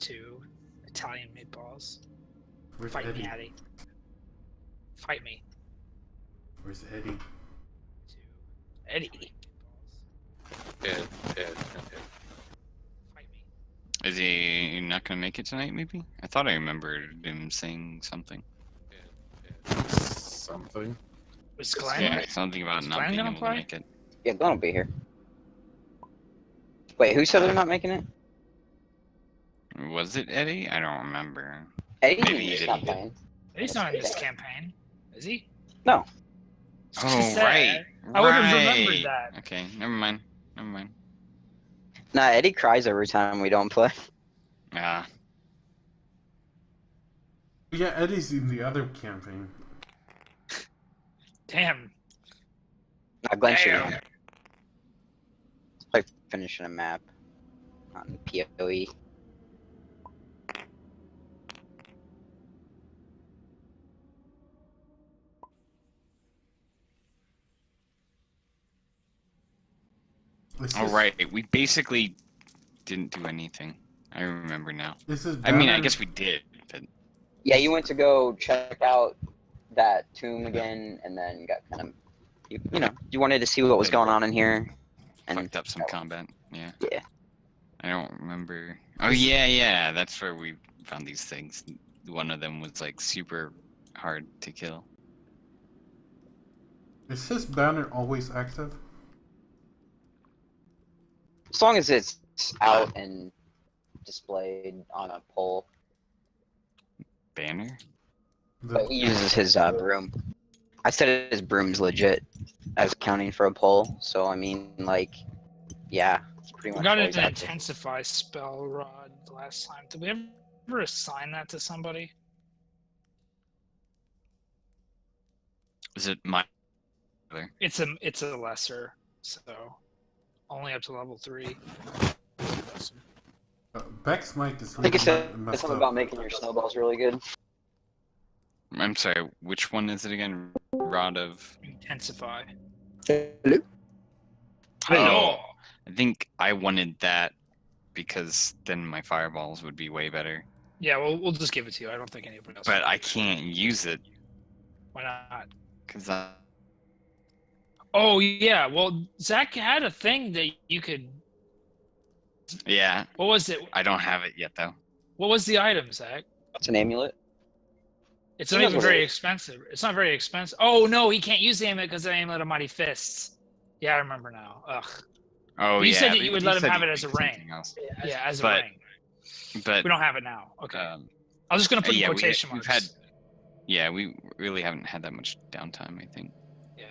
2 Italian meatballs. Where's Fight Eddie? me, Eddie. Fight me. Where's Eddie? 2 Eddie. Ed. Fight me. Is he not gonna make it tonight? Maybe. I thought I remembered him saying something. Something. Was Glenn? Yeah, something about Is not Glenn being gonna able play? to make it. Yeah, Glenn will be here. Wait, who said they're not making it? Was it Eddie? I don't remember. Eddie Maybe he is didn't. not playing. He's not in this campaign, is he? No. Oh, right. I would have remembered that. Okay, never mind. Nah, Eddie cries every time we don't play. Ah, Yeah, Eddie's in the other campaign. Damn. Nah, Glenn should Damn. be. Let's play finishing a map on PoE. all right. We basically didn't do anything. I remember now. This is I mean, I banner- guess we did, but Yeah, you went to go check out that tomb again, and then got kind of, you know, you wanted to see what was going on in here, and fucked up some combat. Yeah. Yeah. I don't remember. Oh yeah. That's where we found these things. One of them was like super hard to kill. Is his banner always active? as long as it's out and displayed on a pole. Banner? But he uses his broom. I said his broom's legit as counting for a pole, so I mean, like, yeah, it's pretty We much got always an active. intensify spell rod last time. Did we ever assign that to somebody? Is it my? It's a lesser, so only up to level 3. Beck's mic is I think it said messed something up. about making your snowballs really good. I'm sorry. Which one is it again? Rod of. Intensify. Hello? Oh, I think I wanted that because then my fireballs would be way better. Yeah, we'll just give it to you. I don't think anybody else. But I can't use it Why not? because I. Oh yeah. Well, Zach had a thing that you could. Yeah, What was it? I don't have it yet though. What was the item, Zach? It's an amulet. It's He not knows even what it very is. expensive. It's not very expensive. Oh no, he can't use the amulet because the amulet of mighty fists. Yeah, I remember now. Ugh. Oh But you yeah. said that you would let him said have he'd it as a pick ring. something else. Yeah, as a But- ring. But We don't have it now. Okay. um, I was just gonna put in yeah, quotation we've marks. had. Yeah, we really haven't had that much downtime. I think, Yeah.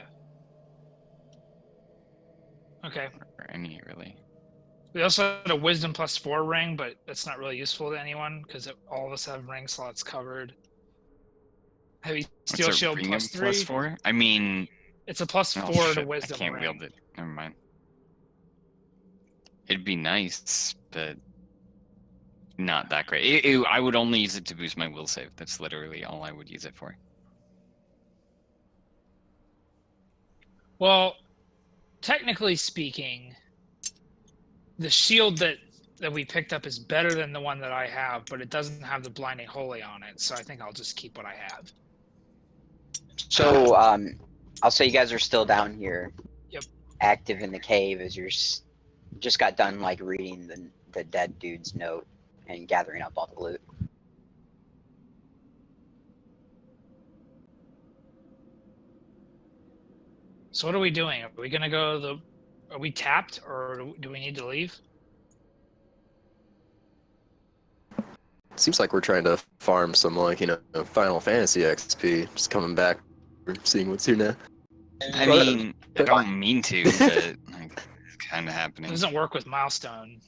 Okay. or any really. We also had a wisdom +4 ring, but that's not really useful to anyone because all of us have ring slots covered. Heavy steel What's a shield ring of +3. +4? I mean, It's a oh, +4 to shit, wisdom I can't ring. wield it. Never mind. It'd be nice, but not that great. I would only use it to boost my will save. That's literally all I would use it for. Well, technically speaking, the shield that we picked up is better than the one that I have, but it doesn't have the blinding holy on it, so I think I'll just keep what I have. So, I'll say you guys are still down here. Yep. Active in the cave as you're just got done, like, reading the dead dude's note and gathering up all the loot. So what are we doing? Are we gonna go are we tapped or do we need to leave? Seems like we're trying to farm some, like, Final Fantasy XP. Just coming back, seeing what's here now. I mean, I don't mean to, but like, it's kind of It happening. doesn't work with milestone.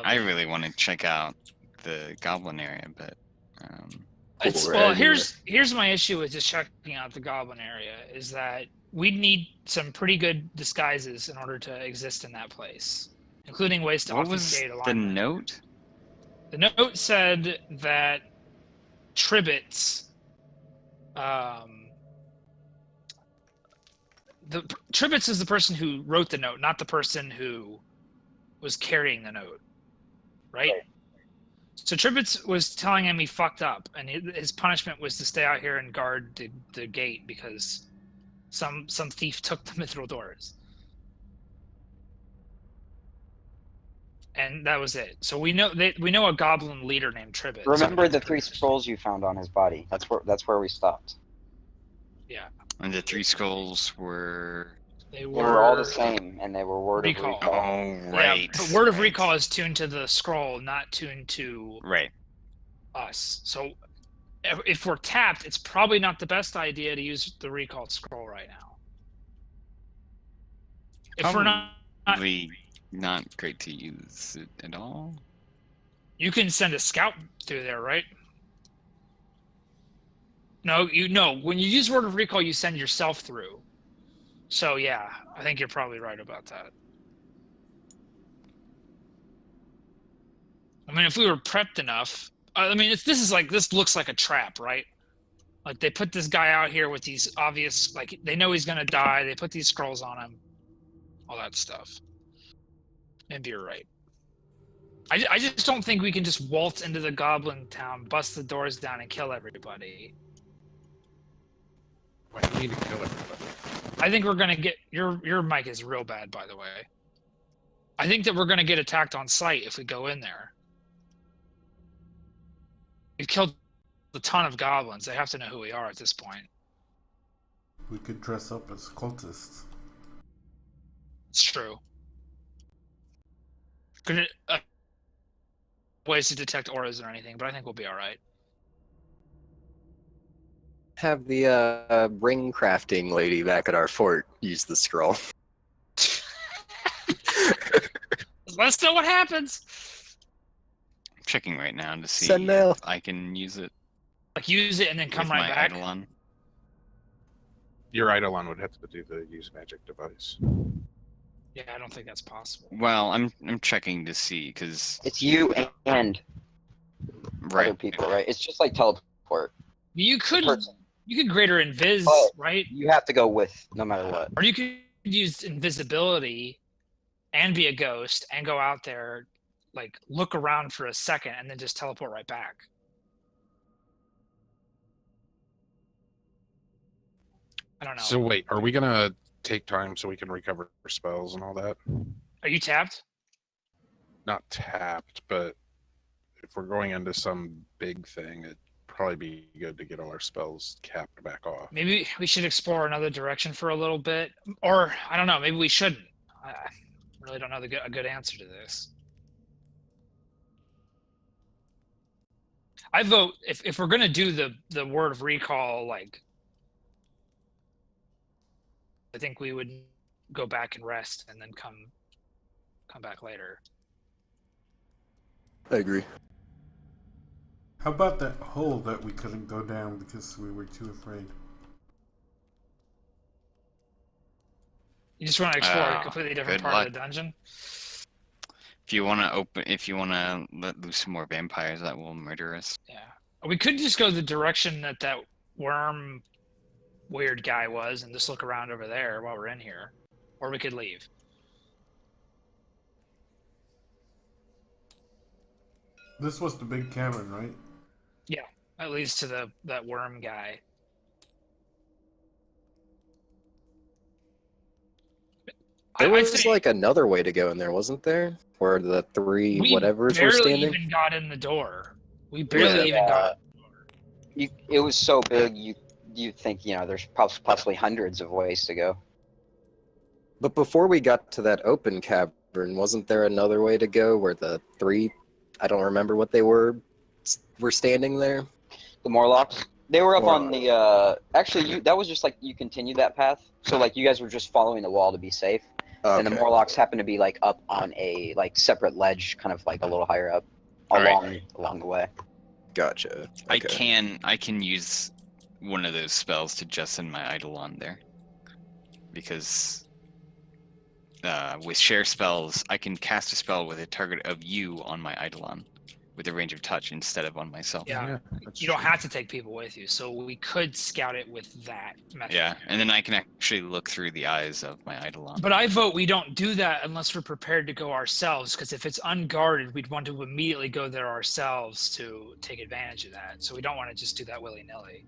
I really want to check out the goblin area, but It's, Cool, well, right, here's my issue with just checking out the goblin area is that we need some pretty good disguises in order to exist in that place, including ways to what was obfuscate the alignment. note? The note said that Tribbits, Tribbits is the person who wrote the note, not the person who was carrying the note, right? So Tribbits was telling him he fucked up, and his punishment was to stay out here and guard the gate because some thief took the mithril doors. And that was it. So we know a goblin leader named Tribbit. Remember the 3 scrolls you found on his body. That's where we stopped. Yeah. And the 3 skulls were. They They were all the were same, and they were word Recall. of recall. Oh, right. Yeah, but word of right. recall is tuned to the scroll, not tuned to Right. us. So if we're tapped, it's probably not the best idea to use the recalled scroll right now. If we're not, Probably not great to use it at all. you can send a scout through there, right? No, when you use word of recall, you send yourself through. So yeah, I think you're probably right about that. I mean, if we were prepped enough, I mean, this looks like a trap, right? Like they put this guy out here with these obvious, like they know he's gonna die. They put these scrolls on him, all that stuff. Maybe you're right. I just don't think we can just waltz into the goblin town, bust the doors down, and kill everybody. Why do you need to kill everybody? I think we're gonna get your mic is real bad, by the way. I think that we're gonna get attacked on sight if we go in there. We've killed a ton of goblins. They have to know who we are at this point. We could dress up as cultists. It's true. Gonna ways to detect auras or anything, but I think we'll be all right. Have the ring crafting lady back at our fort use the scroll. Let's know what happens. I'm checking right now to see Send mail. if I can use it Like use it and then come with right my back. Eidolon. Your Eidolon would have to do the use magic device. Yeah, I don't think that's possible. Well, I'm checking to see because It's you and other right. people, right? It's just like teleport. You could Person. greater invis, But- right? You have to go with no matter what. Or you could use invisibility and be a ghost and go out there, like look around for a second and then just teleport right back. I don't know. So wait, are we gonna take time so we can recover spells and all that? Are you tapped? Not tapped, but if we're going into some big thing, it'd probably be good to get all our spells capped back off. Maybe we should explore another direction for a little bit, or I don't know. Maybe we shouldn't. I really don't know a good answer to this. I vote if we're gonna do the word of recall, like I think we would go back and rest and then come back later. I agree. How about that hole that we couldn't go down because we were too afraid? You just want to explore a Oh, completely different good part of the dungeon. If you want to let loose some more vampires that will murder us. Yeah, we could just go the direction that worm weird guy was and just look around over there while we're in here, or we could leave. This was the big cavern, right? Yeah, that leads to that worm guy. There I'd was say like another way to go in there, wasn't there? Where the 3 we whatevers were barely standing? even got in the door. We barely even got. It was so big, you think there's possibly hundreds of ways to go. But before we got to that open cavern, wasn't there another way to go where the 3, I don't remember what they were standing there? The Morlocks, they were up on Morlock. the. Actually, that was just like you continued that path. So like you guys were just following the wall to be safe, and the Okay. Morlocks happened to be like up on a like separate ledge, kind of like a little higher up, Alright. along the way. Gotcha. I Okay. can use one of those spells to just send my Eidolon there. Because with share spells, I can cast a spell with a target of you on my Eidolon. with a range of touch instead of on myself. Yeah. that's You don't true. have to take people with you, so we could scout it with that method. Yeah, and then I can actually look through the eyes of my eidolon. But I vote we don't do that unless we're prepared to go ourselves, because if it's unguarded, we'd want to immediately go there ourselves to take advantage of that. So we don't want to just do that willy-nilly.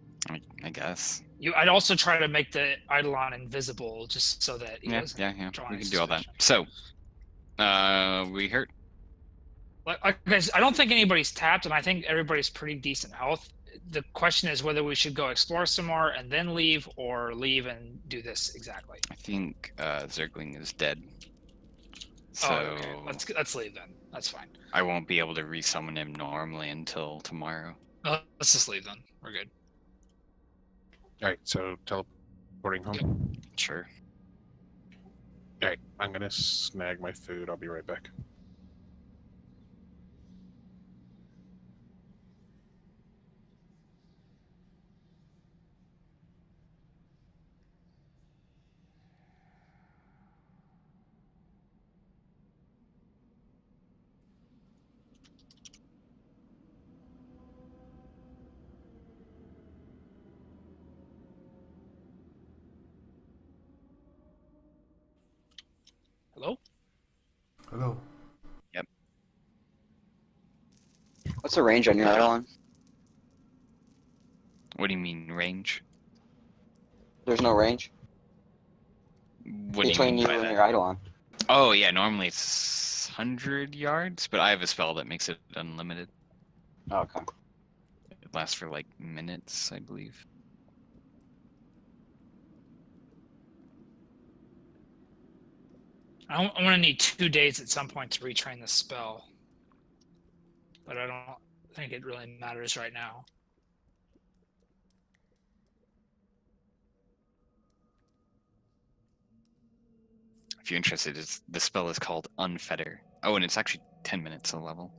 I guess. I'd also try to make the eidolon invisible, just so that he Yeah, doesn't yeah. draw We any can do all that. suspicion. So, we hurt. Like guys, I don't think anybody's tapped, and I think everybody's pretty decent health. The question is whether we should go explore some more and then leave, or leave and do this exactly. I think Zergling is dead. So Oh, okay. Let's leave then. That's fine. I won't be able to resummon him normally until tomorrow. Let's just leave then. We're good. All right, so teleporting home. Sure. All right, I'm gonna snag my food. I'll be right back. Hello? Hello. What's the range on your eidolon? What do you mean range? There's no range What do you between mean you by and that? your eidolon. Oh yeah, normally it's 100 yards, but I have a spell that makes it unlimited. Oh, okay. It lasts for like minutes, I believe. I'm gonna need 2 days at some point to retrain the spell, but I don't think it really matters right now. If you're interested, the spell is called Unfetter. Oh, and it's actually 10 minutes a level.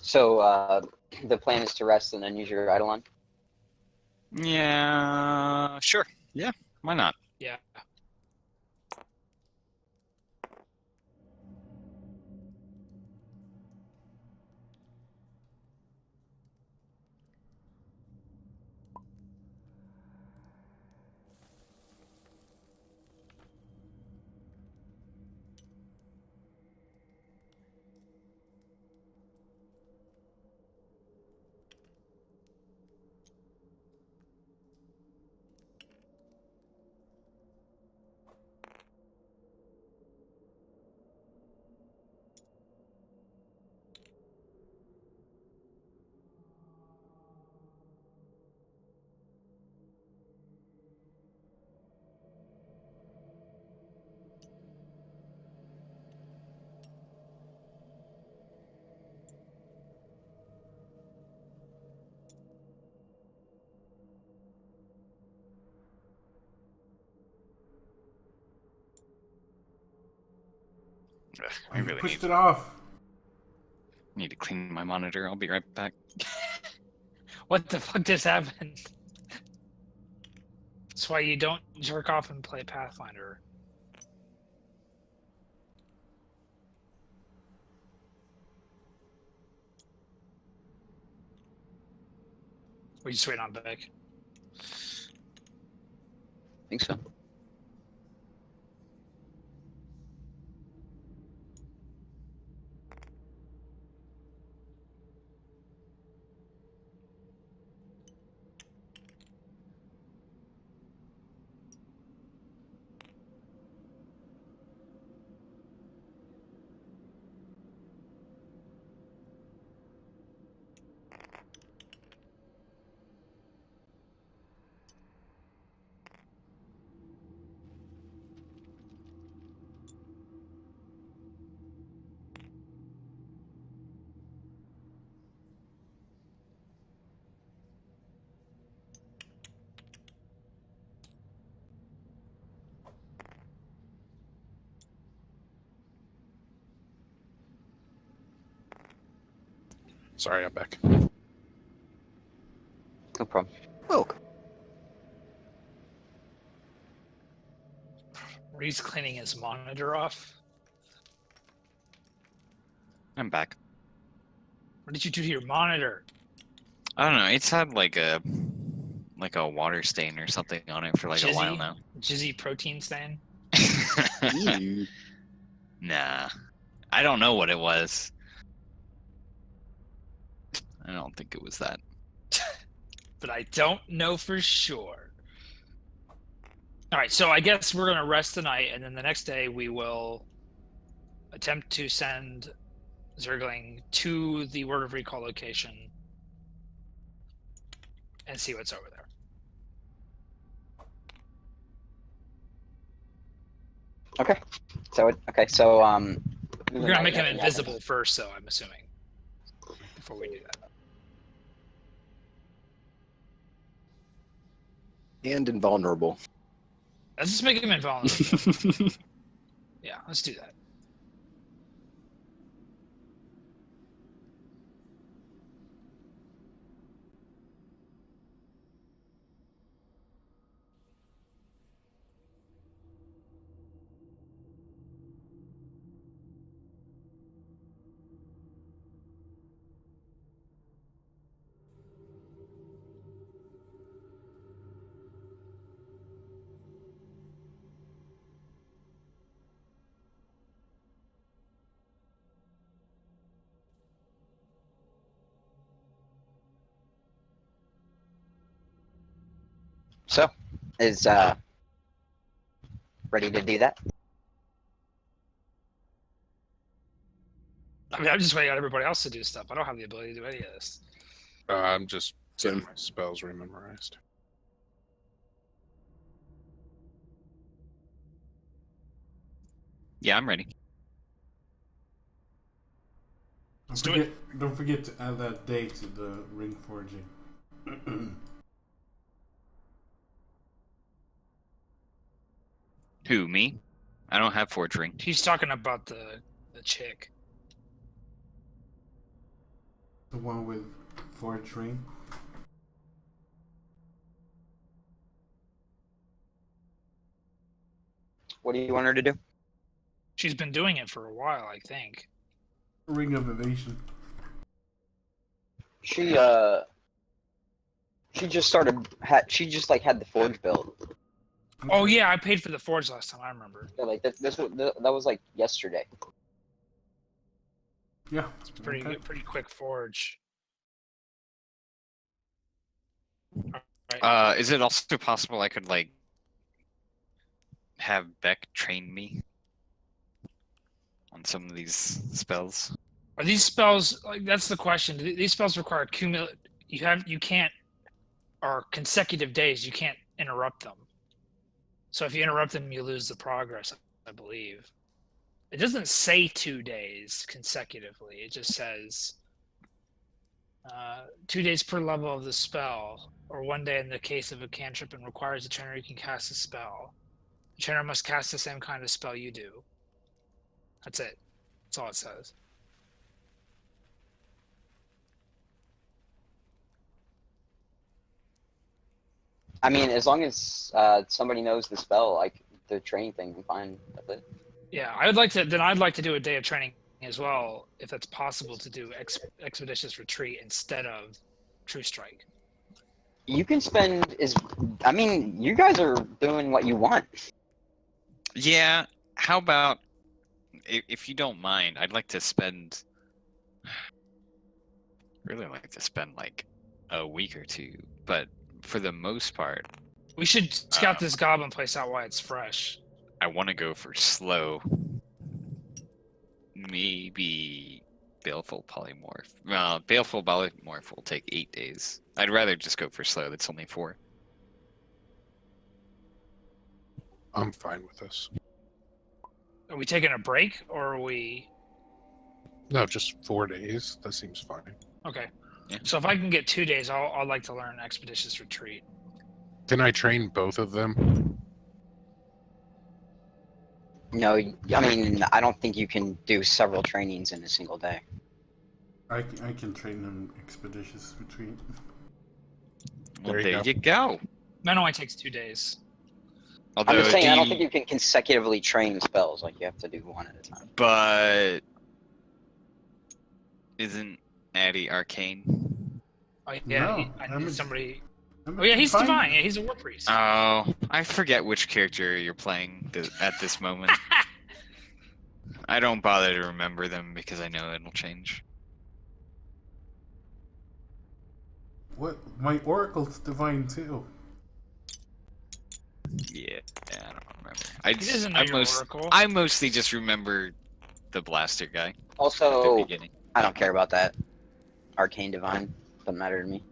So the plan is to rest and then use your eidolon. Yeah, sure. Yeah, why not? Yeah. Ugh, Oh, I you really pushed need it off. to clean my monitor. I'll be right back. What the fuck just happened? That's why you don't jerk off and play Pathfinder. Or you just wait on Beck. I think so. Sorry, I'm back. No problem. Welcome. Reed's cleaning his monitor off. I'm back. What did you do to your monitor? I don't know. It's had like a water stain or something on it for like a while now. Jizzy protein stain? Ew. Nah. I don't know what it was. I don't think it was that. But I don't know for sure. Alright, so I guess we're gonna rest tonight, and then the next day we will attempt to send Zergling to the Word of Recall location and see what's over there. Okay. So We're gonna make him invisible first, though, I'm assuming. Before we do that. And invulnerable. Let's just make him invulnerable. Yeah, let's do that. So, is ready to do that? I mean, I'm just waiting on everybody else to do stuff. I don't have the ability to do any of this. I'm just getting Same. my spells rememorized. Yeah, I'm ready. Don't forget to add that day to the ring forging. Who, me? I don't have forge ring. He's talking about the chick. The one with forge ring. What do you want her to do? She's been doing it for a while, I think. Ring of evasion. She just started. She just like had the forge build. Oh yeah, I paid for the forge last time. I remember. Yeah, like that was like yesterday. Yeah. It's pretty okay. pretty quick forge. Is it also possible I could like have Beck train me on some of these spells? Are these spells like that's the question? These spells require cumulative. You can't, or consecutive days. You can't interrupt them. So if you interrupt them, you lose the progress. I believe. It doesn't say 2 days consecutively. It just says 2 days per level of the spell, or 1 day in the case of a cantrip and requires a trainer who can cast a spell. The trainer must cast the same kind of spell you do. That's it. That's all it says. I mean, as long as somebody knows the spell, like the training thing, I'm fine with it. Yeah, I'd like to. Then I'd like to do a day of training as well, if that's possible to do expeditious retreat instead of true strike. You can spend I mean, you guys are doing what you want. Yeah. How about if you don't mind? I'd like to spend. Really like to spend like a week or two, but for the most part, We should scout this goblin place out while it's fresh. I want to go for slow. Maybe Baleful Polymorph. Baleful Polymorph will take 8 days. I'd rather just go for slow. That's only 4. I'm fine with this. Are we taking a break, or are we? No, just 4 days. That seems fine. Okay. Yeah. So if I can get 2 days, I'd like to learn expeditious retreat. Can I train both of them? No, I mean, I don't think you can do several trainings in a single day. I can train them expeditious retreat. Well, There you there go. you go. That only takes 2 days. I'm Although, just saying, do I don't think you can consecutively train spells. Like, you have to do one at a time. But isn't Addy arcane? Oh yeah, No, I need somebody. I'm Oh yeah, he's divine. divine. Yeah, he's a war priest. Oh, I forget which character you're playing at this moment. I don't bother to remember them because I know it'll change. What? My oracle's divine too. Yeah, I don't remember. He doesn't know your oracle. I mostly just remember the blaster guy at the Also, beginning. I don't care about that. Arcane Divine doesn't matter to me.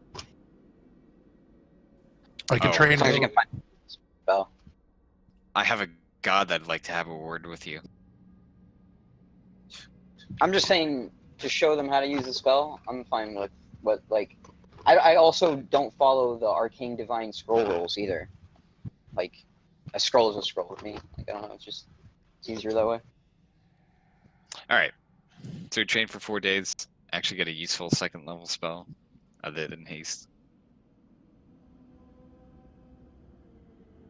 I can Oh. train As long as you you. can find a spell. I have a god that'd like to have a word with you. I'm just saying, to show them how to use the spell, I'm fine with what, like... I also don't follow the Arcane Divine scroll rules either. Like, a scroll is a scroll with me. Like, I don't know, it's easier that way. Alright. So we trained for 4 days. Actually get a useful 2nd level spell other than haste.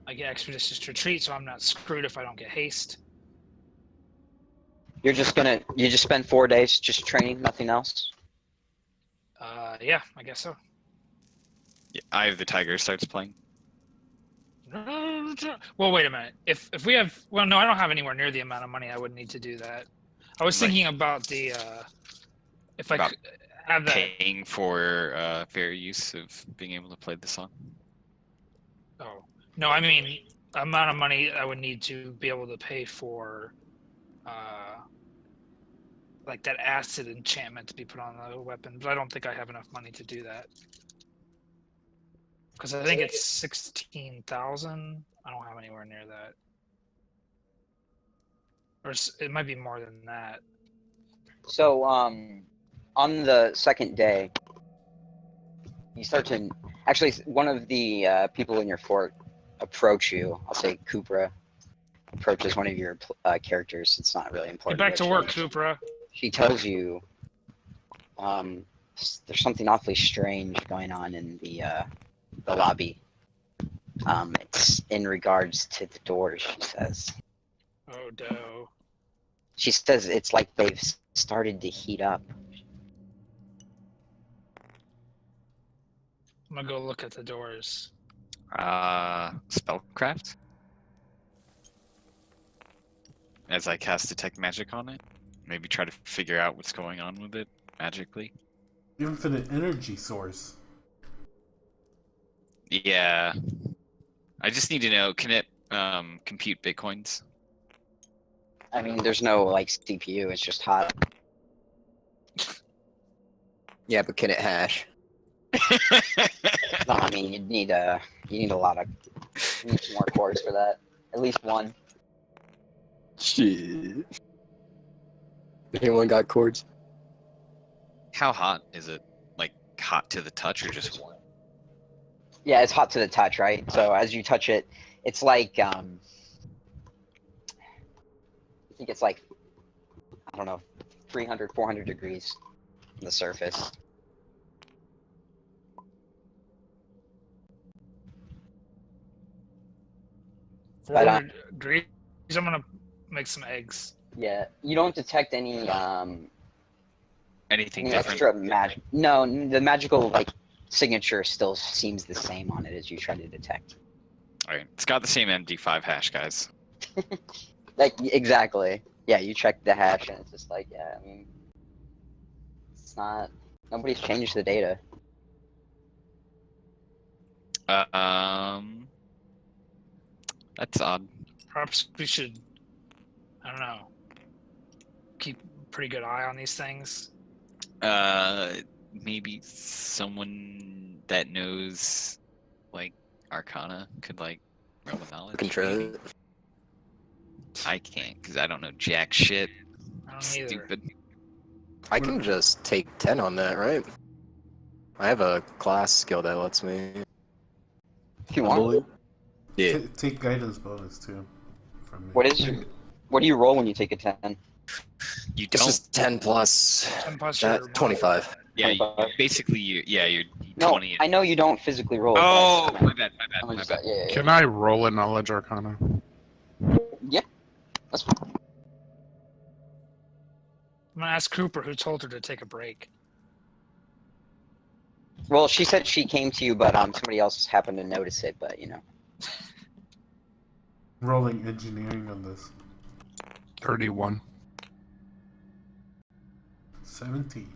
I get expeditious retreat, so I'm not screwed if I don't get haste. You just spend 4 days just training, nothing else? Yeah, I guess so. Yeah, Eye of the Tiger starts playing. Well, wait a minute. If we have, well, no, I don't have anywhere near the amount of money I would need to do that. I was Like- thinking about the if I About could have that. Paying for fair use of being able to play the song. Oh no, I mean amount of money I would need to be able to pay for, like that acid enchantment to be put on the weapon, but I don't think I have enough money to do that. Because I think it's 16,000. I don't have anywhere near that. Or it might be more than that. So, on the 2nd day, you start to... Actually, one of the people in your fort approach you. I'll say Kupra approaches one of your characters. It's not really Get important. back but to she- work, Kupra. She tells you there's something awfully strange going on in the lobby. It's in regards to the doors, she says. Oh, no. She says it's like they've started to heat up. I'm gonna go look at the doors. Spellcraft? As I cast Detect Magic on it? Maybe try to figure out what's going on with it magically? Infinite energy source. Yeah. I just need to know, can it compute bitcoins? I mean, there's no like CPU. It's just hot. Yeah, but can it hash? No, I mean, you need a lot of you need some more cores for that. At least one. Shit. Anyone got cords? How hot is it? Like hot to the touch or just warm? Yeah, it's hot to the touch, right? So as you touch it, it's like I think it's like, I don't know, 300, 400 degrees on the surface. But, 400 degrees. I'm gonna make some eggs. Yeah, you don't detect any Anything any different? extra magic. No, the magical like signature still seems the same on it as you try to detect. Alright, it's got the same MD5 hash, guys. Like exactly. Yeah, you check the hash and it's just like, yeah, I mean, it's not. Nobody's changed the data. That's odd. Perhaps we should, I don't know, keep a pretty good eye on these things. Maybe someone that knows, like, Arcana could, like, roll a knowledge. Control maybe? it. I can't, because I don't know jack shit. I don't either. Stupid. I can just take 10 on that, right? I have a class skill that lets me. If you want. Yeah. Take guidance bonus too. From me. What do you roll when you take a 10? You This don't. is 10 plus 10 plus your that 25. Yeah, $25. basically, you're No, 20. I know you don't physically roll. Oh, dice. my bad, I'm my just bad. yeah, Can I roll a knowledge arcana? yeah, that's fine. I'm gonna ask Cooper who told her to take a break. Well, she said she came to you, but somebody else happened to notice it. But you know, Rolling engineering on this. 31. 17.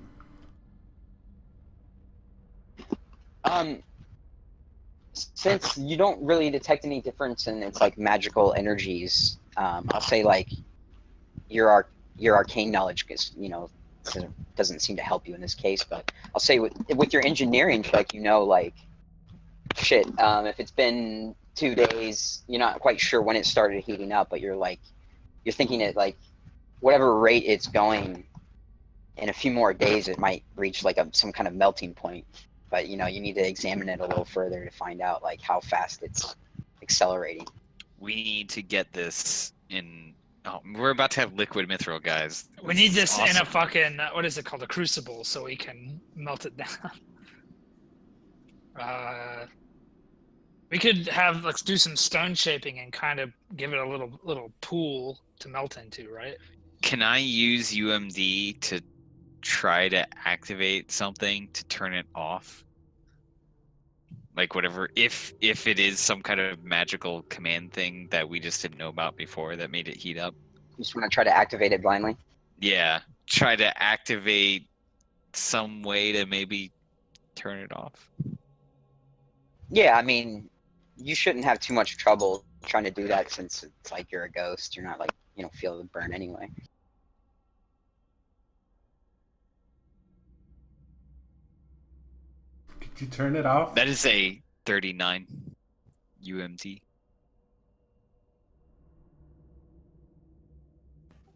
since you don't really detect any difference in its like magical energies, I'll say like your arcane knowledge, because you know doesn't seem to help you in this case. But I'll say with your engineering check, you know, like shit. If it's been 2 days, you're not quite sure when it started heating up, but you're thinking it like whatever rate it's going. In a few more days, it might reach like some kind of melting point. But you know, you need to examine it a little further to find out like how fast it's accelerating. We need to get this in. Oh, we're about to have liquid mithril, guys. We need is this in a awesome. fucking what is it called, a crucible, so we can melt it down. We could have let's do some stone shaping and kind of give it a little pool to melt into, right? Can I use UMD to try to activate something to turn it off? Like whatever, if it is some kind of magical command thing that we just didn't know about before that made it heat up. You just want to try to activate it blindly. Yeah, try to activate some way to maybe turn it off. Yeah, I mean, you shouldn't have too much trouble trying to do that since it's like you're a ghost. You're not like you don't feel the burn anyway. Could you turn it off? That is a 39 UMT.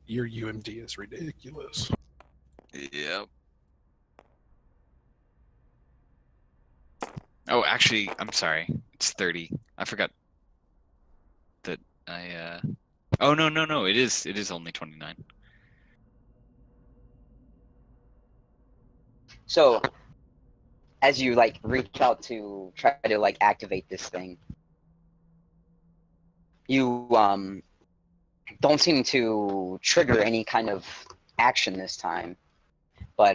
Your UMD is ridiculous. Yep. Oh, actually, I'm sorry. It's 30. I forgot that I Oh no, it is only 29. So, as you like reach out to try to like activate this thing, you don't seem to trigger any kind of action this time, but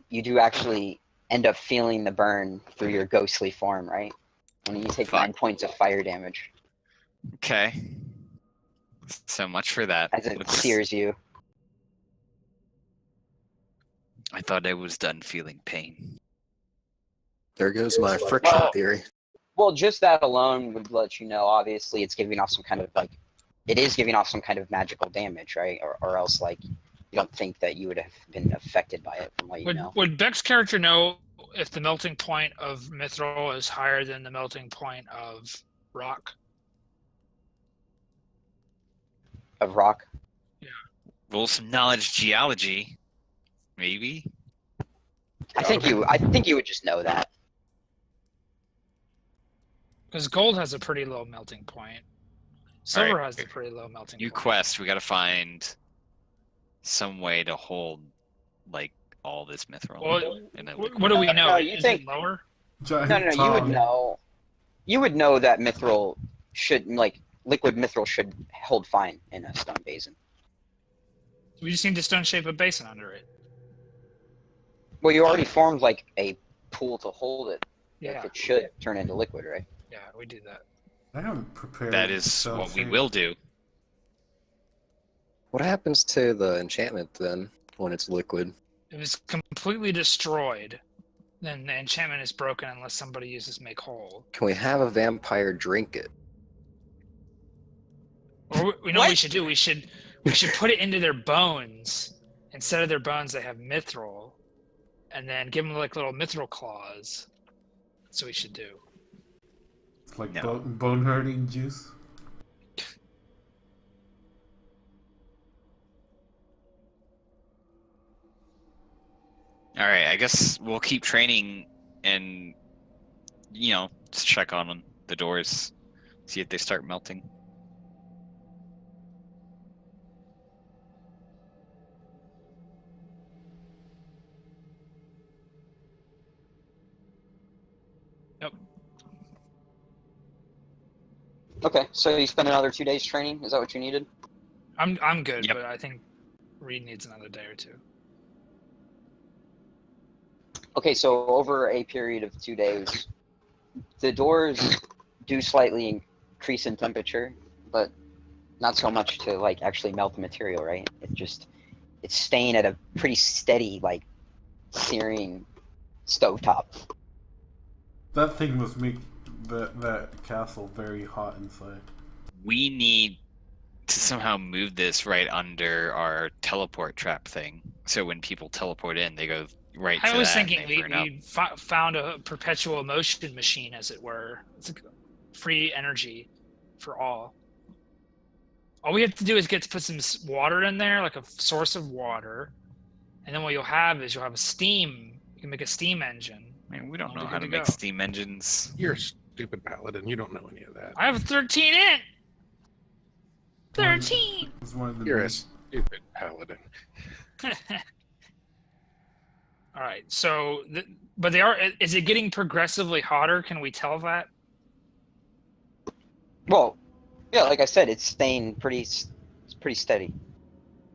you do actually end up feeling the burn through your ghostly form, right? And you take Fuck. 9 points of fire damage Okay. So much for that. as it sears you. I thought I was done feeling pain. There goes my friction theory. Well, just that alone would let you know. Obviously, it's giving off some kind of like, it is giving off some kind of magical damage, right? Or else like, you don't think that you would have been affected by it from what you know. Would Beck's character know if the melting point of mithril is higher than the melting point of rock? Of rock. Roll some knowledge geology, maybe. I think you would just know that. Because gold has a pretty low melting point. Silver has a pretty low melting New point. quest. We got to find some way to hold like all this mithril. Well, in a what do we know? No, you Is think- it lower? Giant No, you would tongue. know. You would know that mithril should like liquid mithril should hold fine in a stone basin. We just need to stone shape a basin under it. Well, you already formed like a pool to hold it. Yeah, If it should turn into liquid, right? yeah, we do that. I haven't prepared. That is so what we soon. will do. What happens to the enchantment then when it's liquid? If it's completely destroyed, then the enchantment is broken unless somebody uses make whole. Can we have a vampire drink it? Or we know what we What? should do. We should put it into their bones. Instead of their bones, they have mithril, and then give them like little mithril claws. That's what we should do. It's like No. bone hurting juice. All right, I guess we'll keep training and just check on the doors, see if they start melting. Okay, so you spend another 2 days training. Is that what you needed? I'm good, Yep. but I think Reed needs another day or two. Okay, so over a period of 2 days, the doors do slightly increase in temperature, but not so much to like actually melt the material, right? It's staying at a pretty steady, like searing stovetop. That thing must make that castle very hot inside. We need to somehow move this right under our teleport trap thing. So when people teleport in, they go right to I was that and thinking they burn up. we found a perpetual motion machine, as it were. It's like free energy for all. All we have to do is get to put some water in there, like a source of water, and then what you'll have is you'll have a steam. You can make a steam engine. I mean, we don't We'll know be how good to to make go. steam engines. You're a stupid paladin. You don't know any of that. I have a 13 in. 13. It's one of the You're a main- stupid paladin. All right. So, but they are. Is it getting progressively hotter? Can we tell that? Well, yeah, like I said, it's staying pretty steady.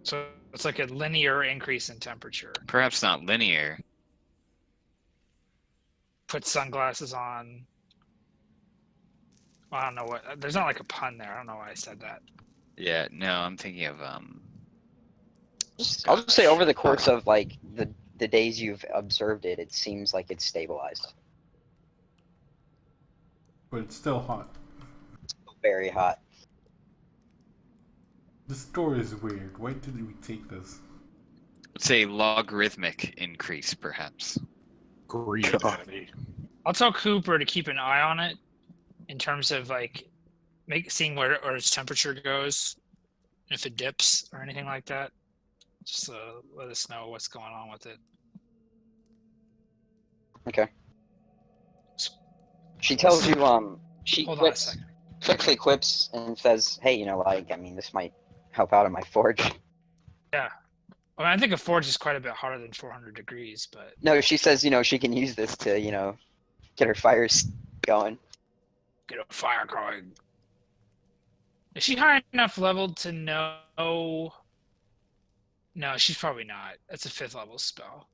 So it's like a linear increase in temperature. Perhaps not linear. Put sunglasses on. Well, I don't know what. There's not like a pun there. I don't know why I said that. Yeah, no, I'm thinking of I'll just say over the course of like the days you've observed it, it seems like it's stabilized. but it's still hot. Very hot. This door is weird. Why did we take this? let's say logarithmic increase, perhaps. Greed, God. Daddy. I'll tell Cooper to keep an eye on it in terms of like seeing where its temperature goes, if it dips or anything like that. Just let us know what's going on with it. Okay. She tells you she Hold on a quips, second. quickly quips and says, "Hey, you know, like I mean, this might help out in my forge." I mean, I think a forge is quite a bit hotter than 400 degrees, but No, she says, you know, she can use this to, you know, get her fires going. get a fire going. Is she high enough level to know? No, she's probably not. That's a 5th level spell.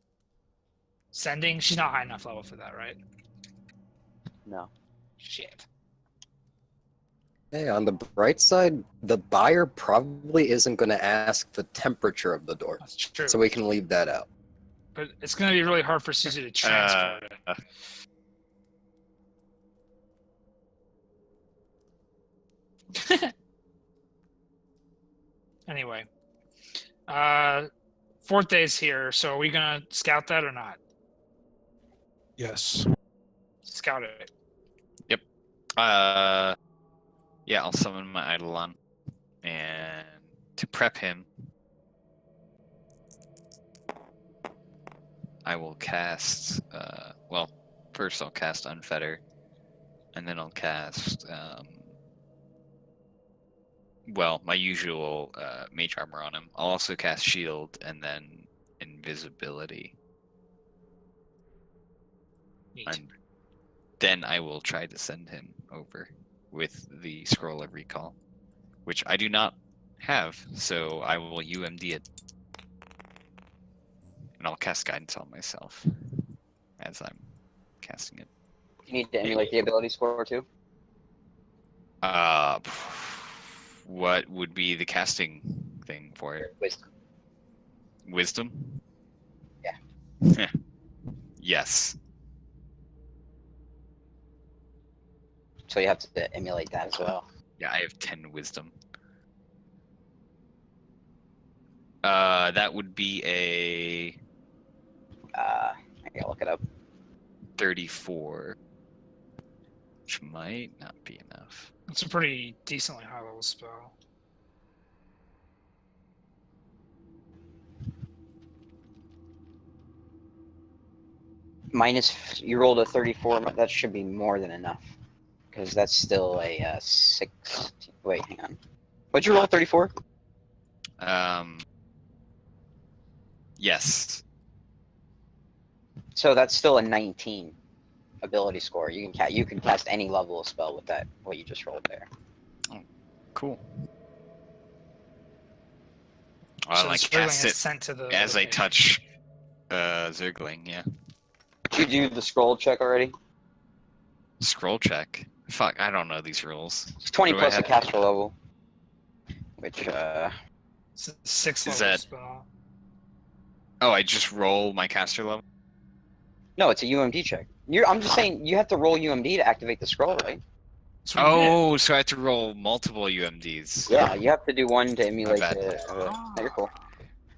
Sending? She's not high enough level for that, right? No. Shit. Hey, on the bright side, the buyer probably isn't going to ask the temperature of the door, That's true. so we can leave that out. But it's going to be really hard for Susie to transport it. Anyway. 4th day's here, so are we going to scout that or not? Yes. Scout it. Yeah, I'll summon my Eidolon. And to prep him, I will cast, well, first I'll cast Unfetter, and then I'll cast, well, my usual mage armor on him. I'll also cast Shield, and then Invisibility. Neat. And then I will try to send him over with the Scroll of Recall, which I do not have, so I will UMD it. And I'll cast Guidance on myself as I'm casting it. You need to emulate the ability score too. What would be the casting thing for it? Wisdom. Wisdom? Yeah. Yes. So you have to emulate that as well. Yeah, I have 10 wisdom. That would be a I gotta look it up. 34, which might not be enough. It's a pretty decently high level spell. You rolled a 34. That should be more than enough, because that's still a 6. Wait, hang on. What'd you roll? 34. Yes. So that's still a 19 ability score. You can cast any level of spell with that. What you just rolled there. Cool. So I the like Zergling cast is it sent to the as I location. touch Zergling. Yeah. Did you do the scroll check already? Scroll check. Fuck, I don't know these rules. It's 20 What do I plus a have? caster level. Which, It's a 6 Is level that- spell. Oh, I just roll my caster level. no, it's a UMD check. I'm just saying, you have to roll UMD to activate the scroll, right? That's what you did. Oh, so I have to roll multiple UMDs. Yeah, you have to do one to emulate bad. the. No, you're cool.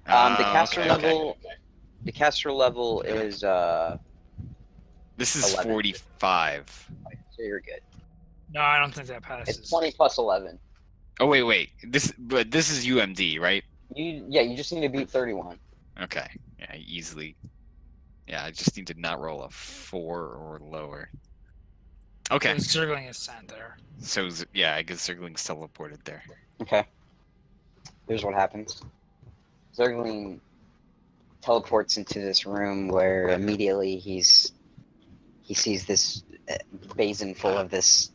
The Oh, caster okay, okay. level. The caster level is This is 11. 45. so you're good. No, I don't think that passes. It's 20 plus 11. Oh wait. This is UMD, right? You just need to beat 31. Okay. Yeah, easily. Yeah, I just need to not roll a 4 or lower. Okay. So the Zergling is sent there. So yeah, I guess Zergling's teleported there. Okay. Here's what happens. Zergling teleports into this room where immediately he sees this basin full of this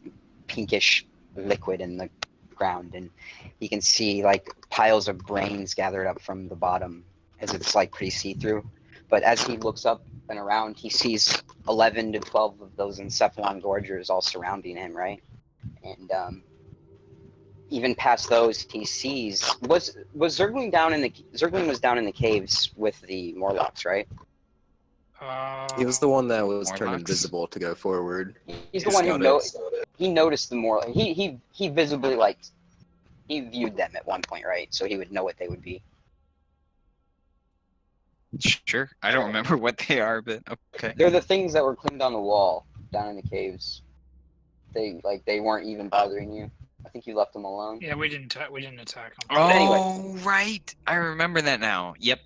pinkish liquid in the ground, and he can see like piles of brains gathered up from the bottom, as it's like pretty see-through. But as he looks up and around, he sees 11 to 12 of those encephalon gorgers all surrounding him, right? And even past those, he sees was Zergling was down in the caves with the Morlocks, right? He was the one that was turned Morlocks? invisible to go forward. He's the He one who scouted. he noticed the more he visibly he viewed them at one point, right? So he would know what they would be. Sure. I don't remember what they are, but okay. They're the things that were climbed on the wall down in the caves. They weren't even bothering you. I think you left them alone. Yeah, we didn't attack him. Oh, anyway. right. I remember that now. Yep.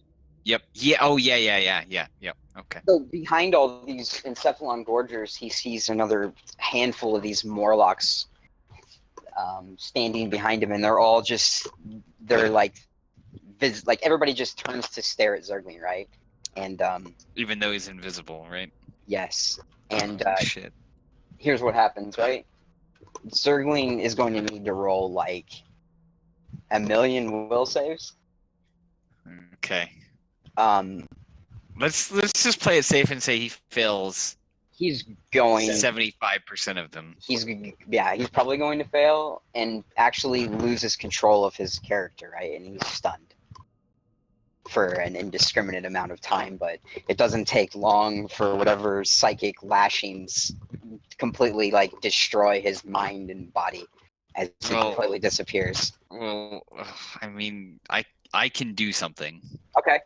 Yeah. Oh, yeah. Yep. Okay. So behind all these encephalon gorgers, he sees another handful of these Morlocks standing behind him, and they're like everybody just turns to stare at Zergling, right? And Even though he's invisible, right? yes, and Oh, shit. here's what happens, right? Zergling is going to need to roll like 1,000,000 will saves. Okay. Um, Let's just play it safe and say he fails he's going. 75% of them. He's probably going to fail and actually loses control of his character, right? And he's stunned for an indiscriminate amount of time, but it doesn't take long for whatever psychic lashings completely like destroy his mind and body as he Well- completely disappears. Well, I mean, I can do something. Okay.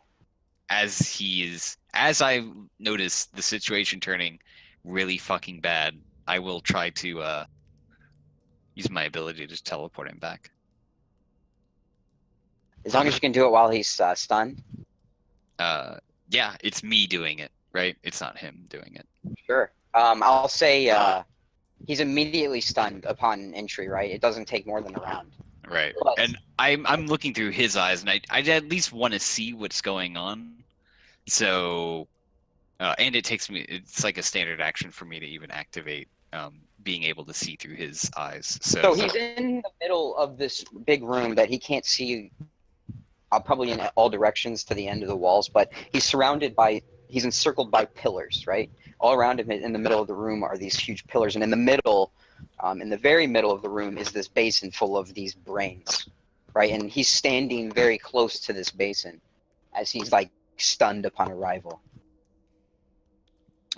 As I notice the situation turning really fucking bad, I will try to use my ability to teleport him back. As long as you can do it while he's stunned. Yeah, it's me doing it, right? It's not him doing it. Sure. I'll say he's immediately stunned upon entry, right? It doesn't take more than a round. Right. But- And I'm looking through his eyes, and I at least want to see what's going on. So, and it's like a standard action for me to even activate being able to see through his eyes. So he's in the middle of this big room that he can't see probably in all directions to the end of the walls, but he's encircled by pillars, right? All around him in the middle of the room are these huge pillars, and in the middle, in the very middle of the room is this basin full of these brains, right? And he's standing very close to this basin as he's like stunned upon arrival.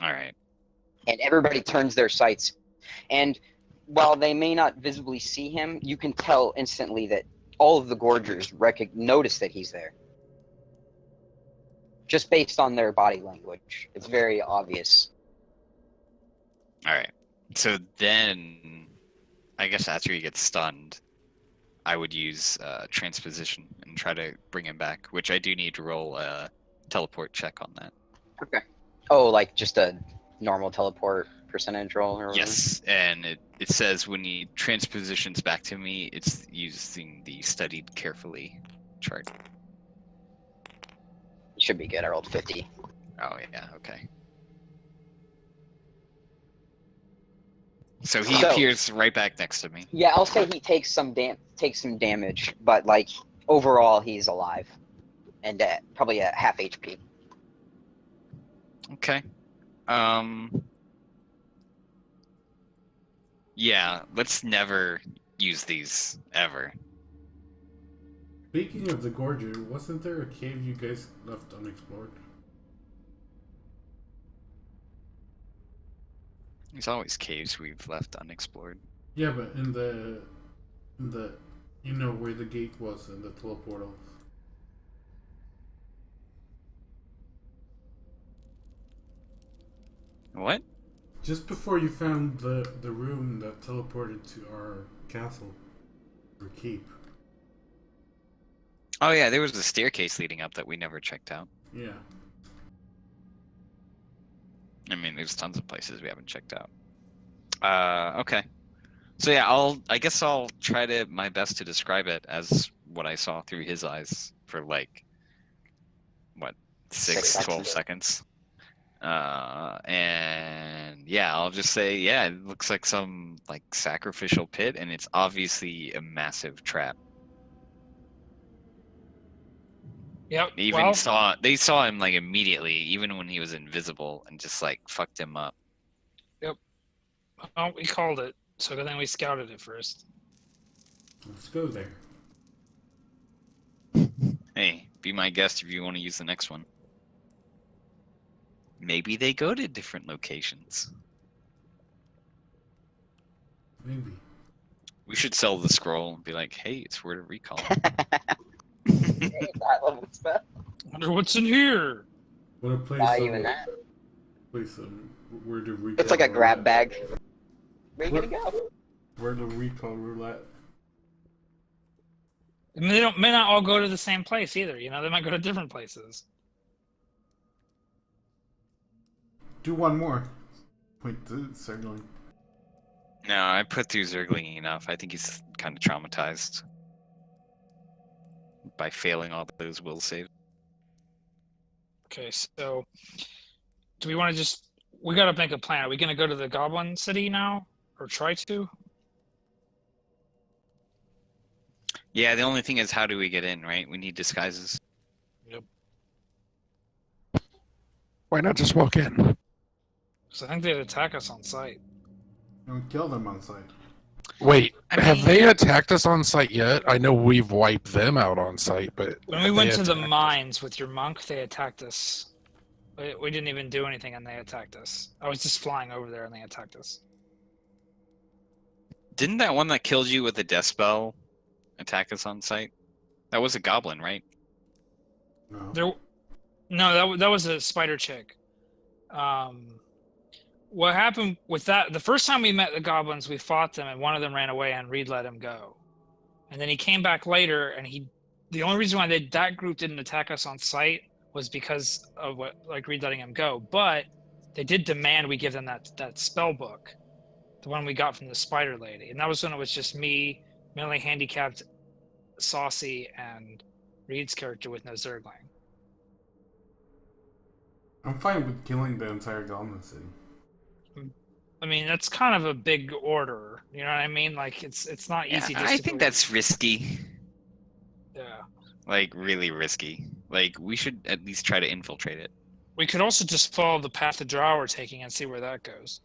All right. And everybody turns their sights. And while they may not visibly see him, you can tell instantly that all of the gorgers notice that he's there. Just based on their body language. It's very obvious. All right. So then, I guess after he gets stunned, I would use transposition and try to bring him back, which I do need to roll a teleport check on that. Okay. Oh, like just a normal teleport percentage roll or whatever? Yes, and it says when he transpositions back to me, it's using the studied carefully chart. Should be good. I rolled 50. Oh yeah, okay. So he So- appears right back next to me. Yeah, I'll say he takes some take some damage, but like overall he's alive and probably at half HP. Okay. Yeah, let's never use these ever. Speaking of the Gorger, wasn't there a cave you guys left unexplored? There's always caves we've left unexplored. Yeah, but in the you know where the gate was in the teleportals. What? Just before you found the room that teleported to our castle or keep. Oh yeah, there was a staircase leading up that we never checked out. Yeah. I mean, there's tons of places we haven't checked out. Okay. So yeah, I guess I'll try my best to describe it as what I saw through his eyes for like, what, 12 seconds. And yeah, I'll just say, yeah, it looks like some like sacrificial pit, and it's obviously a massive trap. Yep. They saw him like immediately, even when he was invisible, and just like fucked him up. Oh, we called it. So then we scouted it first. Let's go there. Hey, be my guest if you want to use the next one. Maybe they go to different locations. Maybe. We should sell the scroll and be like, hey, it's word of recall. That level spell. Wonder what's in here. What a place. Not even that. Place where to recall. It's like a grab roulette. bag. Where you gonna go? Where to recall roulette. I mean, they may not all go to the same place either. You know, they might go to different places. Do one more. Point to Zergling. No, I put through Zergling enough. I think he's kind of traumatized by failing all those will saves. Okay, so do we want to just? We got to make a plan. Are we going to go to the Goblin City now, or try to? Yeah, the only thing is, how do we get in, right? We need disguises. Yep. Why not just walk in? So I think they'd attack us on sight. And we kill them on sight. Wait, I have mean- they attacked us on site yet? I know we've wiped them out on site, but When we have went they to the attacked us? mines with your monk, they attacked us. We didn't even do anything, and they attacked us. I was just flying over there, and they attacked us. Didn't that one that killed you with a death spell attack us on sight? That was a goblin, right? No. There, no, that was a spider chick. What happened with that? The first time we met the goblins, we fought them, and one of them ran away, and Reed let him go. And then he came back later, and the only reason why that group didn't attack us on sight was because of what, like, Reed letting him go. But they did demand we give them that spell book, the one we got from the spider lady, and that was when it was just me, mentally handicapped, Saucy, and Reed's character with no Zergling. I'm fine with killing the entire Goblin City. I mean, that's kind of a big order. You know what I mean? Like, it's not Yeah, easy. Just I to think go- that's risky. Yeah. Like, really risky. Like, we should at least try to infiltrate it. We could also just follow the path the drow are taking and see where that goes.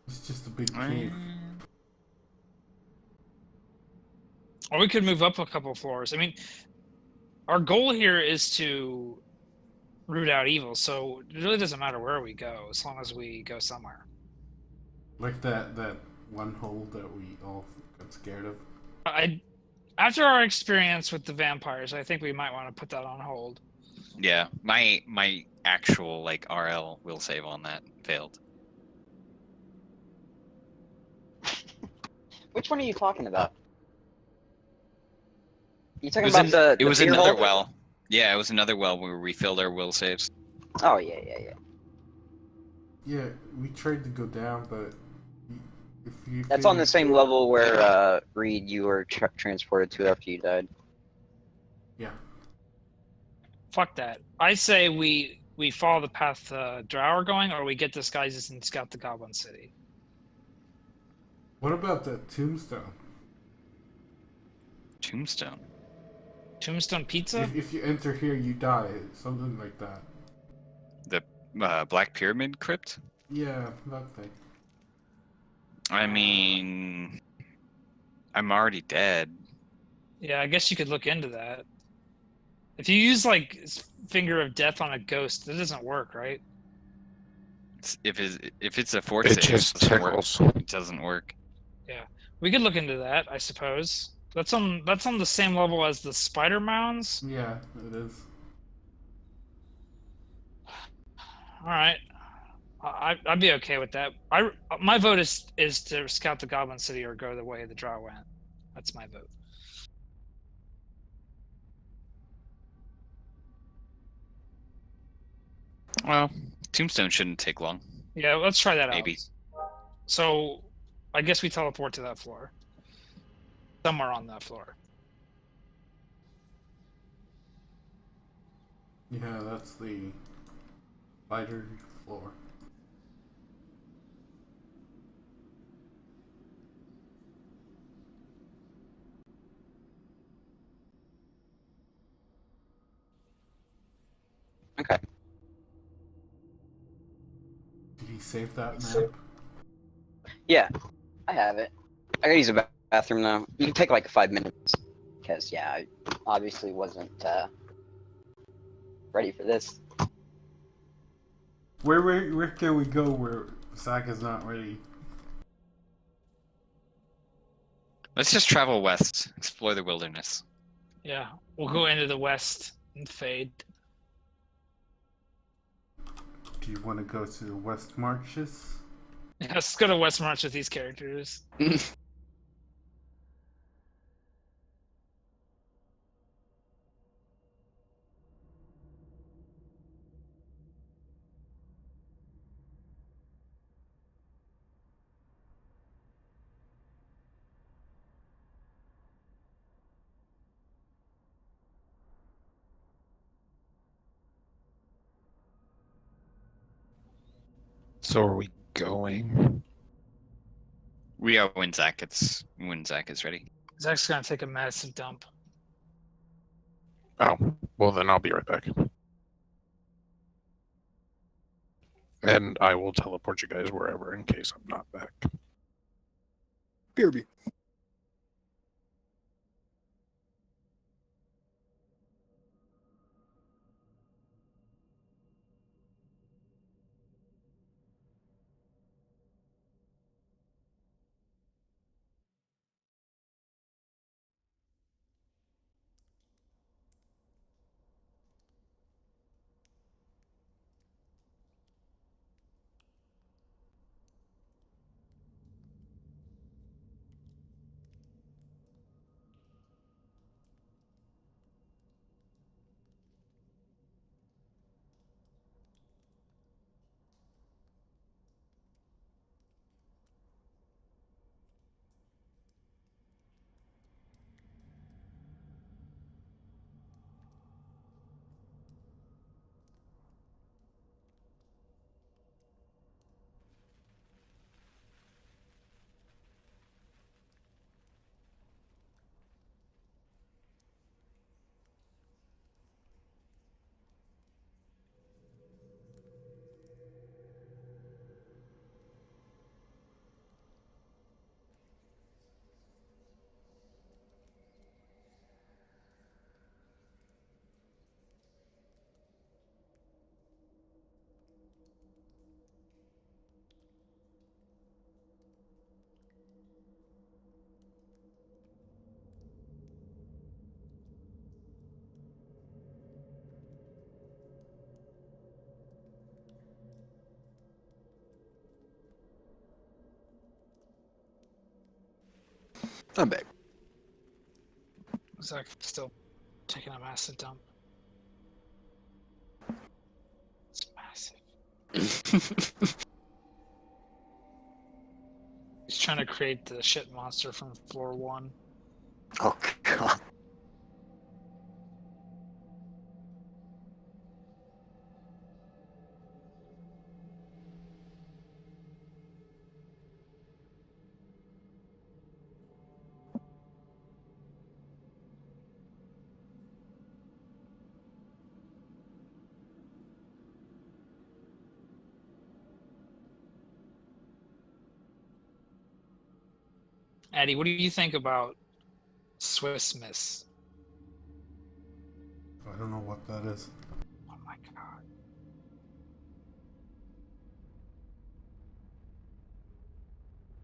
It's just a big cave. Or we could move up a couple floors. I mean, our goal here is to root out evil, so it really doesn't matter where we go as long as we go somewhere. Like that one hole that we all got scared of. After our experience with the vampires, I think we might want to put that on hold. Yeah, my actual, like, RL will save on that failed. Which one are you talking about? You It talking was, about the it was beer another hole? well. Yeah, it was another well where we refilled our will saves. Oh yeah. Yeah, we tried to go down, but if you. That's on the same level where Reed, you were transported to after you died. Yeah. Fuck that. I say we follow the path drow are going, or we get disguises and scout the Goblin City. What about that tombstone? Tombstone. Tombstone Pizza? If you enter here, you die. Something like that. The Black Pyramid Crypt? Yeah, that thing. I mean, I'm already dead. Yeah, I guess you could look into that. If you use like Finger of Death on a ghost, that doesn't work, right? If it's a fort It save, just doesn't work. tickles. It doesn't work. We could look into that, I suppose. That's on the same level as the spider mounds. Yeah, it is. All right, I'd be okay with that. My vote is to scout the Goblin City or go the way the Drow went. That's my vote. Well, Tombstone shouldn't take long. Yeah, let's try that Maybe. out. So, I guess we teleport to that floor. Somewhere on that floor. Yeah, that's the spider floor. Okay. Did he save that map? Yeah, I have it. I gotta use a bathroom though. You can take like 5 minutes. Because, yeah, I obviously wasn't ready for this. Where can we go where Zach is not ready? Let's just travel west, explore the wilderness. Yeah, we'll go into the west and fade. Do you want to go to the West Marches? Yeah, let's go to West March with these characters. So are we going? We are when Zach is ready. Zach's gonna take a massive dump. Oh, well then I'll be right back. And I will teleport you guys wherever in case I'm not back. Kirby. I'm back. Zach still taking a massive dump. It's massive. He's trying to create the shit monster from floor 1. Oh god. Eddie, what do you think about Swiss Miss? I don't know what that is. Oh my god.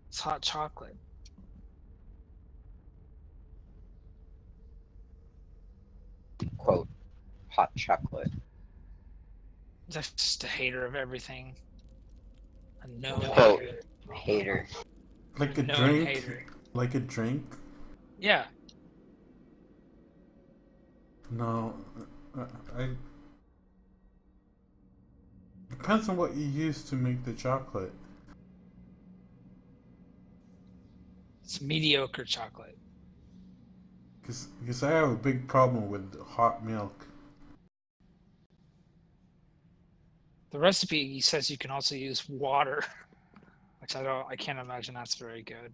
It's hot chocolate. Quote, hot chocolate. That's just a hater of everything. A known Quote, hater. hater. Like a Known drink? hater. Like a drink? Yeah. No. I depends on what you use to make the chocolate. It's mediocre chocolate. Because I have a big problem with hot milk. The recipe says you can also use water, which I can't imagine that's very good.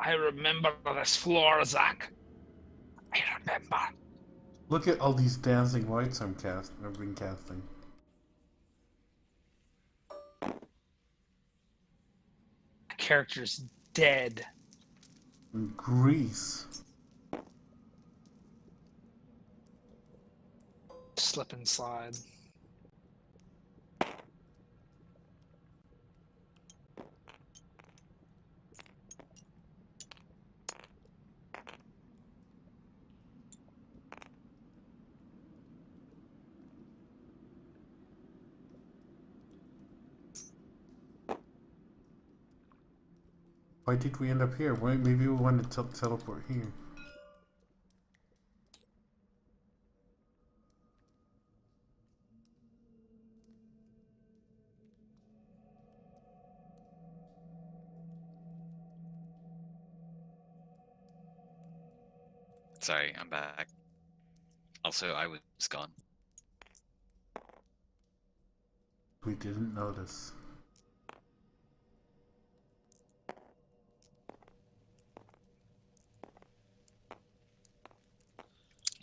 I remember this floor, Zach. I remember. Look at all these dancing lights I've been casting. The character's dead. And grease. Slip and slide. Why did we end up here? Maybe we wanted to teleport here. Sorry, I'm back. Also, I was gone. We didn't notice.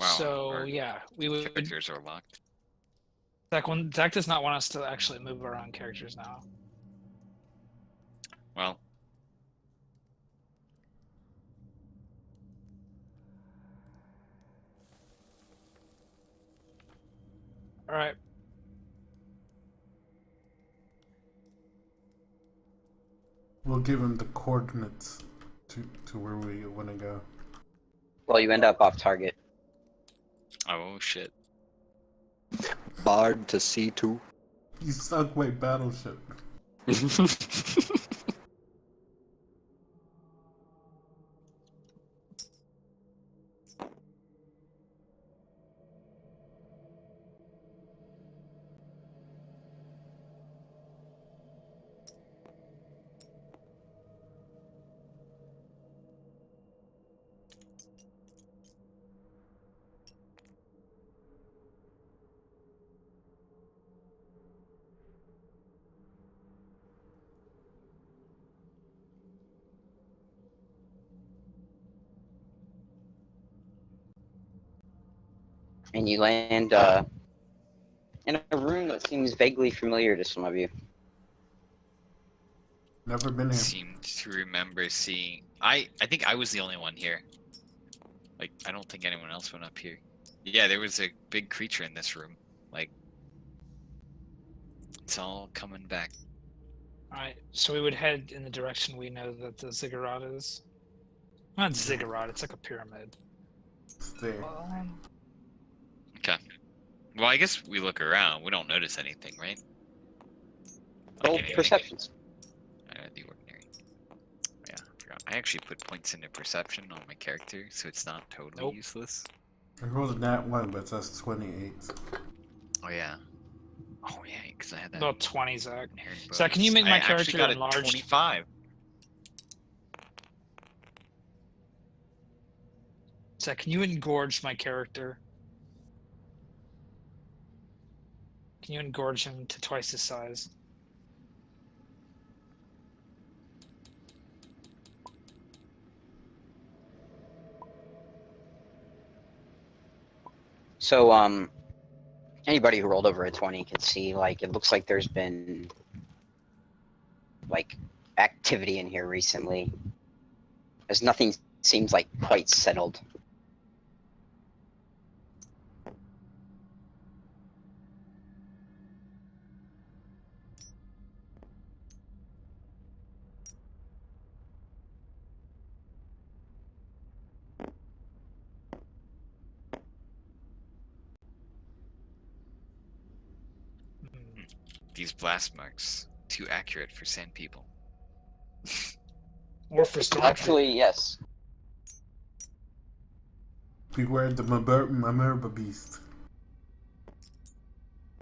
Wow. So our yeah, we would. characters are locked. Zach does not want us to actually move our own characters now. Well, All right. We'll give him the coordinates to where we want to go. Well, you end up off target. oh shit. Bard to C2. You sunk my battleship. And you land in a room that seems vaguely familiar to some of you. Never been here. Seemed to remember seeing. I think I was the only one here. Like, I don't think anyone else went up here. Yeah, there was a big creature in this room. Like, it's all coming back. All right. So we would head in the direction we know that the ziggurat is. Not ziggurat. It's like a pyramid. It's there. Okay. Well, I guess we look around. We don't notice anything, right? Roll anything perceptions. out of the ordinary. Yeah, I forgot. I actually put points into perception on my character, so it's not totally Nope. useless. I rolled a nat 1, but that's 28. Oh yeah. Oh yeah, because I had that. About 20, Zach. inherent Zach, can you bonus. make my I actually character got enlarged? a 25. Zach, can you engorge my character? Can you engorge him to twice his size? So, anybody who rolled over a 20 can see, like, it looks like there's been like activity in here recently. As nothing seems like quite settled. These blast marks, too accurate for sand people. Or for stormtroopers. Actually, yes. Beware the Mamerba beast.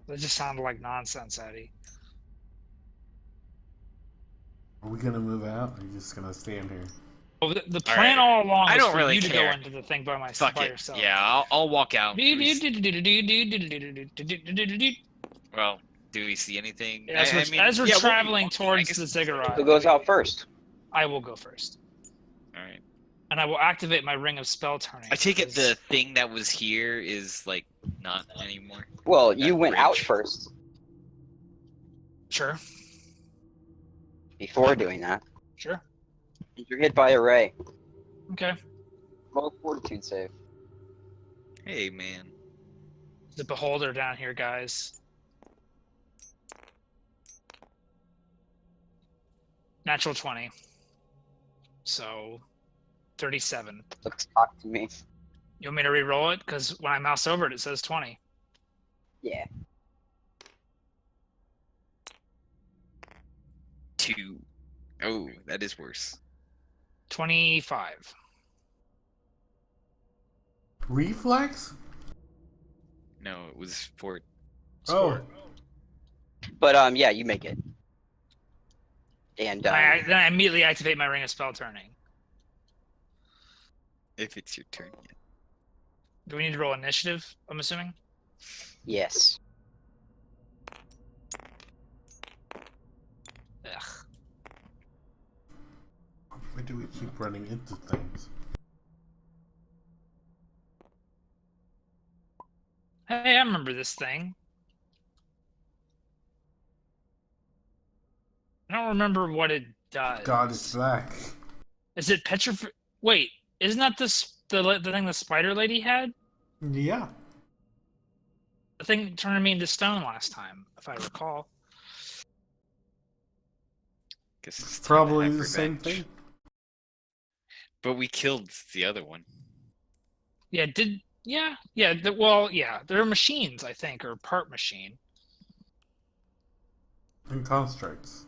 That just sounded like nonsense, Eddie. Are we gonna move out? Or are you just gonna stand here? Well, the plan right. all along I was don't for really you to care. go into the thing by Fuck it. yourself. Yeah, I'll walk out. Well, do we see anything? As we're, yeah, we'll be traveling walking, towards guess. the ziggurat, Who goes out first? I will go first. All right. And I will activate my ring of spell turning. I take it because- the thing that was here is like not anymore. Well, That you went out bridge. first Sure, before doing that. sure. You're hit by a ray. Okay. Roll a fortitude save. Hey man. The beholder down here, guys. Natural 20. So, 37. Looks cocked to me. You want me to re-roll it? Because when I mouse over it, it says 20. Yeah. 2. Oh, that is worse. 25. Reflex? No, it was for Oh, But yeah, you make it. And Then I immediately activate my ring of spell turning. if it's your turn yet. Do we need to roll initiative, I'm assuming? yes. Ugh. why do we keep running into things? Hey, I remember this thing. I don't remember what it does. God is back. Is it petrified? Wait, isn't that the thing the spider lady had? Yeah. The thing turned me into stone last time, if I recall. Guess it's time to Probably have the same revenge. thing. But we killed the other one. Yeah, they're machines, I think, or part machine. And constructs.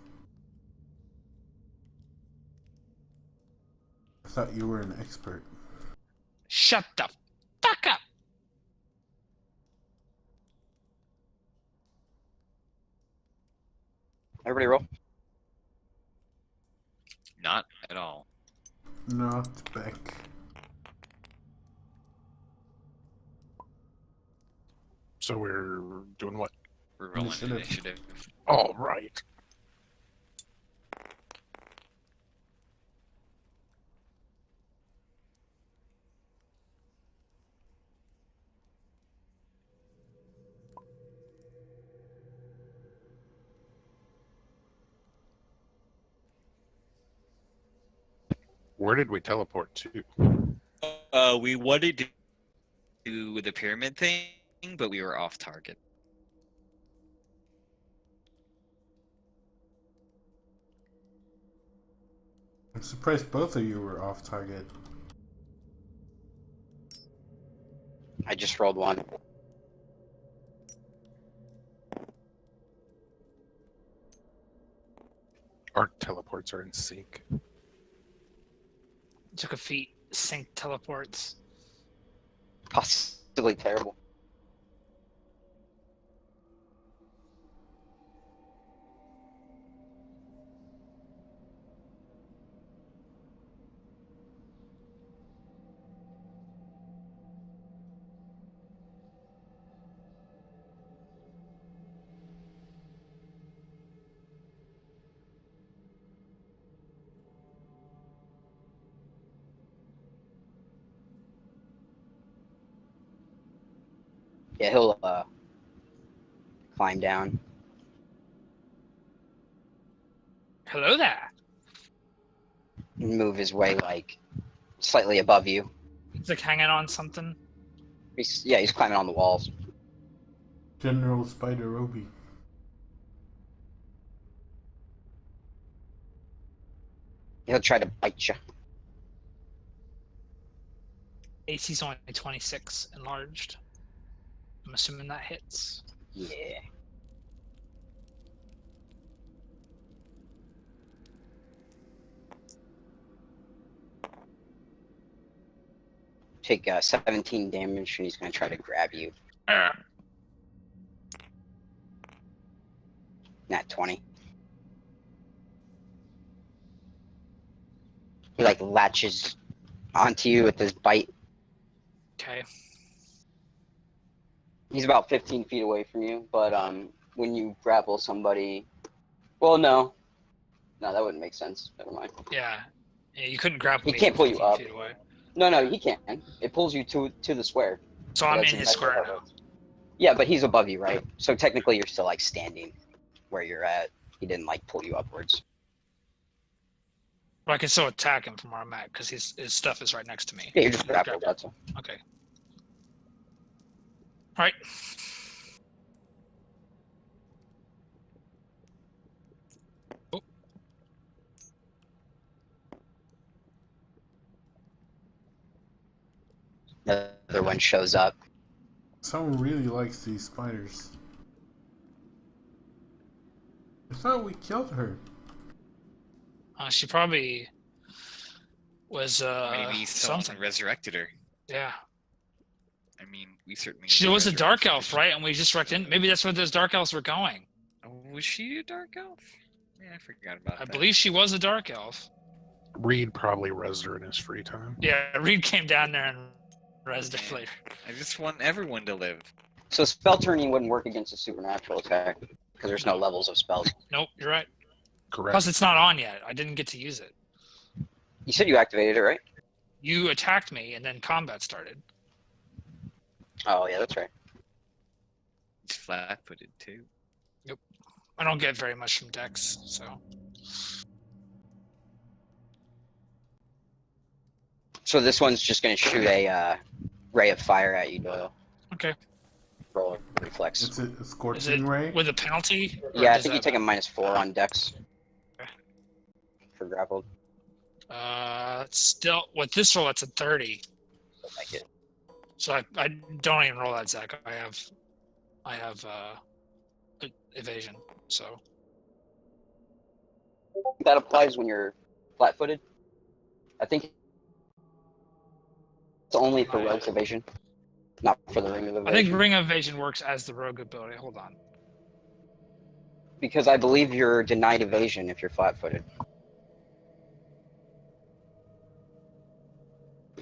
I thought you were an expert. Shut the fuck up! Everybody roll. Not at all. Not back. So we're doing what? We're rolling Initiative. initiative. All right. Where did we teleport to? We wanted to do the pyramid thing, but we were off target. I'm surprised both of you were off target. I just rolled one. Our teleports are in sync. Took a feat, sync teleports. Possibly terrible. Yeah, he'll climb down. Hello there. Move his way like slightly above you. He's like hanging on something. He's climbing on the walls. General Spider Roby. He'll try to bite you. AC's only 26 enlarged. I'm assuming that hits. Yeah. Take 17 damage, and he's gonna try to grab you. Nat 20. He like latches onto you with his bite. Okay. He's about 15 feet away from you, but when you grapple somebody, well, no, that wouldn't make sense. Never mind. Yeah. Yeah, you couldn't grapple He me can't from pull you 15 up. feet away. No, he can. It pulls you to the square. So I'm That's in his exactly square how it now. works. Yeah, but he's above you, right? So technically, you're still like standing where you're at. He didn't like pull you upwards. But I can still attack him from where I'm at because his stuff is right next to me. Yeah, you're just grappled. That's all. Okay. All right. Oh. The other one shows up. Someone really likes these spiders. I thought we killed her. She probably was Maybe someone something. resurrected her. Yeah. I mean, we certainly. She was a dark resurrected elf, her. right? And we just wrecked in. Maybe that's where those dark elves were going. Oh, was she a dark elf? Yeah, I forgot about I that. believe she was a dark elf. Reed probably res her in his free time. Yeah, Reed came down there and rezzed her later. I just want everyone to live. So spell turning wouldn't work against a supernatural attack because there's no levels of spells. Nope, you're right. Correct. Plus, it's not on yet. I didn't get to use it. You said you activated it, right? You attacked me, and then combat started. Oh yeah, that's right. He's flat-footed too. I don't get very much from Dex, so. So this one's just gonna shoot a ray of fire at you, Doyle. Okay. Roll a reflex. It's a Is it scorching ray. with a penalty? or Yeah, I does think you that- take a -4 on Dex Okay. for grappled. Still, with this roll, it's a 30. Don't like it. So I don't even roll that, Zach. I have evasion. So That applies when you're flat-footed. I think it's only for rogue's evasion, not for the ring of evasion. I think ring of evasion works as the rogue ability. Hold on. Because I believe you're denied evasion if you're flat-footed.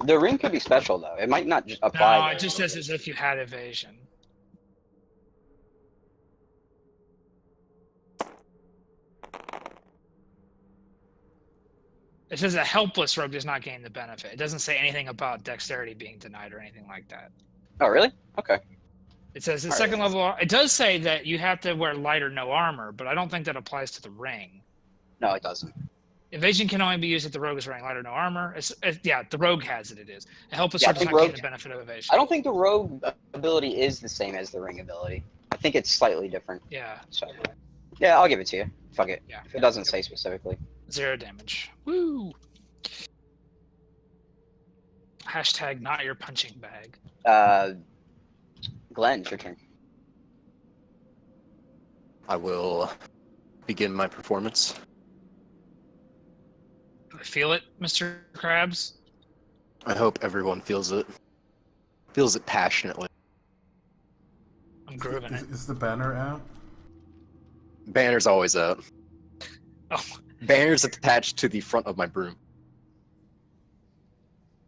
The ring could be special though. It might not just apply. No, to- it just says as if you had evasion. It says a helpless rogue does not gain the benefit. It doesn't say anything about dexterity being denied or anything like that. Oh, really? Okay. It says the All right. second level. It does say that you have to wear light or no armor, but I don't think that applies to the ring. No, it doesn't. Evasion can only be used if the rogue is wearing light or no armor. Yeah, the rogue has it. It is. A helpless Yeah, I rogue does think not gain rogue- the benefit of evasion. I don't think the rogue ability is the same as the ring ability. I think it's slightly different. Yeah, So, yeah, I'll give it to you. Fuck it. yeah. If it doesn't say specifically. 0 damage. Woo! Hashtag not your punching bag. Glenn, it's your turn. I will begin my performance. I feel it, Mr. Krabs. I hope everyone feels it. Feels it passionately. I'm grooving it. Is the banner out? Banner's always out. Oh, Banner's attached to the front of my broom.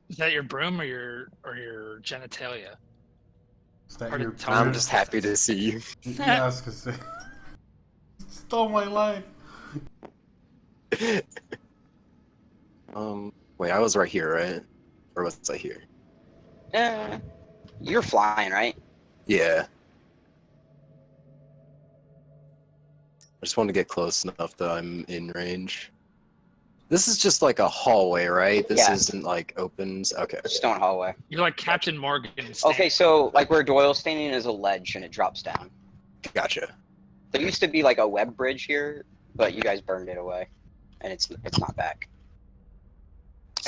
is that your broom or your genitalia? Is that Hard to your tell. I'm beard? just happy to see you. Yeah, I was gonna say. Stole my life. Wait, I was right here, right? Or was I here? You're flying, right? Yeah. I just want to get close enough that I'm in range. This is just like a hallway, right? This Yeah. isn't like opens. Okay. Stone hallway. You're like Captain Morgan. Okay, so like where Doyle's standing is a ledge and it drops down. Gotcha. There used to be like a web bridge here, but you guys burned it away, and it's not back.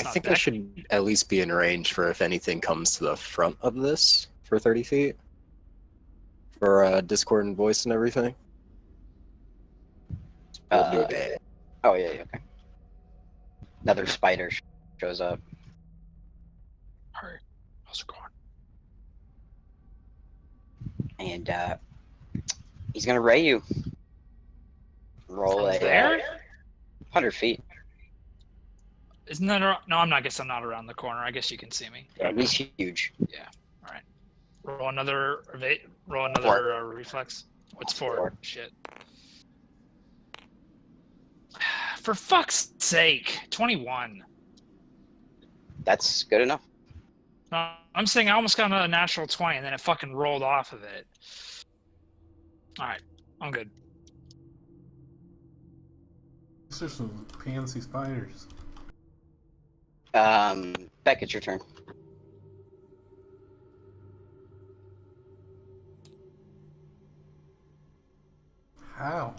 I think I should at least be in range for if anything comes to the front of this for 30 feet. For Discord and voice and everything. We'll do that. Oh yeah, okay. Another spider shows up. Alright. How's it going? And he's gonna ray you. Roll From a there? 100 feet. Isn't that around? No, I'm not. I guess I'm not around the corner. I guess you can see me. Yeah, he's huge. All right. Roll another. Roll another Four. reflex. What's 4? Four. Shit. For fuck's sake, 21. That's good enough. No, I'm saying I almost got a natural 20, and then it fucking rolled off of it. All right, I'm good. These are some pansy spiders. Beck, it's your turn. How?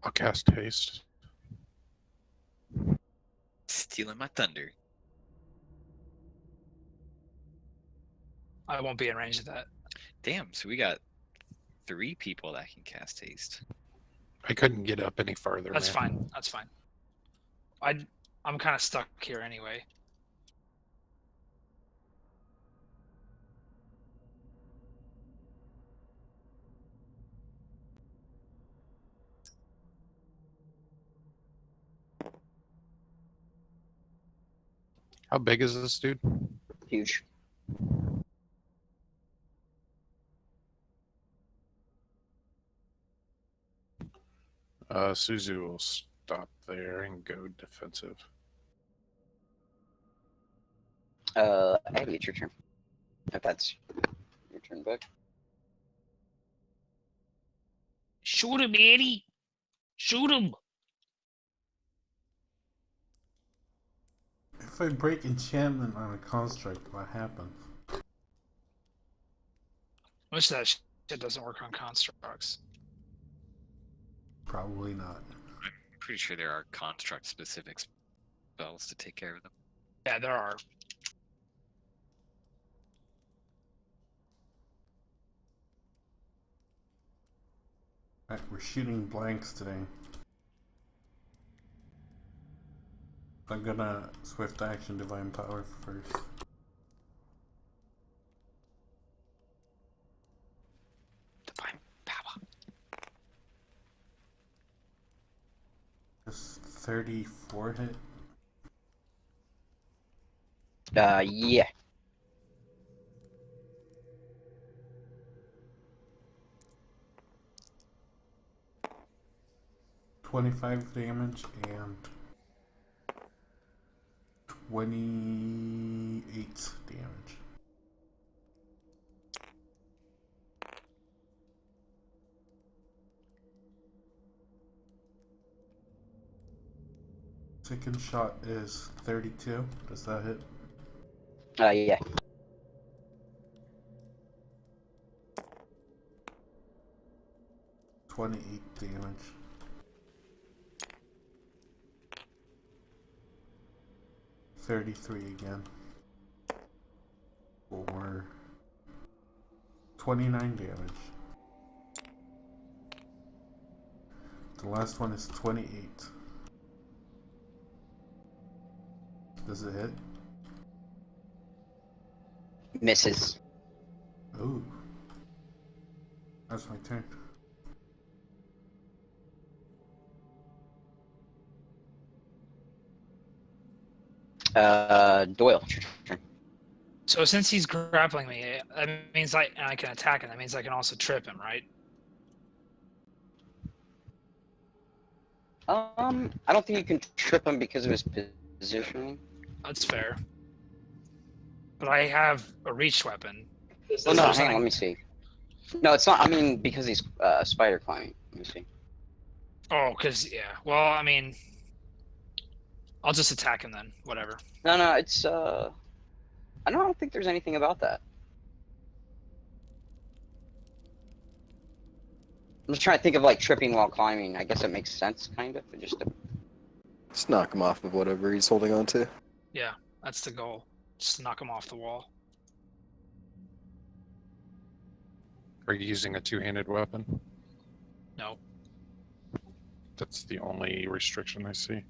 I'll cast haste. Stealing my thunder. I won't be in range of that. Damn, so we got 3 people that can cast haste. I couldn't get up any farther. That's man. fine. That's fine. I'm kind of stuck here anyway. How big is this dude? Huge. Suzu will stop there and go defensive. Abby, it's your turn. If that's your turn, Beck. Shoot him, Eddie. Shoot him. If I break enchantment on a construct, what happens? Most of that shit doesn't work on constructs. Probably not. I'm pretty sure there are construct specific spells to take care of them. Yeah, there are. Alright, we're shooting blanks today. I'm gonna swift action divine power first. Divine power. Does 34 hit? Yeah. $25 damage and 28 damage. Second shot is 32. Does that hit? Yeah. $28 damage. $33 again. For 29 damage. The last one is 28. Does it hit? Misses. Ooh. That's my turn. Doyle, it's your turn. So since he's grappling me, that means I can attack him. That means I can also trip him, right? I don't think you can trip him because of his positioning. That's fair. But I have a reach weapon. Oh no, hang on, let me see. No, it's not. I mean, because he's spider climbing. Let me see. Oh, because yeah. Well, I mean, I'll just attack him then. Whatever. No, it's I don't think there's anything about that. I'm just trying to think of like tripping while climbing. I guess it makes sense, kind of. Just Just knock him off of whatever he's holding on to. Yeah, that's the goal. Just knock him off the wall. Are you using a two-handed weapon? No. That's the only restriction I see.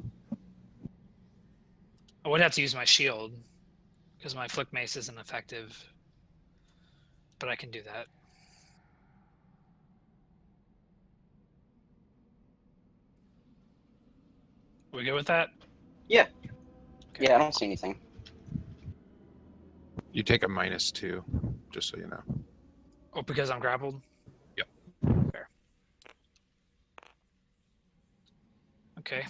I would have to use my shield because my flick mace isn't effective. But I can do that. We good with that? yeah, Okay. yeah. I don't see anything. You take a -2, just so you know. Oh, because I'm grappled? Yep. Fair. Okay.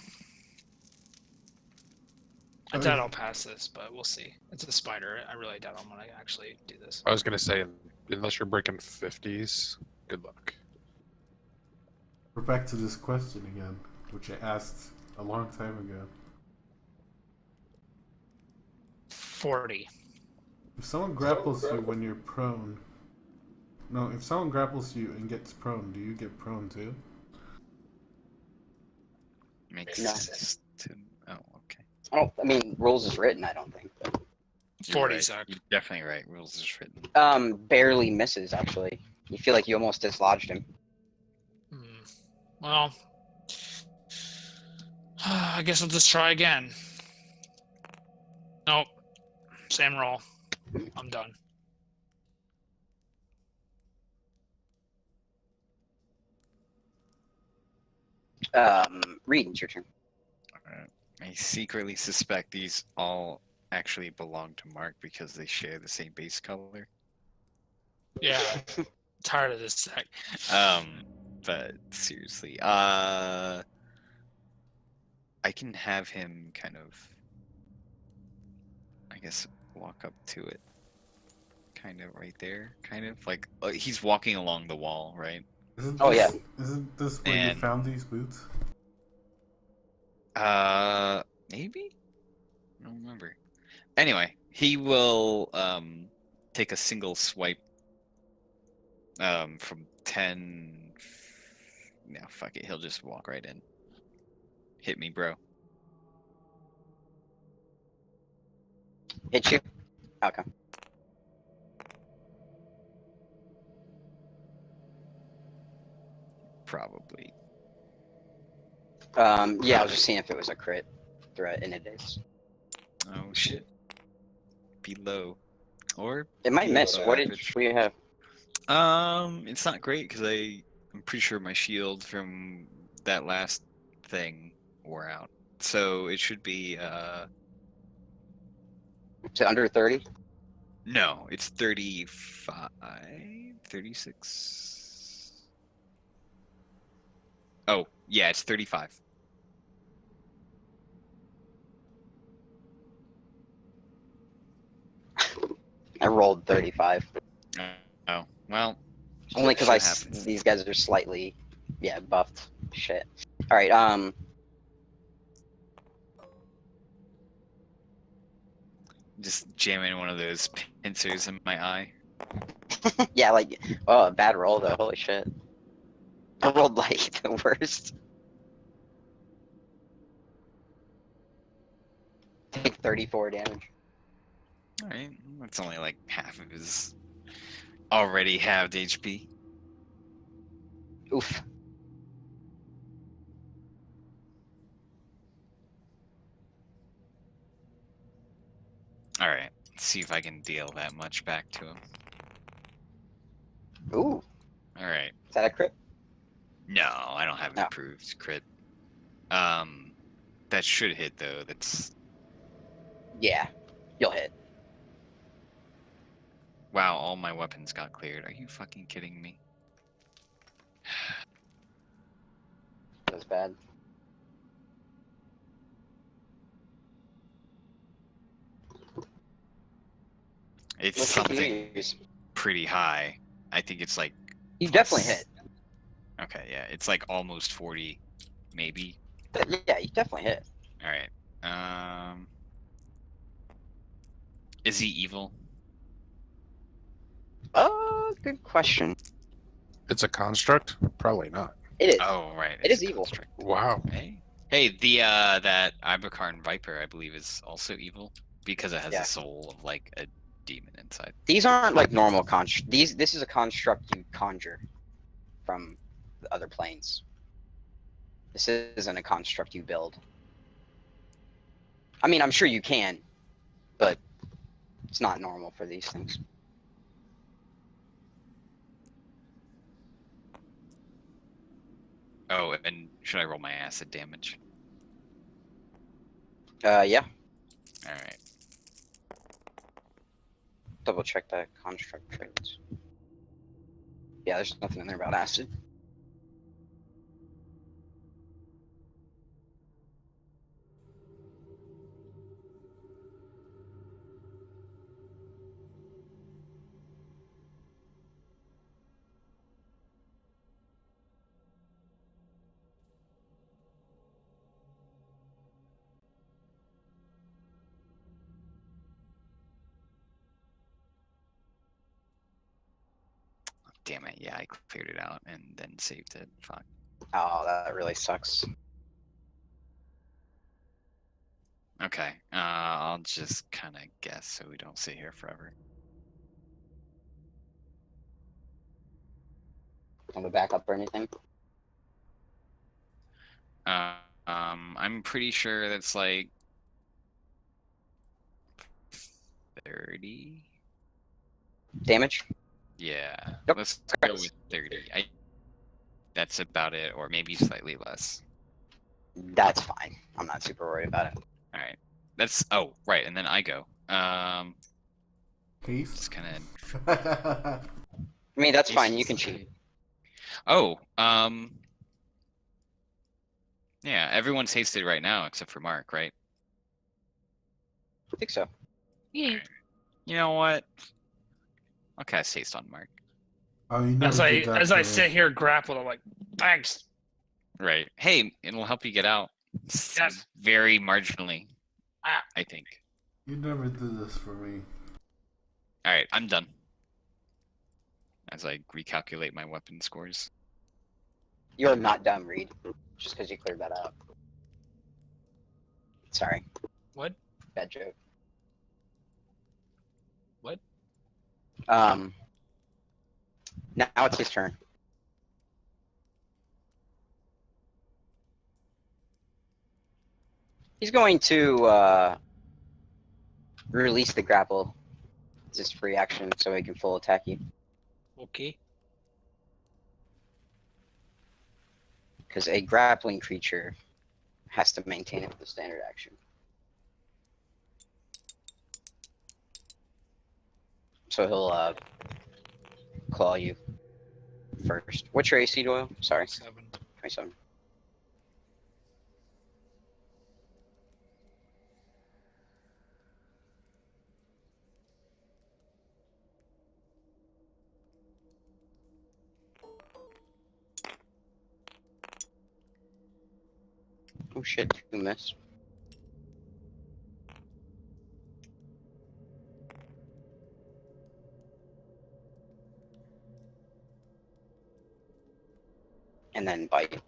I doubt I'll pass this, but we'll see. It's a spider. I really doubt I'm gonna actually do this. I was gonna say, unless you're breaking 50s, good luck. We're back to this question again, which I asked a long time ago. 40. If someone grapples you when you're prone... No, if someone grapples you and gets prone, do you get prone too? Makes No. sense to. Oh, okay. I mean, rules is written. I don't think. But, 40, right. Zach. You're definitely right. Rules is written. barely misses actually. You feel like you almost dislodged him. Well, I guess I'll just try again. Nope. Same roll. I'm done. Reed, it's your turn. I secretly suspect these all actually belong to Mark because they share the same base color. Yeah. Tired of this deck. But seriously, I can have him kind of, I guess, walk up to it, kind of right there, kind of like he's walking along the wall, right? Isn't Oh, this, Isn't this where you And- found these boots? Maybe? I don't remember. Anyway, he will take a single swipe from 10. No, fuck it. He'll just walk right in. Hit me, bro. Hit you. Okay. Probably. Yeah, I was just seeing if it was a crit threat, and it is. Oh shit. Below. Or It might below miss. What did average. we have? It's not great because I'm pretty sure my shield from that last thing wore out. So it should be To under 30? no, it's 35, 36. Oh, yeah, it's 35. I rolled 35. Oh, well. Only because shit happens. these guys are slightly, yeah, buffed. Shit. All right. Just jamming one of those pincers in my eye. Yeah, like, oh, bad roll though. Holy shit. I rolled like the worst. Take 34 damage. Alright, that's only like half of his already halved HP. Oof. Alright, let's see if I can deal that much back to him. Ooh. Alright. Is that a crit? No, I don't have No. improved crit. That should hit though. That's Yeah. You'll hit. Wow, all my weapons got cleared. Are you fucking kidding me? That's bad. It's What should you something use? pretty high. I think it's like You plus- definitely hit. Okay, yeah, it's like almost 40, maybe. Yeah, you definitely hit. All right. Is he evil? Good question. It's a construct? Probably not. It is. Oh, right. It it's is a evil. construct. Wow. Hey, the that Ibercarn Viper, I believe, is also evil because it has Yeah. the soul of like a demon inside. These aren't like normal construct. This is a construct you conjure from the other planes. This isn't a construct you build. I mean, I'm sure you can, but it's not normal for these things. Oh, and should I roll my acid damage? Yeah. All right. Double check that construct traits. Yeah, there's nothing in there about acid. Damn it. Yeah, I cleared it out and then saved it. Fuck. Oh, that really sucks. Okay. I'll just kind of guess so we don't sit here forever. Want to back up or anything? I'm pretty sure that's like 30. Damage? Yeah. Yep. Let's go with 30. That's about it, or maybe slightly less. That's fine. I'm not super worried about it. All right. That's right, and then I go. Haste. Just kind of. I mean, that's fine. You can cheat. Oh, yeah. Everyone's hasted right now except for Mark, right? I think so. Yeah. You know what? I'll cast haste on Mark. Oh, you never did that As I for sit here grappled, I'm like, thanks. Right. Hey, it'll help you get out. Yes. Very marginally. Ah. I think. You never did this for me. All right, I'm done. As I recalculate my weapon scores. You're not dumb, Reed. Just because you cleared that out. Sorry. What? Bad joke. What? Now it's his turn. He's going to release the grapple. It's his free action, so he can full attack you. Okay. Because a grappling creature has to maintain it with a standard action. So he'll claw you first. What's your AC, Doyle? Sorry, 7. 27. Oh shit, 2 miss. And then bite.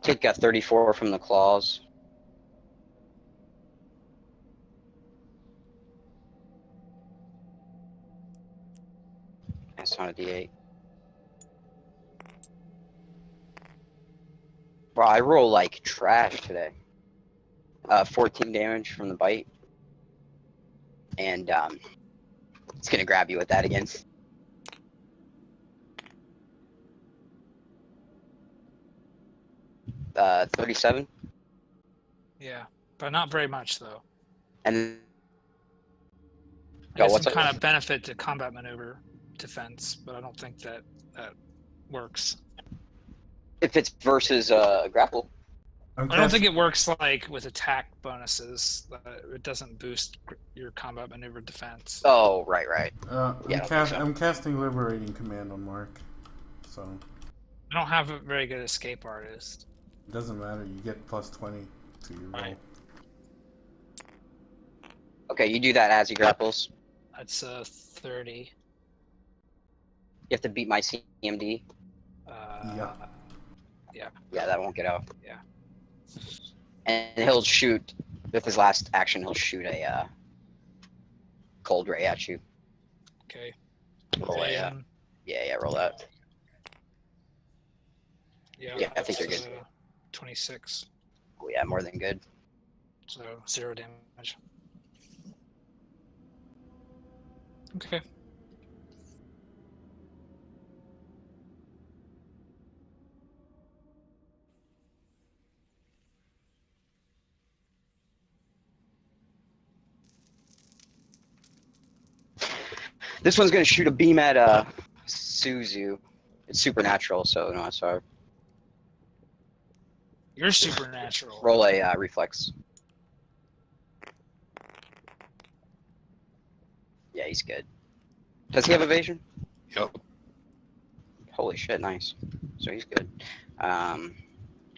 Take 34 from the claws. That's not a D8. Bro, I roll like trash today. 14 damage from the bite. And it's gonna grab you with that again. 37. Yeah, but not very much though. And I Go, guess what's some up? kind of benefit to combat maneuver defense, but I don't think that works. if it's versus grapple, I don't think it works like with attack bonuses. It doesn't boost your combat maneuver defense. oh right. Yeah, I'm casting Liberating Command on Mark, so I don't have a very good escape artist. it doesn't matter. You get plus 20 to your roll. Right. Okay, you do that as he grapples. That's 30. You have to beat my CMD. Yeah. Yeah, that won't get out. Yeah. And he'll shoot with his last action. He'll shoot a cold ray at you. Okay. Roll a, yeah, roll that. Yeah, I think you're that's, good. 26. Oh, yeah, more than good. So 0 damage. Okay. This one's gonna shoot a beam at Suzu. It's supernatural, so no, sorry. You're supernatural. Roll a reflex. Yeah, he's good. Does he have evasion? Yep. Holy shit, nice. So he's good.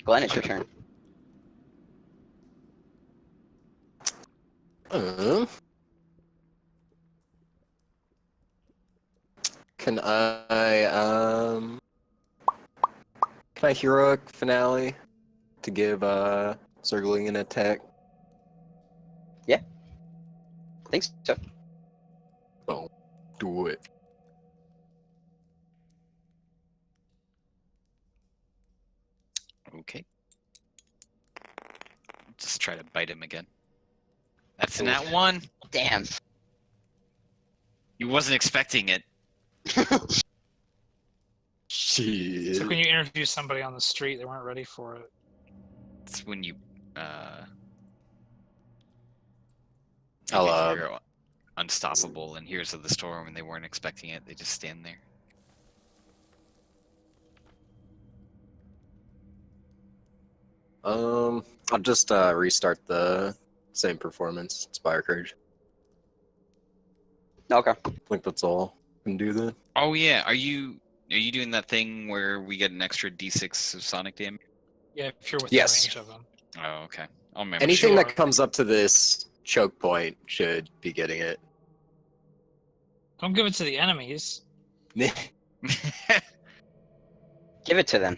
Glenn, it's your turn. Can I heroic finale to give Zergling an attack? I think so. Oh, do it. Okay. Just try to bite him again. That's Oof. that one. Damn. You wasn't expecting it. Shit. It's like when you interview somebody on the street, they weren't ready for it. It's when you I'll, make you're unstoppable in Heroes of the Storm and they weren't expecting it. They just stand there. I'll just restart the same performance, Inspire Courage. Okay. I think that's all I can do then. Oh yeah, are you doing that thing where we get an extra D6 of sonic damage? Yeah, if you're within Yes. range of them. Oh, okay. I'll remember. Anything sure. that comes up to this choke point should be getting it. Don't give it to the enemies. Give it to them.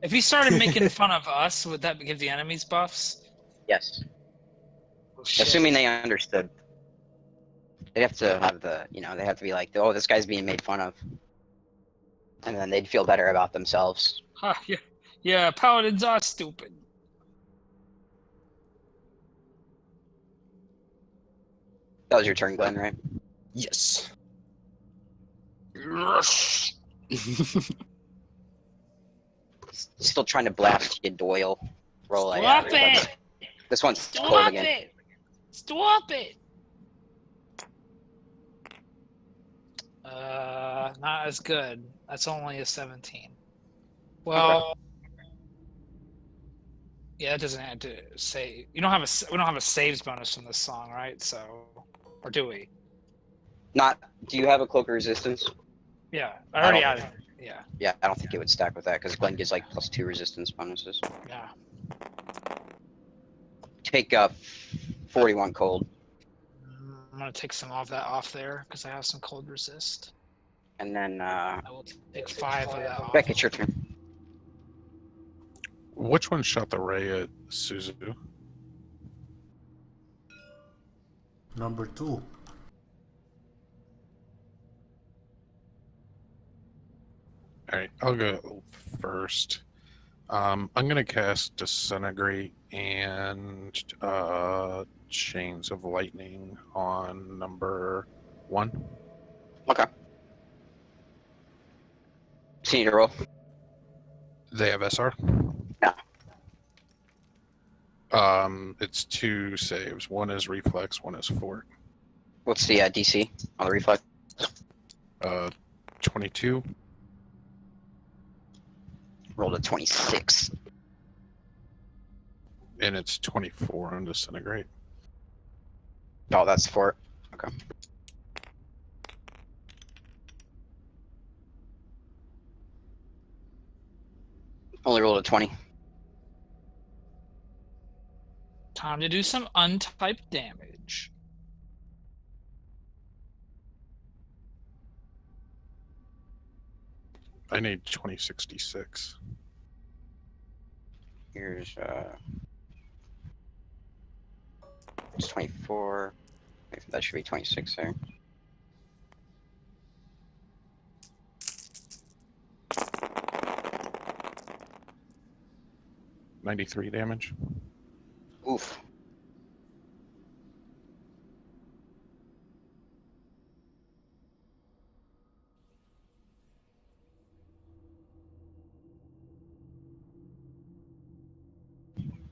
If he started making fun of us, would that give the enemies buffs? Yes. Oh, shit. Assuming they understood. They have to have the, they have to be like, oh, this guy's being made fun of. And then they'd feel better about themselves. Huh, yeah, paladins are stupid. That was your turn, Glenn, right? Yes. Yes. Still trying to blast you, Doyle. Roll a Stop reflex. it! This one's cold Stop again. it! Stop it! Not as good. That's only a 17. Well, yeah, it doesn't have to say. We don't have a saves bonus from this song, right? So, or do we? Do you have a cloak of resistance? Yeah, I already don't- added. Yeah, Yeah, I don't think it would stack with that because Glenn gives like +2 resistance bonuses. yeah. Take 41 cold, I'm gonna take some of that off there because I have some cold resist. and then I will take 5 of that off. Beck, it's your turn. Which one shot the ray at Suzu? Number 2. All right, I'll go first. I'm gonna cast Disintegrate and Chains of Lightning on number 1. Okay. So you need to roll. They have SR. Yeah. It's 2 saves. One is reflex, one is fort. What's the DC on the reflex? 22. Rolled a 26. And it's 24 on disintegrate. Oh, that's fort. Okay. Only rolled a 20. Time to do some untyped damage. I need 2066. Here's it's 24. That should be 26 there. $93 damage. Oof.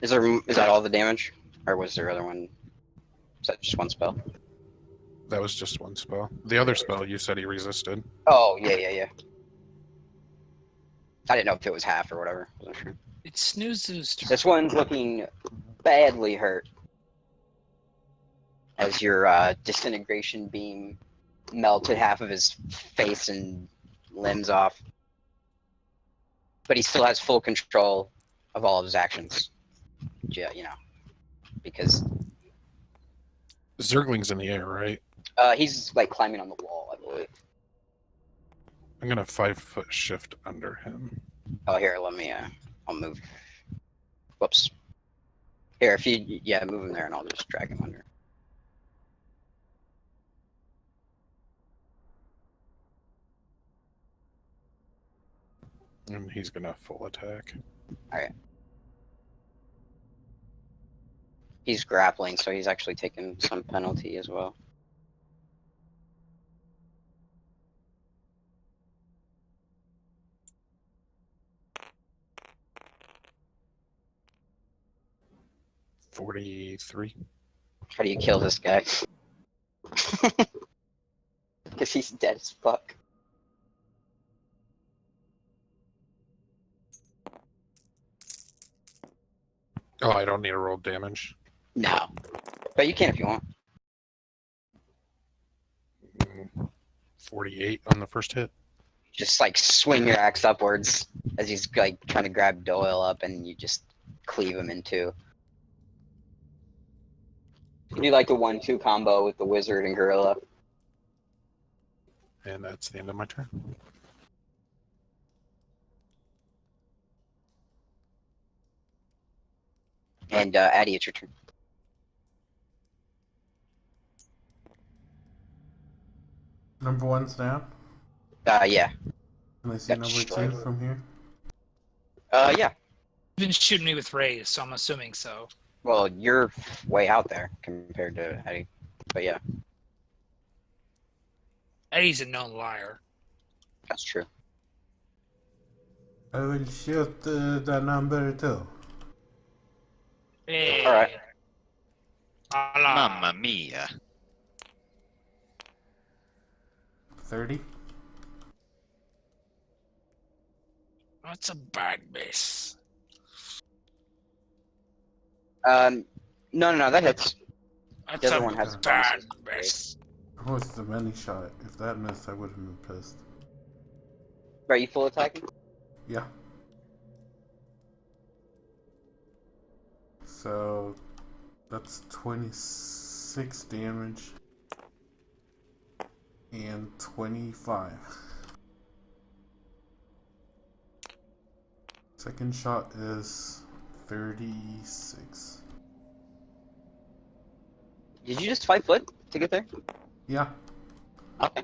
Is that all the damage, or was there other one? Is that just one spell? That was just one spell. The other spell you said he resisted. Oh yeah. I didn't know if it was half or whatever. Wasn't sure. It's Snooze's turn. This one's looking badly hurt as your disintegration beam melted half of his face and limbs off. But he still has full control of all of his actions. Yeah, because Zergling's in the air, right? he's like climbing on the wall, I believe. I'm gonna 5-foot shift under him. Oh, here, let me. I'll move. Whoops. Here, if you move him there, and I'll just drag him under. And he's gonna full attack. He's grappling, so he's actually taking some penalty as well. $43. How do you kill this guy? Because he's dead as fuck. Oh, I don't need to roll damage. No. But you can if you want. 48 on the first hit. Just like swing your axe upwards as he's like trying to grab Doyle up, and you just cleave him in two. You do like a 1-2 combo with the wizard and gorilla. And that's the end of my turn. And Addy, it's your turn. Number 1's down. Yeah. Can I see Got number destroyed. 2 from here? Yeah. You've been shooting me with rays, so I'm assuming so. Well, you're way out there compared to Addy. But yeah, Eddie's a known liar. that's true. I will shoot the number 2. Hey. All right. Allah. Mamma mia. 30. That's a bad miss. No, that hits. That's The other a one has bad bonuses. miss. Oh, it's the many shot. If that missed, I would have been pissed. Are you full attacking? Yeah. So that's 26 damage and 25. Second shot is 36. Did you just 5 foot to get there? Yeah, Okay.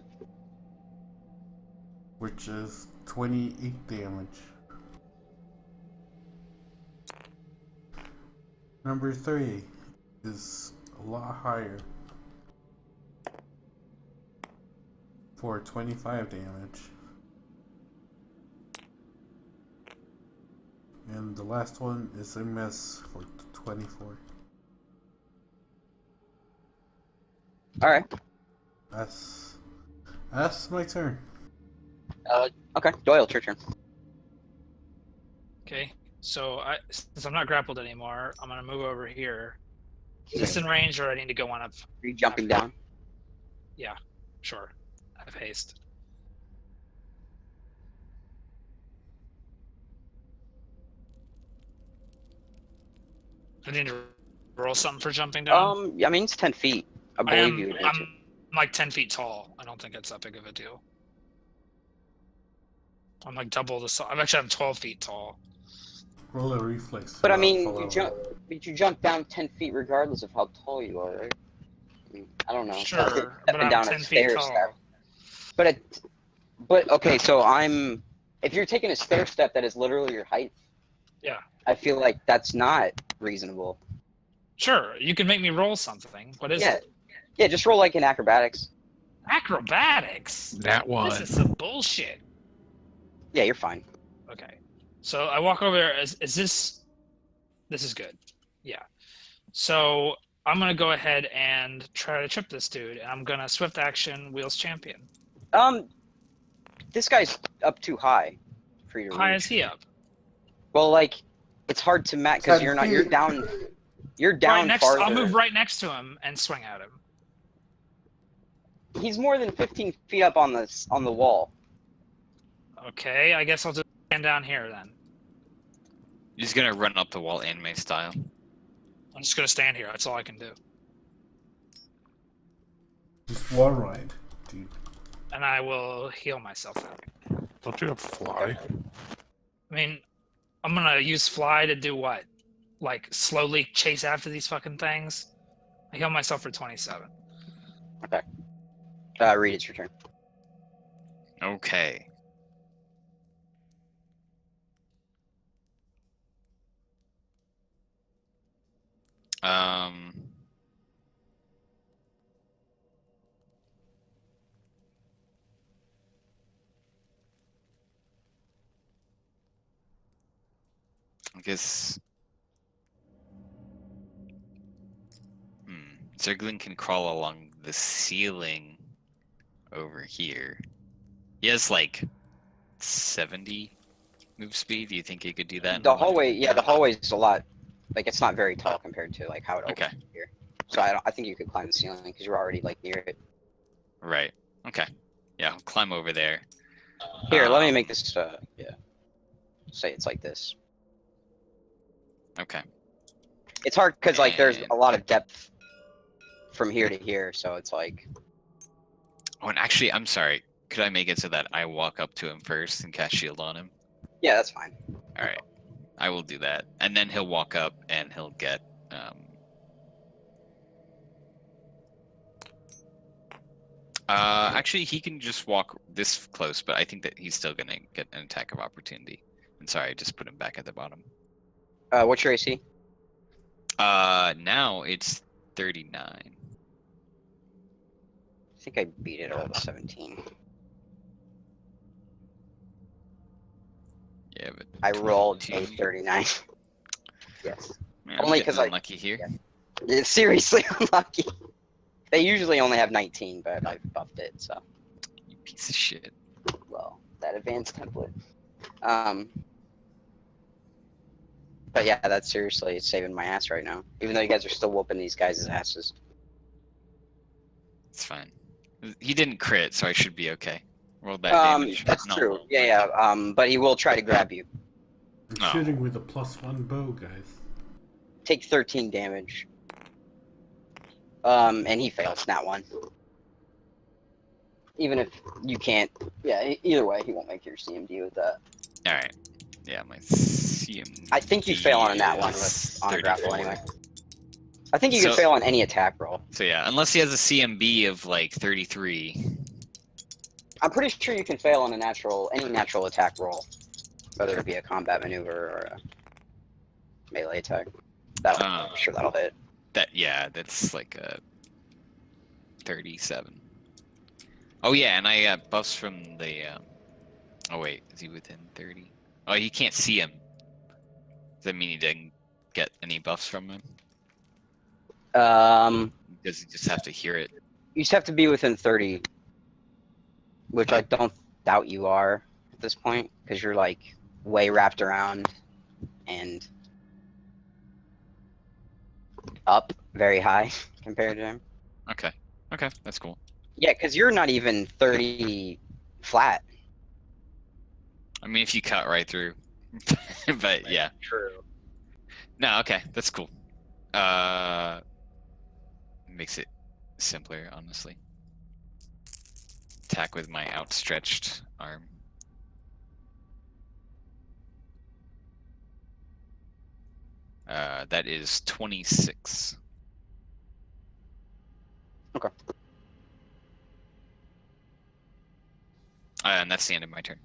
which is 28 damage. Number 3 is a lot higher for 25 damage. And the last one is a miss for 24. All right. That's my turn. Okay. Doyle, it's your turn. Okay. So since I'm not grappled anymore, I'm gonna move over here. Is this in range, or I need to go on up? Are you jumping down? Yeah, sure. I have haste. I need to roll something for jumping down. I mean, it's 10 feet. I believe you would need to. I'm like 10 feet tall. I don't think it's that big of a deal. I'm like double the size. I'm actually I'm 12 feet tall. Roll a reflex. But I to mean, follow. you jump down 10 feet regardless of how tall you are, right? I mean, I don't know. Sure, but Stepping I'm down 10 a feet stair tall. step. But okay, so if you're taking a stair step that is literally your height, Yeah. I feel like that's not reasonable. Sure, you can make me roll something. What is Yeah. it? Yeah, just roll like in acrobatics. Acrobatics. That one. This is some bullshit. Yeah, you're fine. Okay. So I walk over there. Is this is good. Yeah. So I'm gonna go ahead and try to trip this dude, and I'm gonna swift action wheels champion. This guy's up too high for you to How high reach. is he up? Well, like, it's hard to match because 10 you're feet. down. You're Right down next. farther. I'll move right next to him and swing at him. He's more than 15 feet up on the wall. Okay, I guess I'll just stand down here then. He's gonna run up the wall anime style. I'm just gonna stand here. That's all I can do. Just one ride, dude. And I will heal myself then. Don't you have fly? I mean, I'm gonna use fly to do what? Like slowly chase after these fucking things? I heal myself for 27. Reed, it's your turn. Okay. I guess. Zerglin can crawl along the ceiling over here. He has like 70 move speed. Do you think he could do that? in The one- hallway, yeah, the hallway's a lot. Like, it's not very tall compared to like how it opens Okay. here. So I think you could climb the ceiling because you're already like near it. Right. Okay. Yeah, I'll climb over there. Here, let me make this. Yeah. Say it's like this. Okay. It's hard because like there's And- a lot of depth from here to here, so it's like. Oh, and actually, I'm sorry. Could I make it so that I walk up to him first and cast shield on him? Yeah, that's fine. All right. I will do that, and then he'll walk up and he'll get. Actually, he can just walk this close, but I think that he's still gonna get an attack of opportunity. And sorry, I just put him back at the bottom. What's your AC? Now it's 39. I think I beat it all to 17. Yeah, but I rolled a 22. 39. Yes. Man, Only I'm 'cause getting I- unlucky here. It's seriously unlucky. They usually only have 19, but I've buffed it, so. You piece of shit. Well, that advanced template. But yeah, that's seriously saving my ass right now. Even though you guys are still whooping these guys' asses. It's fine. He didn't crit, so I should be okay. Rolled that damage. That's No. true. Yeah. But he will try to grab you. I'm Oh. shooting with a +1 bow, guys. Take 13 damage. And he fails that one. Even if you can't, yeah. Either way, he won't make your CMD with that. All right. Yeah, my CMD. I think you fail on that one is on a grapple 34. anyway. I think you can So- fail on any attack roll. So yeah, unless he has a CMB of like 33. I'm pretty sure you can fail on any natural attack roll, whether it be a combat maneuver or a melee attack. I'm sure that'll hit. That's like a 37. Oh yeah, and I got buffs from the. Oh wait, is he within 30? Oh, you can't see him. Does that mean he didn't get any buffs from him? Does he just have to hear it? You just have to be within 30, which I don't doubt you are at this point, because you're like way wrapped around and up very high compared to him. Okay. Okay, that's cool. Yeah, because you're not even 30 flat. I mean, if you cut right through. But yeah. True. No, okay, that's cool. Makes it simpler, honestly. Attack with my outstretched arm. That is 26. Okay. And that's the end of my turn.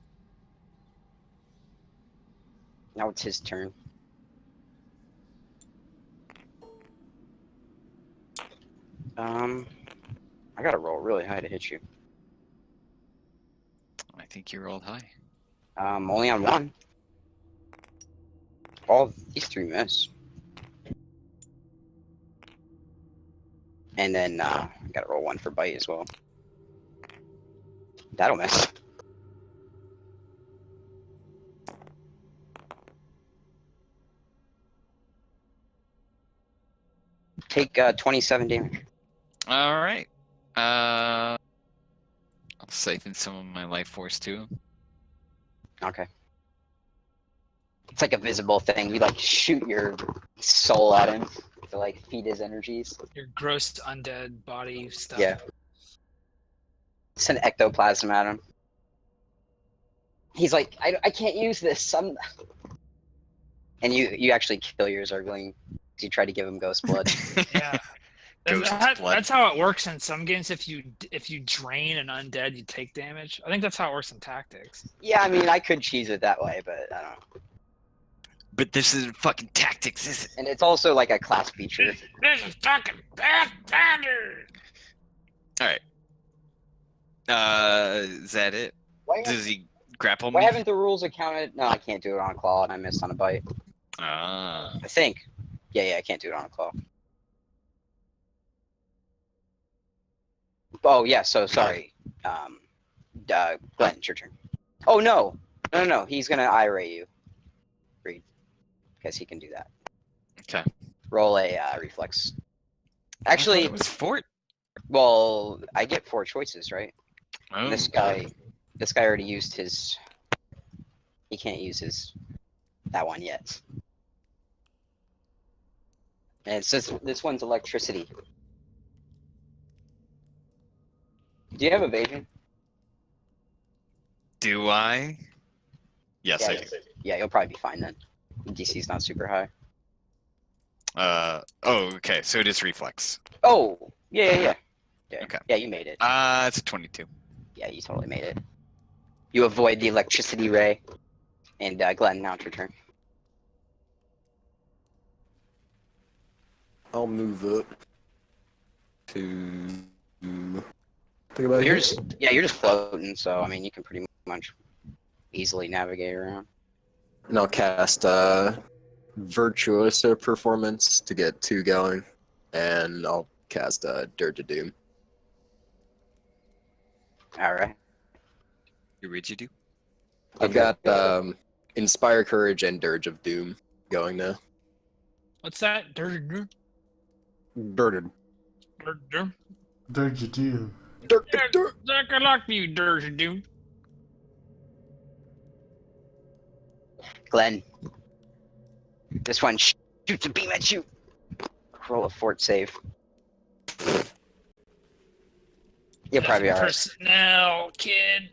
Now it's his turn. I gotta roll really high to hit you. I think you rolled high. Only on one. All these three miss. And then I gotta roll one for bite as well. That'll miss. Take 27 damage. All right. I'll siphon some of my life force too. Okay. It's like a visible thing. You like shoot your soul at him to like feed his energies. Your gross undead body stuff. Yeah. Send ectoplasm at him. He's like, I can't use this. And you actually kill your Zergling. You try to give him ghost blood. Yeah. Ghost blood. That's how it works in some games. If you drain an undead, you take damage. I think that's how it works in tactics. Yeah, I mean, I could cheese it that way, but I don't know. But this is fucking tactics, is it? And it's also like a class feature. This is fucking Pathfinder. All right. Is that it? Why, Does he grapple why me? haven't the rules accounted? No, I can't do it on a claw, and I missed on a bite. Ah. I think. Yeah, I can't do it on a claw. Oh yeah, so sorry. Glenn, it's your turn. Oh no, he's gonna irate you. Reed, because he can do that. Okay. Roll a reflex. I thought Actually, it was fort. well, I get 4 choices, right? Oh. This guy already used his. He can't use that one yet. And it says this one's electricity. Do you have evasion? Do I? Yes, Yeah, I do. Yeah, you'll probably be fine then. DC's not super high. Oh, okay. So it is reflex. Oh, yeah. Okay. Yeah, you made it. It's a 22. Yeah, you totally made it. You avoid the electricity ray. And Glenn, now it's your turn. I'll move up to. Think about You're here. you're just floating, so I mean you can pretty much easily navigate around. And I'll cast Virtuoso Performance to get 2 going, and I'll cast Dirge of Doom. All right. You read you do? I've got Inspire Courage and Dirge of Doom going now. What's that? Dur- Burden. dur- dur- Dirge you do. Good luck to you, Dirge dude. Glenn. This one shoots a beam at you. Roll a fort save. You'll probably be alright. Personnel, kid.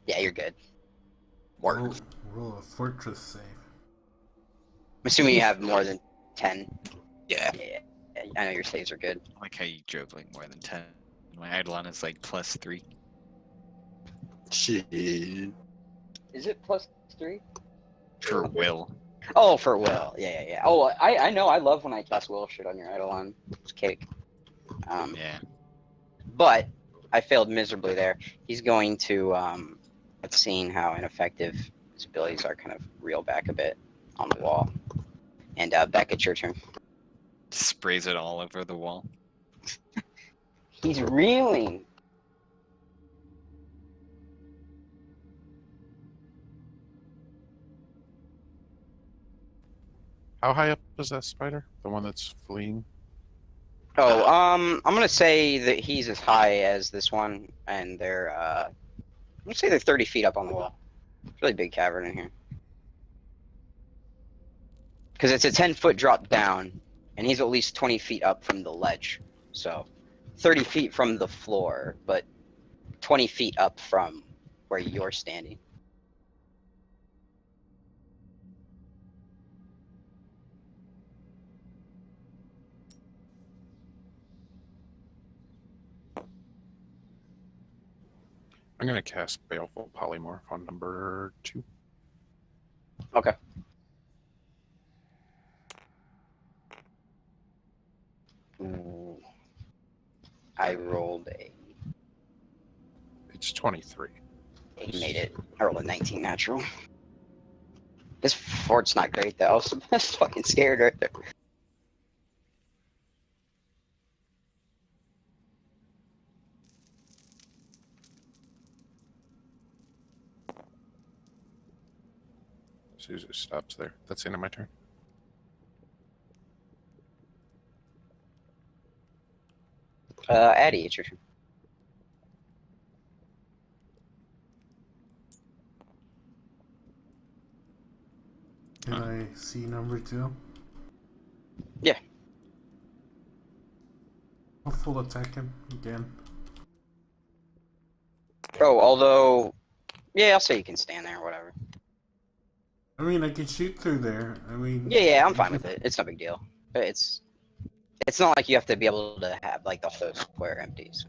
Yeah, you're good. Roll a fortress save. I'm assuming you have more than 10. Yeah. Yeah, I know your saves are good. I like how you joke like more than 10. My Eidolon is like +3. Shit. Is it +3? For will. Oh, for will. Yeah. Oh, I know. I love when I cast will shit on your Eidolon. It's cake. Yeah. But I failed miserably there. He's going to, seeing how ineffective his abilities are, kind of reel back a bit on the wall. And back at your turn. Sprays it all over the wall. He's reeling. How high up is that spider? The one that's fleeing? Oh, I'm gonna say that he's as high as this one, and they're I'm gonna say they're 30 feet up on the wall. It's a really big cavern in here. Because it's a 10-foot drop down, and he's at least 20 feet up from the ledge. So 30 feet from the floor, but 20 feet up from where you're standing. I'm gonna cast Baleful Polymorph on number 2. Okay. Ooh. I rolled a... It's 23. He made it. I rolled a 19 natural. This fort's not great though. I was fucking scared right there. Susan stops there. That's the end of my turn. Addie, it's your turn. Can I see number 2? Yeah. I'll full attack him again. Oh, although... Yeah, I'll say you can stand there, whatever. I mean, I can shoot through there. I mean... Yeah, I'm fine with it. It's no big deal. It's not like you have to be able to have, like, the whole square empty, so...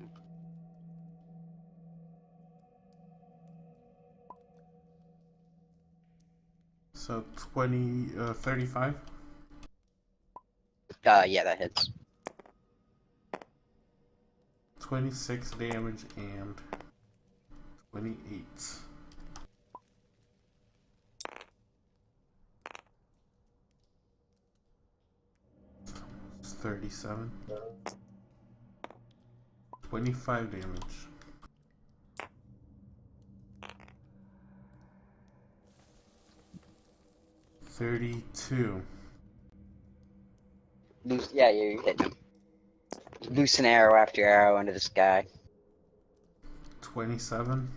So 35? Yeah, that hits. 26 damage and 28. It's 37. 25 damage. $32. Yeah, you're hitting him. Loose an arrow after arrow into the sky. 27.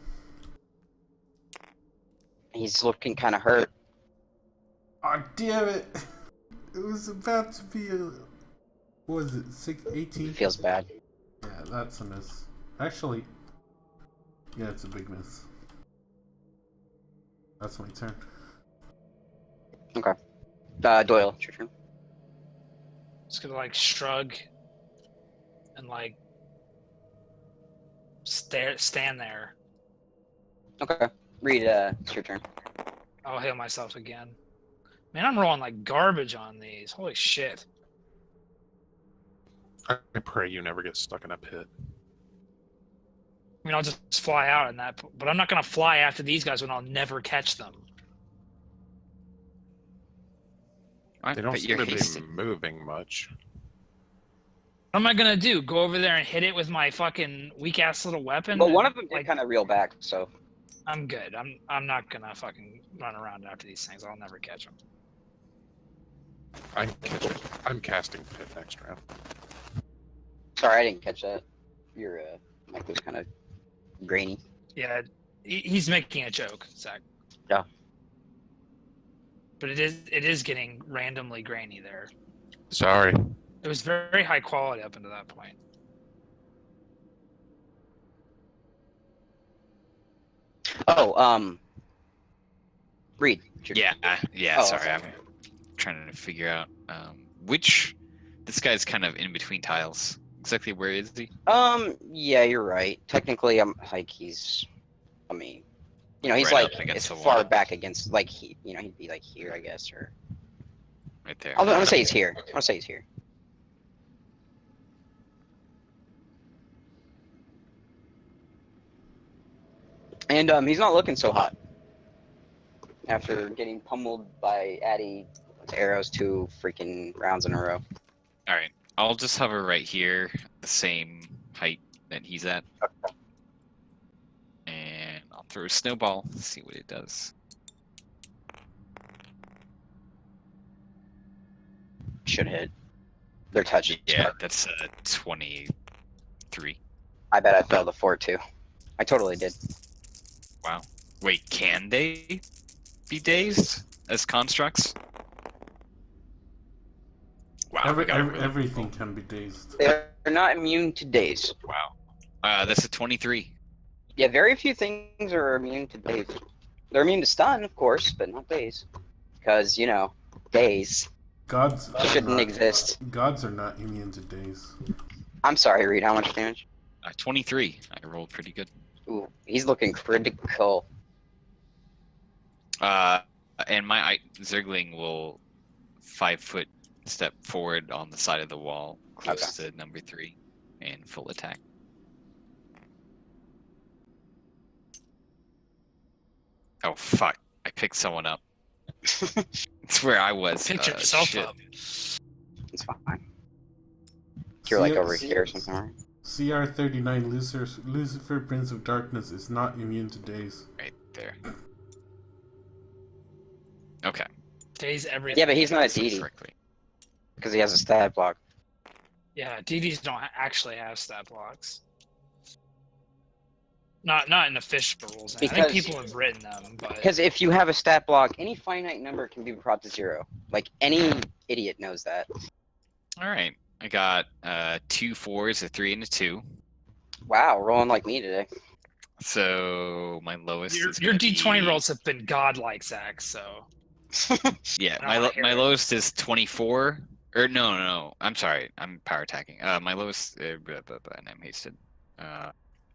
He's looking kind of hurt. Oh, damn it! It was about to be a... What was it? 18? Feels bad. Yeah, that's a miss. Actually, yeah, it's a big miss. That's my turn. Okay. Doyle, it's your turn. Just gonna like shrug and like stand there. Okay. Reed, it's your turn. I'll heal myself again. Man, I'm rolling like garbage on these. Holy shit. I pray you never get stuck in a pit. I mean, I'll just fly out in that, but I'm not gonna fly after these guys when I'll never catch them. They don't But seem you're to be hasting. moving much. What am I gonna do? Go over there and hit it with my fucking weak ass little weapon? But one of them did like, kind of reel back, so... I'm good. I'm not gonna fucking run around after these things. I'll never catch them. I'm casting pit next round. Sorry, I didn't catch that. Your mic was kind of grainy. Yeah, he's making a joke, Zach. Yeah. But it is getting randomly grainy there. Sorry. It was very high quality up until that point. Oh, Reed. it's your turn. Yeah. Oh, Sorry, I'm okay. trying to figure out which. This guy's kind of in between tiles. Exactly where is he? Yeah, you're right. Technically, like he's. I mean, he's Right like up against as the far wall. back against like he'd be like here, I guess, or Right there. I'm gonna say he's here. I'm gonna say he's here. And he's not looking so hot after getting pummeled by Addie With arrows 2 freaking rounds in a row. All right, I'll just hover right here, the same height that he's at, and I'll throw a snowball. See what it does. Should hit. They're touching. Yeah, that's 23. I bet I failed a 4 too. I totally did. Wow. Wait, can they be dazed as constructs? Wow. we got a really Everything can be dazed. They're not immune to daze. Wow. That's a 23. Yeah, very few things are immune to daze. They're immune to stun, of course, but not daze. Because, you know, daze Gods shouldn't exist. Gods are not immune to daze. I'm sorry, Reed, how much damage? 23. I rolled pretty good. Ooh, he's looking critical. And my Zergling will 5-foot step forward on the side of the wall, close to number 3, and full attack. Oh fuck! I picked someone up. It's where I was. Pick yourself shit. up. It's fine. You're like over here or something, right? CR39 Lucifer Prince of Darkness is not immune to daze. Right there. Okay. Daze everything. Yeah, but he's not a DD Correctly. because he has a stat block. Yeah, DDs don't actually have stat blocks. Not in official rules. I think Because- people have written them, but Because if you have a stat block, any finite number can be brought to 0. Like, any idiot knows that. All right. I got 2 4s, a 3, and a 2. Wow, rolling like me today. So my lowest. your is gonna D20 be- rolls have been godlike, Zach. So Yeah, I don't wanna hear my it. lowest is 24. Or no. I'm sorry. I'm power attacking. My lowest. And I'm hasted.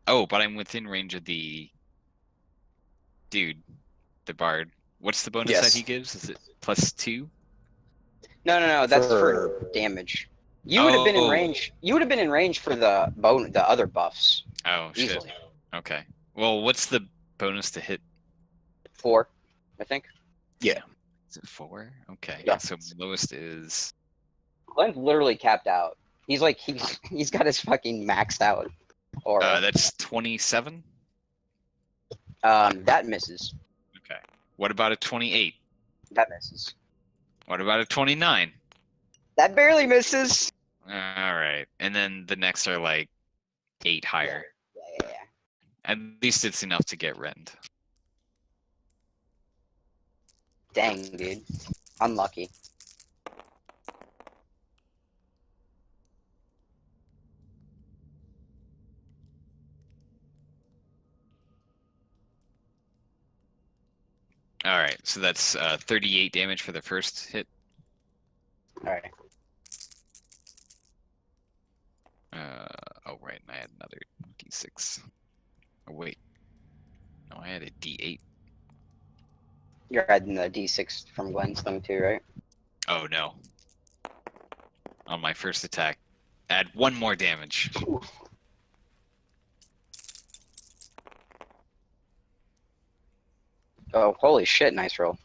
Oh, but I'm within range of the dude, the bard. What's the bonus Yes. that he gives? Is it +2? No, that's for For- damage. You would have been in Oh. range. You would have been in range for the other buffs Oh shit. easily. Okay. Well, what's the bonus to hit? 4, I think. Yeah. Is it 4? Okay. Yeah. So my lowest is. Glenn's literally capped out. He's like he's got his fucking maxed out. Or That's 27. that misses. Okay. What about a 28? That misses. What about a 29? That barely misses. All right. And then the next are like 8 higher. Yeah. At least it's enough to get rend. Dang, dude. Unlucky. All right. So that's 38 damage for the first hit. Alright. Oh, right. And I had another D6. Oh, wait. No, I had a D8. You're adding the D6 from Glenn's thing too, right? Oh, no. On my first attack. Add 1 more damage. Oh, holy shit, nice roll.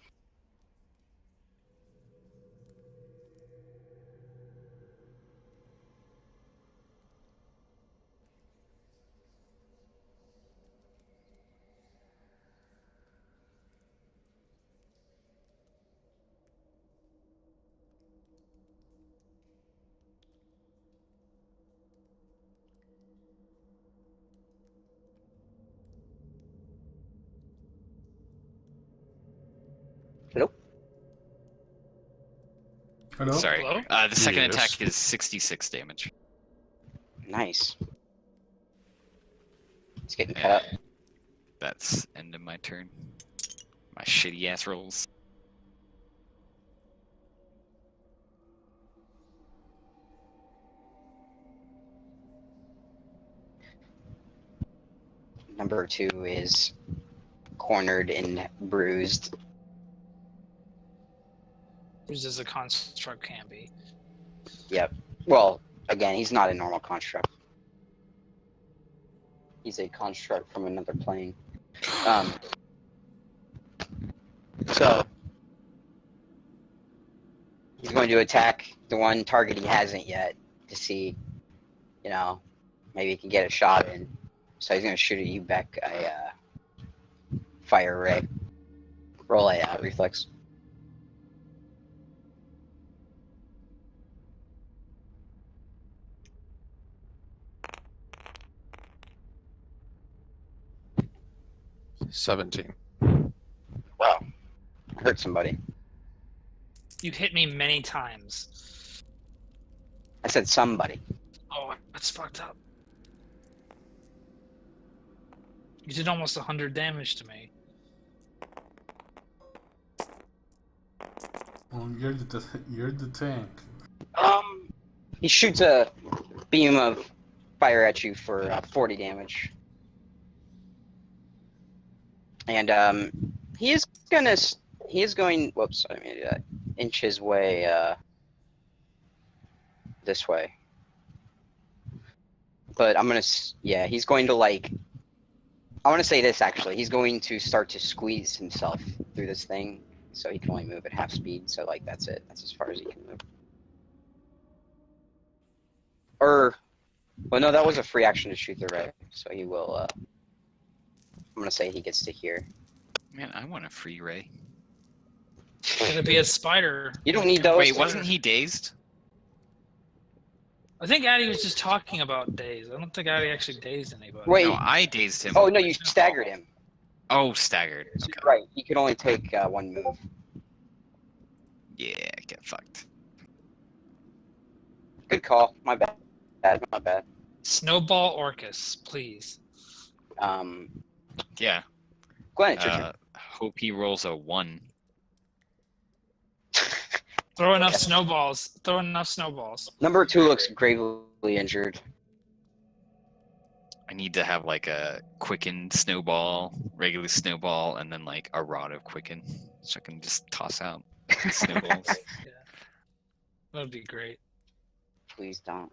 Hello? Hello? Sorry. Hello? The second Yes. attack is 66 damage. Nice. It's getting cut up. That's end of my turn. My shitty ass rolls. Number 2 is cornered and bruised. Bruised as a construct can be. Well, again, he's not a normal construct. He's a construct from another plane. So He's going to attack the one target he hasn't yet to see, you know, maybe he can get a shot in. So he's going to shoot at you back a fire ray. Roll a reflex. $17. Wow. I hurt somebody. You hit me many times. I said somebody. Oh, that's fucked up. You did almost 100 damage to me. Well, you're the tank. He shoots a beam of fire at you for 40 damage. And he is going. Whoops! I mean, inch his way this way. But I'm gonna. Yeah, he's going to like. I want to say this actually. He's going to start to squeeze himself through this thing, so he can only move at half speed. So like that's it. That's as far as he can move. Or, well, no, that was a free action to shoot the ray. So he will. I'm gonna say he gets to here. Man, I want a free ray. Gonna be a spider. You don't need those. Wait, wasn't he dazed? I think Addy was just talking about daze. I don't think Addy actually dazed anybody. Wait. No, I dazed him. Oh no, you staggered him. Oh, staggered. So Okay. you're right. He can only take one move. Yeah, get fucked. Good call. My bad. My bad. Snowball Orcus, please. Yeah. Glenn, it's your turn. Hope he rolls a 1. Throw enough snowballs. Throw enough snowballs. Number 2 looks gravely injured. I need to have like a quicken snowball, regular snowball, and then like a rod of quicken, so I can just toss out snowballs. Yeah. That'd be great. Please don't.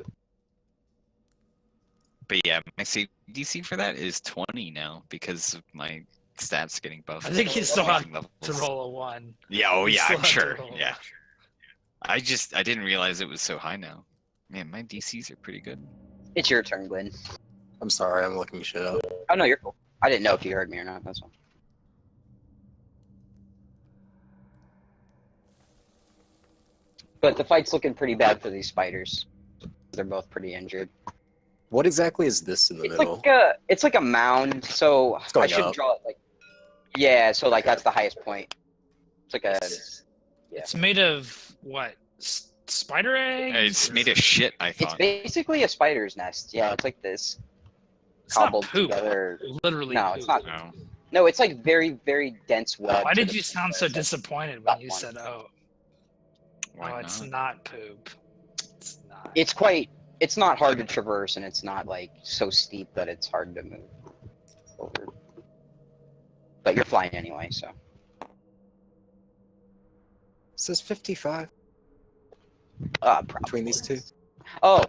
But yeah, my save DC for that is 20 now because of my stats getting buffed. I think you still have Levels. to roll a 1. Yeah, oh You yeah, still I'm have to sure. roll a Yeah. 1. I didn't realize it was so high now. Man, my DCs are pretty good. It's your turn, Glenn. I'm sorry, I'm looking shit up. Oh no, you're cool. I didn't know if you heard me or not. That's all. But the fight's looking pretty bad for these spiders. They're both pretty injured. What exactly is this in the middle? It's like a mound. So It's going I should up. draw it like. Yeah, so like Okay. that's the highest point. It's like a. Yeah. It's made of what? Spider eggs? It's made of shit, I It's thought. basically a spider's nest. Yeah, it's like this It's not cobbled poop. together. Literally. No, poop. it's not. No. No, it's like very, very dense web. Why to did the- you sound so disappointed when That you one. said, "Oh, Why oh, it's not? not poop"? It's not. It's quite. It's not hard to traverse, and it's not like so steep that it's hard to move over. But you're flying anyway, so. It says 55 Probably. between these two. Oh,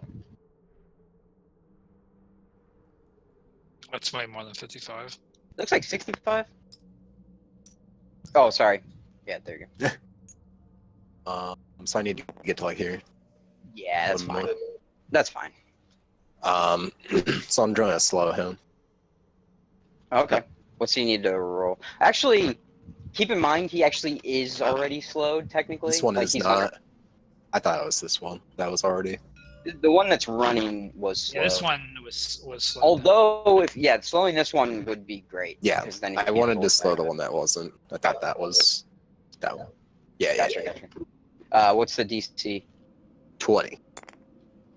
That's way more than 55. looks like 65. Oh, sorry. Yeah, there you go. So I need to get to like here. Yeah, that's One fine. more. That's fine. So I'm trying to slow him. Okay. What's he need to roll? Actually, keep in mind he actually is already slowed technically. This one Like, is he's not. I thought it was this one. That was already. The one that's running was slowed. Yeah, this one was slowed Although, slowing this one would be great. Yeah, 'cause then he I can't wanted roll to slow the fast. one that wasn't. I thought that was that one. Yeah, Gotcha, yeah. gotcha. What's the DC? 20.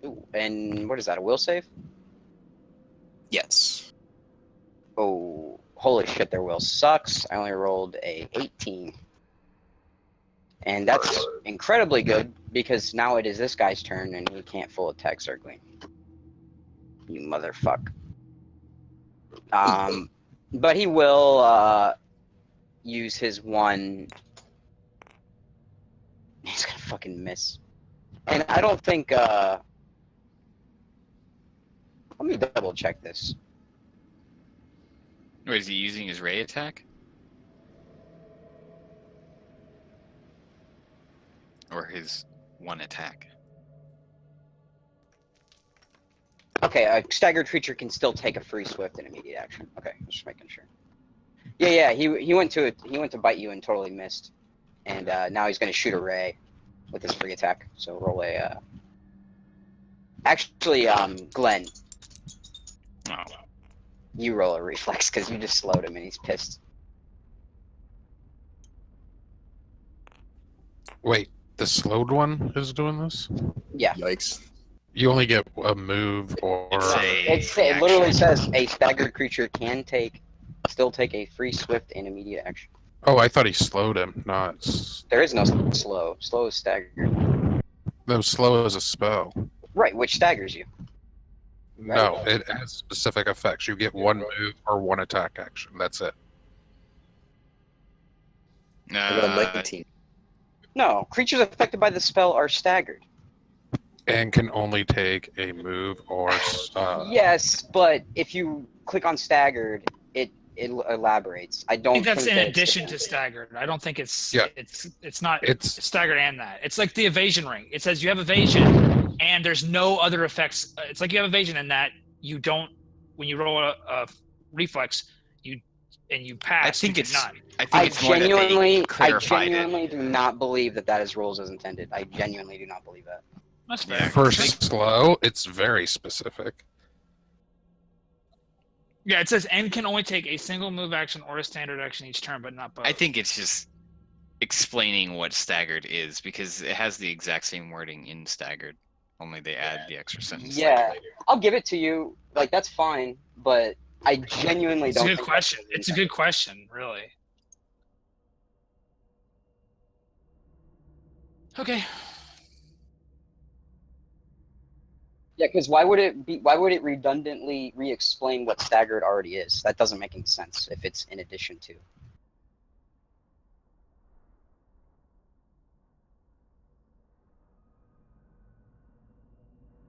Ooh, and what is that? A will save? Yes. Oh, holy shit! Their will sucks. I only rolled a 18, and that's incredibly good because now it is this guy's turn, and he can't full attack circling. You motherfucker. But he will use his one. He's gonna fucking miss. And I don't think. Let me double check this. Wait, is he using his ray attack? Or his one attack. Okay, a staggered creature can still take a free swift and immediate action. Okay, just making sure. Yeah, he went to bite you and totally missed, and now he's gonna shoot a ray with his free attack. So roll a. Actually, Glenn, Oh. you roll a reflex because you just slowed him and he's pissed. Wait, the slowed one is doing this? Yeah, Yikes. You only get a move or it literally says a staggered creature can still take a free swift and immediate action. Oh, I thought he slowed him, not There is no slow. Slow is staggered. no slow as a spell. Right, which staggers you. No, it has specific effects. You get one move or one attack action. That's it. I got 19. No, creatures affected by the spell are staggered. And can only take a move or Yes, but if you click on staggered, it elaborates. I don't I think that's in that addition it's to staggered. I don't think it's Yeah. it's not it's staggered and that. It's like the evasion ring. It says you have evasion and there's no other effects. It's like you have evasion and that you don't when you roll a reflex you pass. I think you it's get none. I think it's more that they I clarified it. genuinely do not believe that is rules as intended. I genuinely do not believe that. That's Yeah. fair. for slow, it's very specific. Yeah, it says N can only take a single move action or a standard action each turn, but not both. I think it's just explaining what staggered is because it has the exact same wording in staggered, only they add the extra sentence. Yeah, I'll give it to you. Like that's fine, but I genuinely it's a don't. good think question. that's It's a good question, really. Okay. Yeah, because why would it redundantly re-explain what staggered already is? That doesn't make any sense if it's in addition to.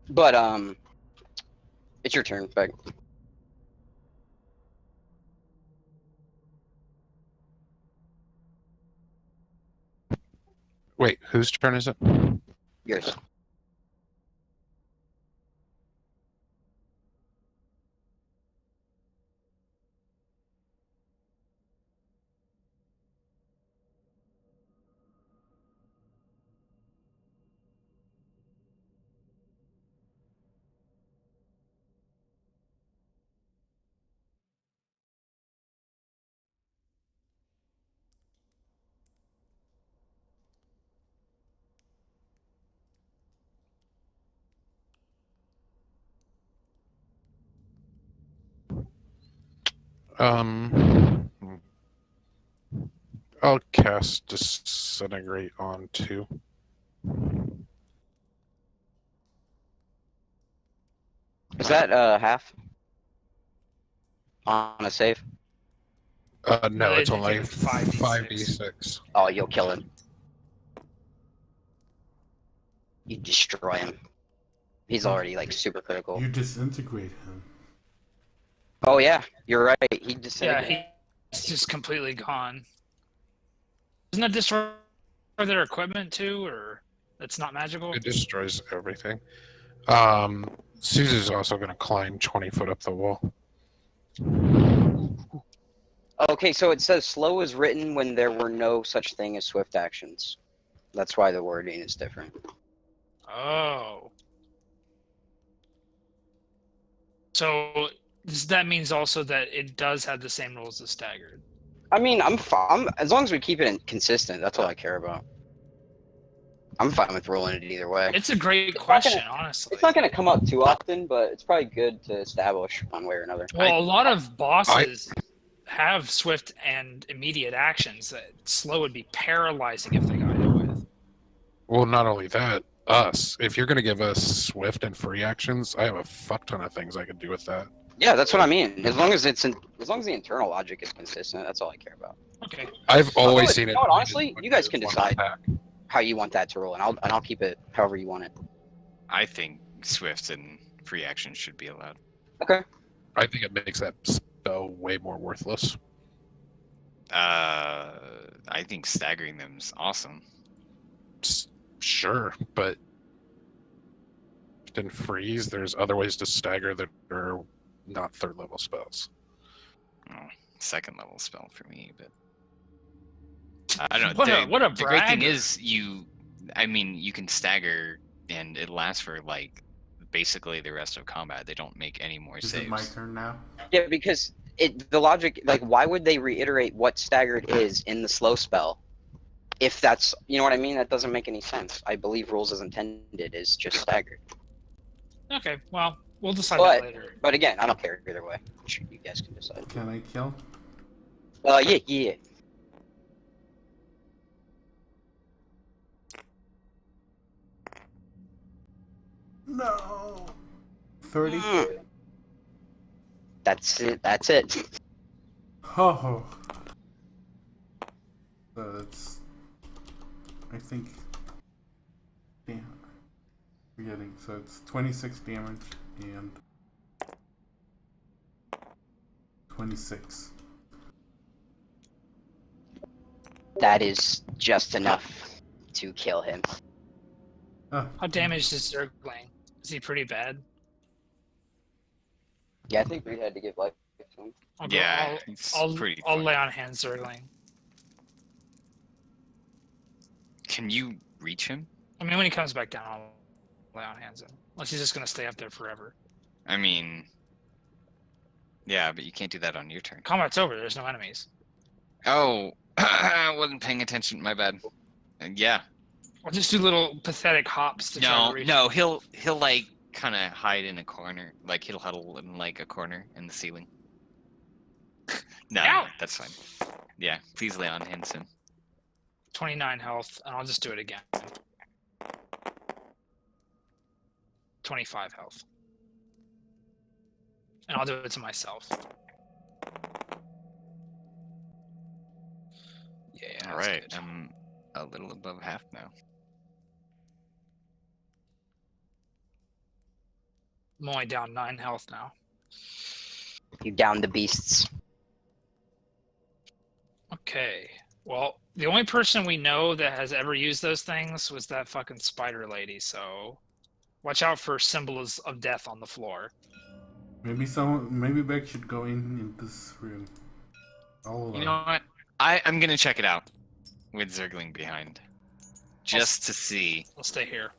But it's your turn, Beck. Wait, whose turn is it? Yours. I'll cast Disintegrate on 2. Is that half on a save? No, they it's take only 5d6. 5d6. Oh, you'll kill him. You destroy him. He's already like super critical. You disintegrate him. Oh yeah, you're right. He Yeah, disintegrated. he's just completely gone. Doesn't that destroy their equipment too, or it's not magical? It destroys everything. Suzu's also going to climb 20 foot up the wall. Okay, so it says slow was written when there were no such thing as swift actions. That's why the wording is different. Oh. So that means also that it does have the same rules as staggered. I mean, I'm fine. As long as we keep it consistent, that's all I care about. I'm fine with rolling it either way. It's a great not question, gonna- honestly. It's not going to come up too often, but it's probably good to establish one way or another. Well, a lot of bosses have swift and immediate actions that slow would be paralyzing if they got hit with. Well, not only that, us. If you're going to give us swift and free actions, I have a fuck ton of things I could do with that. Yeah, that's what I mean. As long as the internal logic is consistent, that's all I care about. Okay. I've always seen You it. know what, honestly, you guys can One decide attack. how you want that to roll, and I'll keep it however you want it. I think swift and free actions should be allowed. Okay. I think it makes that spell way more worthless. I think staggering them is awesome. Sure. Sure, but in freeze, there's other ways to stagger that are not third level spells. Oh, second level spell for me, but I don't What know. a what a The great thing bragger. is you can stagger and it lasts for like basically the rest of combat. They don't make any more Is saves. it my turn now? Yeah, because the logic, like, why would they reiterate what staggered is in the slow spell? If that's, you know what I mean? That doesn't make any sense. I believe rules as intended is just staggered. Okay, well, we'll decide that later. But again, I don't care either way. You guys can decide. Can I kill? Yeah. No. 30. That's it. Oh. So that's. I think. Damn. Forgetting. So it's 26 damage and 26. That is just enough to kill him. Oh, How damaged is Zergling? Is he pretty bad? Yeah, I think we had to give life to him. I'll go- Yeah, it's I'll pretty. I'll fun. lay on hands Zergling. Can you reach him? I mean, when he comes back down, I'll lay on hands him. Unless he's just gonna stay up there forever. I mean, yeah, but you can't do that on your turn. Combat's over. There's no enemies. Oh, I wasn't paying attention. My bad. Yeah. I'll just do little pathetic hops to try to reach. No, he'll like kind of hide in a corner, like he'll huddle in like a corner in the ceiling. No, Ow! that's fine. Yeah, please lay on Henson. 29 health, and I'll just do it again. 25 health. And I'll do it to myself. Yeah, All that's right, good. I'm a little above half now. I'm only down 9 health now. You down the beasts. Okay. Well, the only person we know that has ever used those things was that fucking spider lady, so watch out for symbols of death on the floor. Maybe Beck should go in this room. All alone. You know what? I'm gonna check it out with Zergling behind, just to see. I'll stay here.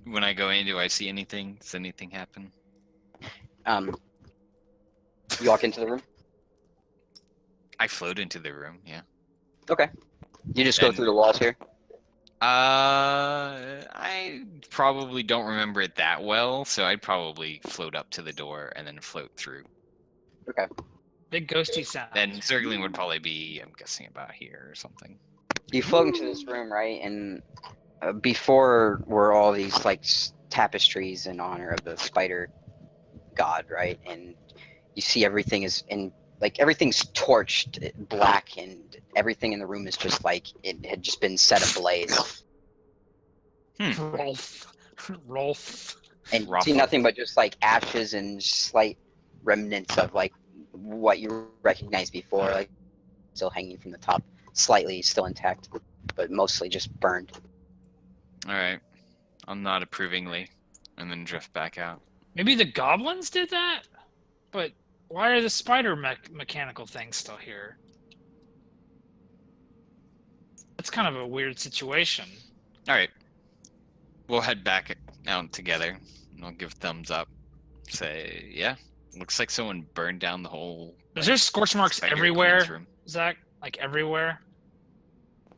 When I go in, do I see anything? Does anything happen? You walk into the room. I float into the room. Yeah. Okay. You just go And- through the walls here. I probably don't remember it that well, so I'd probably float up to the door and then float through. Okay. Big ghosty sound. Then Zergling would probably be, I'm guessing, about here or something. You float into this room, right? And before were all these like tapestries in honor of the spider god, right? And you see everything is in like everything's torched black, and everything in the room is just like it had just been set ablaze. Rolf. And you see Ruffle. nothing but just like ashes and slight remnants of like what you recognized before, like still hanging from the top, slightly still intact, but mostly just burned. All right. I'll nod approvingly and then drift back out. Maybe the goblins did that? But why are the spider mechanical things still here? That's kind of a weird situation. All right. We'll head back out together, and I'll give thumbs up. Say, yeah, looks like someone burned down the whole. Is there scorch marks Spider everywhere, Queen's room. Zach? Like everywhere?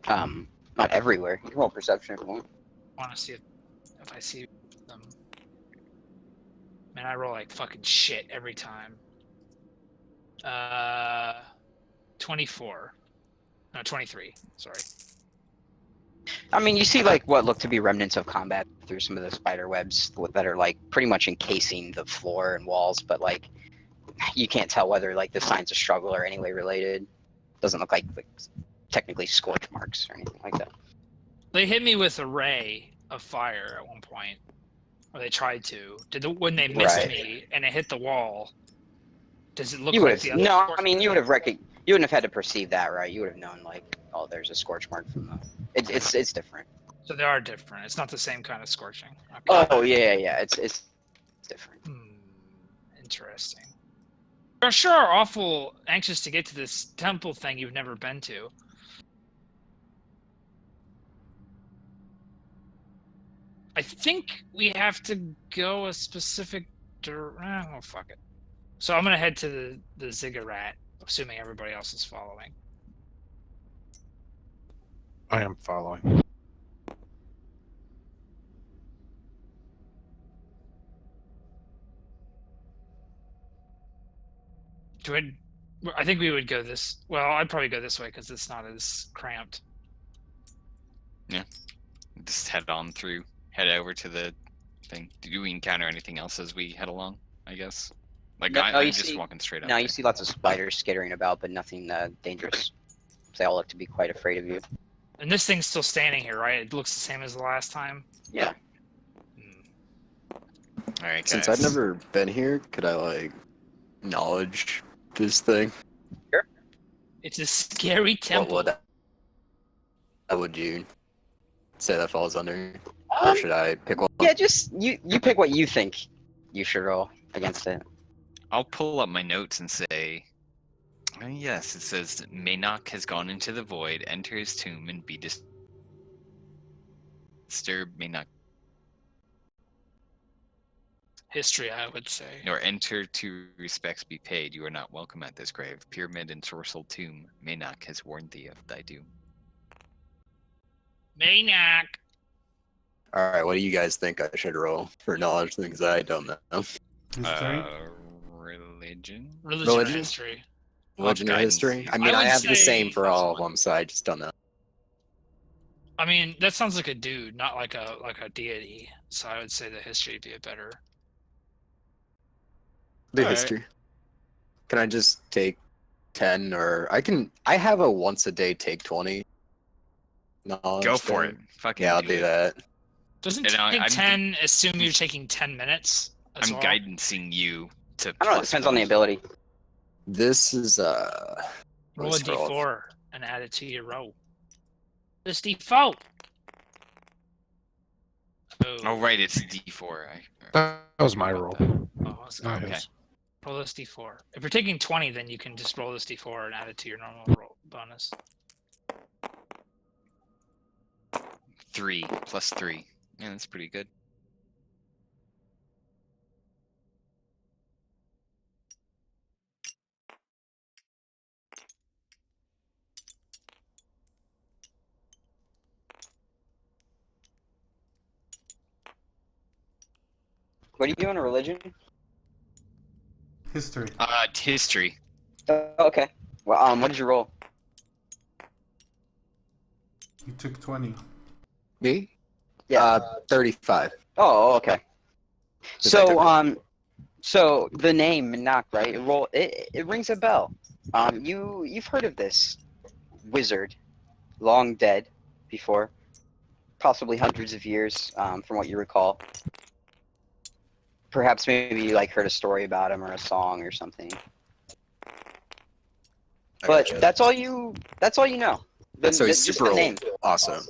Not everywhere. You can roll perception if you want. I want to see if I see them. Man, I roll like fucking shit every time. 24. No, 23. Sorry. I mean, you see like what look to be remnants of combat through some of the spider webs that are like pretty much encasing the floor and walls, but like you can't tell whether like the signs of struggle are anyway related. Doesn't look like technically scorch marks or anything like that. They hit me with a ray of fire at one point. Or they tried to. When they missed Right. me and it hit the wall, does it look You like would the have other no. scorch I mean, you would have You wouldn't have had to perceive that, right? You would have known, like, oh, there's a scorch mark from the. It's different. So they are different. It's not the same kind of scorching. Okay. Oh yeah. It's different. Interesting. You sure are awful anxious to get to this temple thing you've never been to. I think we have to go a specific oh, fuck it. So I'm gonna head to the ziggurat, assuming everybody else is following. I am following. I think we would go this. Well, I'd probably go this way because it's not as cramped. Just head on through. Head over to the thing. Do we encounter anything else as we head along? I guess. Like No, I'm you just see- walking straight up. Now there. you see lots of spiders skittering about, but nothing dangerous. They all look to be quite afraid of you. And this thing's still standing here, right? It looks the same as the last time. Yeah. All right, Since guys. I've never been here, could I like knowledge this thing? It's a scary temple. What would you say that falls under? Or should I pick one? Yeah, just you pick what you think you should roll against it. I'll pull up my notes and say, oh, yes, it says Maynok has gone into the void, enter his tomb, and be disturbed. Maynok, History, I would say. nor enter to respects be paid. You are not welcome at this grave. Pyramid ensorcelled tomb. Maynok has warned thee of thy doom. Maniac. All right, what do you guys think I should roll for knowledge? Things I don't know. History. Religion. Religion or Religion? history. Religion or guidance. history? I I mean, would I have the say same for all of plus one. them, so I just don't know. I mean, that sounds like a dude, not like a deity. So I would say the history would be a better. The Alright. history. Can I just take 10 or I have a once a day take 20 knowledge Go for it. thing. Fucking Yeah, I'll do do it. that. Doesn't And take I'm 10 assume you're taking 10 minutes? As I'm well? guidancing you to. I don't know. It plus depends on the one. ability. This is Roll a let's roll. d4 and add it to your roll. This d4. Oh right, it's D4. That was my roll. Oh, so- Not okay. his. Roll this d4. If you're taking 20, then you can just roll this d4 and add it to your normal roll bonus. 3 plus 3. Yeah, that's pretty good. What do you do in a religion? History. History. Okay. Well, what did you roll? You took 20. me. Yeah. 35. Oh, okay. Just like So the name Maynok, right? It rings a bell. You've heard of this wizard, long dead before, possibly hundreds of years, from what you recall. Perhaps maybe you like heard a story about him or a song or something. I But gotcha. that's all you know. So he's Just super the old. name. Awesome.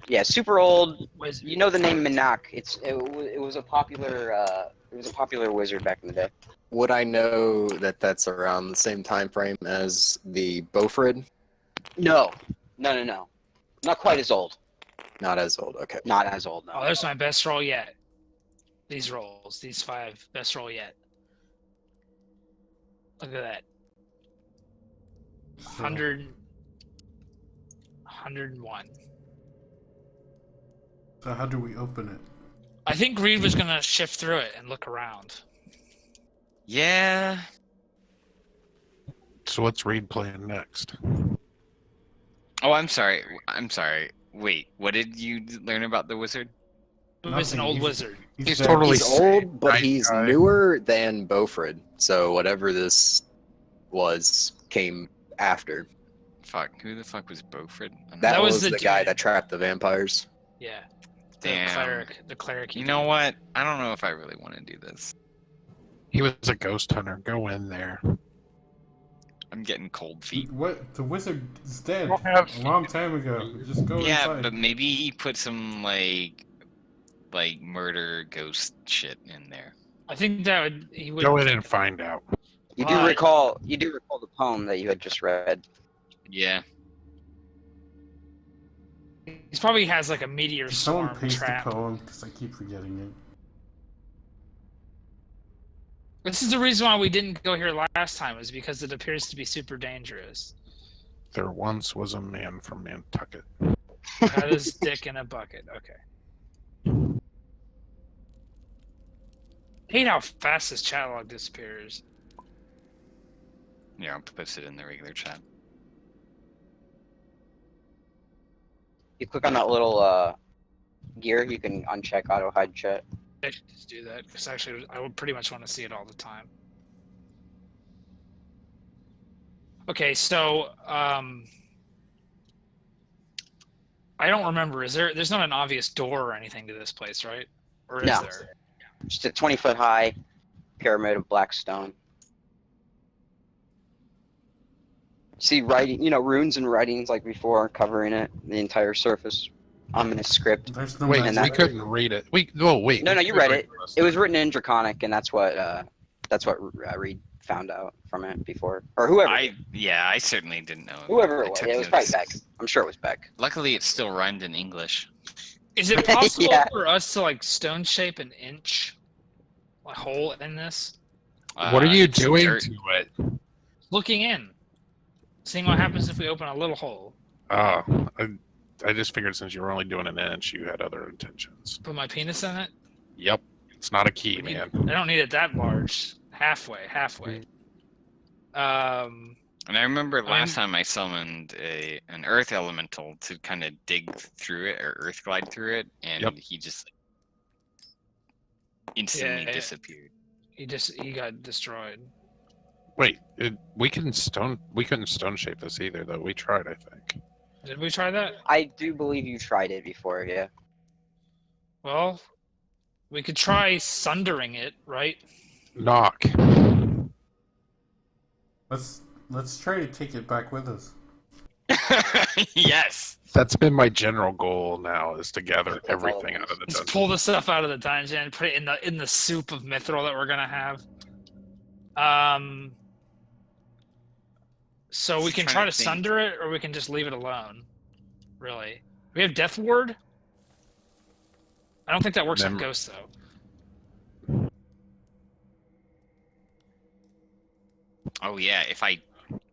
Yeah, super old. Was You know the name Maynok. It was a popular wizard back in the day. Would I know that that's around the same time frame as the Beaufred? No. Not quite as old. Not as old. Okay. Not as old. No. oh, there's my best roll yet. These rolls, these 5, best roll yet. Look at that. So, 101. so how do we open it? I think Reed was gonna shift through it and look around. Yeah. So what's Reed playing next? Oh, I'm sorry. Wait, what did you learn about the wizard? It was an Nothing, old he's- wizard. He's dead. totally- He's old, but Nice he's guy. newer than Beaufred. So whatever this was came after. Fuck, who the fuck was Beaufred? That, was was the the guy dude. that trapped the vampires. Yeah. Damn. The cleric. You know what? I don't know if I really want to do this. He was a ghost hunter. Go in there. I'm getting cold feet. What? The wizard is dead don't have a long time ago. Just go Yeah, inside. but maybe he put some like murder ghost shit in there. I think that he would Go in and find out. You do recall the poem that you had just read. Yeah. He probably has like a meteor Someone swarm paste trap. the poem because I keep forgetting it. This is the reason why we didn't go here last time, is because it appears to be super dangerous. There once was a man from Nantucket. Got his dick in a bucket. Okay. Hate how fast this chat log disappears. Yeah, I'll post it in the regular chat. You click on that little gear, you can uncheck auto hide chat. I should just do that because actually I would pretty much want to see it all the time. Okay, so I don't remember. There's not an obvious door or anything to this place, right? Or is No. there? Just a 20-foot high pyramid of black stone. See writing, runes and writings like before covering it, the entire surface. Ominous script. There's no Wait, magic. we couldn't read it. Wait. No, we you could read read it. the rest It of was written in Draconic, and that's what Reed found out from it before, or whoever. I certainly didn't know. Whoever I it was. took Yeah, it was probably notes. Beck. I'm sure it was Beck. Luckily, it still rhymed in English. Is it possible Yeah. for us to like stone shape an inch a hole in this? What are you It's doing dirt. to it? Looking in, seeing what happens if we open a little hole. Oh, I just figured since you were only doing an inch, you had other intentions. Put my penis in it. Yep, it's not a key, I man. don't need it that large. Halfway. And I remember last time I summoned an earth elemental to kind of dig through it or earth glide through it, and Yep. he just instantly Yeah. disappeared. He got destroyed. Wait, we couldn't stone shape this either, though. We tried, I think. Did we try that? I do believe you tried it before, yeah. Well, we could try sundering it, right? Knock. Let's try to take it back with us. Yes. That's been my general goal now, is to gather That's everything all. out of the Let's dungeon. pull the stuff out of the dungeon and put it in the soup of mithril that we're gonna have. So we Just can trying try to to think. sunder it, or we can just leave it alone. Really, we have Death Ward. I don't think that works on Mem- ghosts though. Oh yeah. If I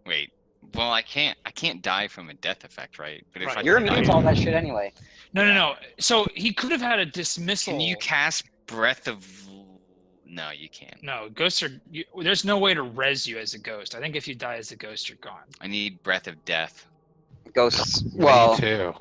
wait. Well, I can't die from a death effect, right? But if Right. I You're die- immune to all that shit anyway. No. So he could have had a dismissal. Can you cast breath of? No, you can't. No, ghosts are. There's no way to res you as a ghost. I think if you die as a ghost, you're gone. I need breath of death. Ghosts. Me Well, too.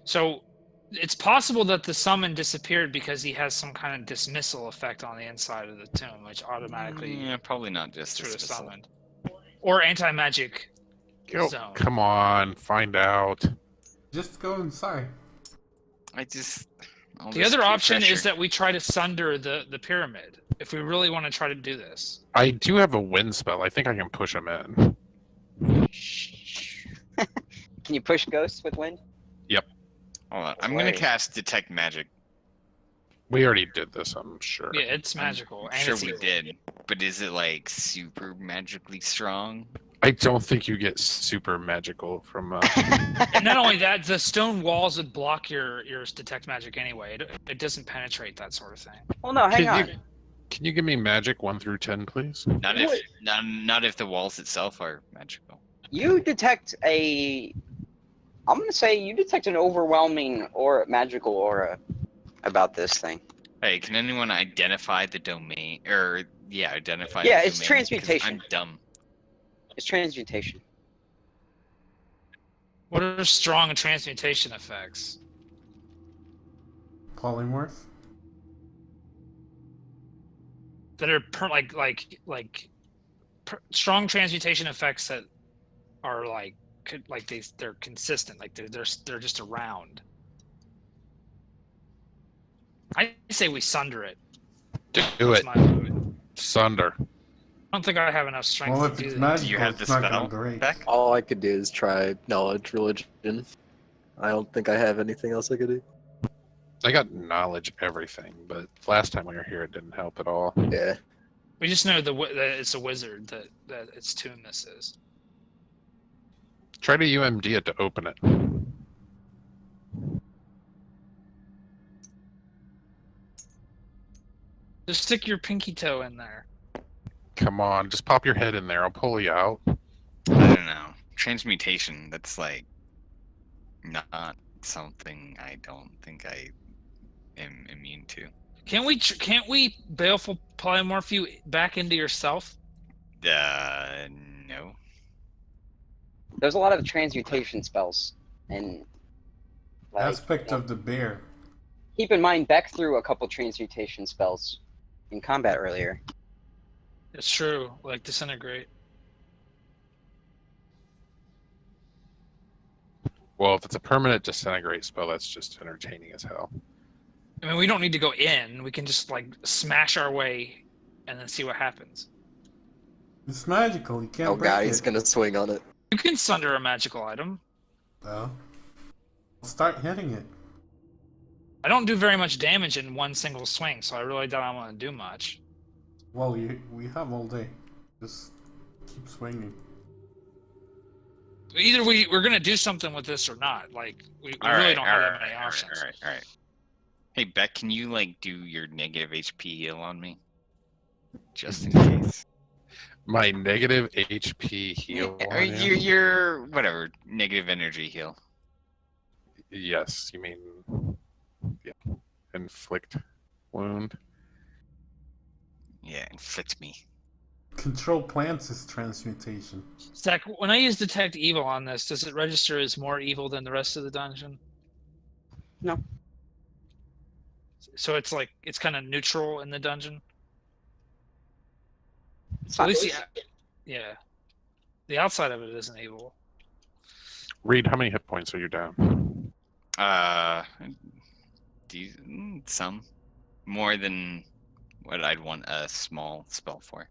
So it's possible that the summon disappeared because he has some kind of dismissal effect on the inside of the tomb, which automatically Yeah, probably not just sort of dismissal. summoned. Or anti-magic Go. zone. Come on, find out. Just go inside. All The this other peer option is pressure. that we try to sunder the pyramid if we really want to try to do this. I do have a wind spell. I think I can push him in. can you push ghosts with wind? Hold on. I'm gonna Wait. cast detect magic. We already did this, I'm sure. Yeah, it's magical. I'm and sure it's we evil. did, but is it like super magically strong? I don't think you get super magical from. And not only that, the stone walls would block your detect magic anyway. It doesn't penetrate that sort of thing. Well, no, hang on. Can you give me magic 1 through 10, please? Not if the walls itself are magical. You detect I'm gonna say you detect an overwhelming magical aura about this thing. Hey, can anyone identify the domain? Identify. Yeah, the it's domain? transmutation. Because I'm dumb. It's transmutation. What are strong transmutation effects? Polymorph. That are strong transmutation effects that are they're consistent, like they're just around. I say we sunder it. Do That's it. my vote. Sunder. I don't think I have enough strength Well, to if do it's that. magical, Do you have it's the not spell, gonna break. Beck? All I could do is try knowledge religion. I don't think I have anything else I could do. I got knowledge everything, but last time we were here, it didn't help at all. Yeah. We just know that it's a wizard that its tune this is. Try to UMD it to open it. Just stick your pinky toe in there. Come on, just pop your head in there. I'll pull you out. I don't know. Transmutation, that's like not something I don't think I am immune to. Can't we baleful polymorph you back into yourself? No. There's a lot of transmutation spells, and like, Aspect of the bear. keep in mind, Beck threw a couple transmutation spells in combat earlier. It's true, like disintegrate. Well, if it's a permanent disintegrate spell, that's just entertaining as hell. I mean, we don't need to go in. We can just like smash our way, and then see what happens. It's magical. You can't Oh break god, it. he's gonna swing on it. You can sunder a magical item. Well, start hitting it. I don't do very much damage in one single swing, so I really don't want to do much. Well, we have all day. Just keep swinging. Either we're gonna do something with this or not. Like we really don't have that many options. All right. Hey, Beck, can you like do your negative HP heal on me? Just in case. My negative HP heal. Or on him? your whatever negative energy heal. Yes, you mean inflict wound. Yeah, inflict me. Control plants is transmutation. Zach, when I use detect evil on this, does it register as more evil than the rest of the dungeon? No. So it's like it's kind of neutral in the dungeon. It's So at not- least the outside of it isn't evil. Reed, how many hit points are you down? Some more than what I'd want a small spell for.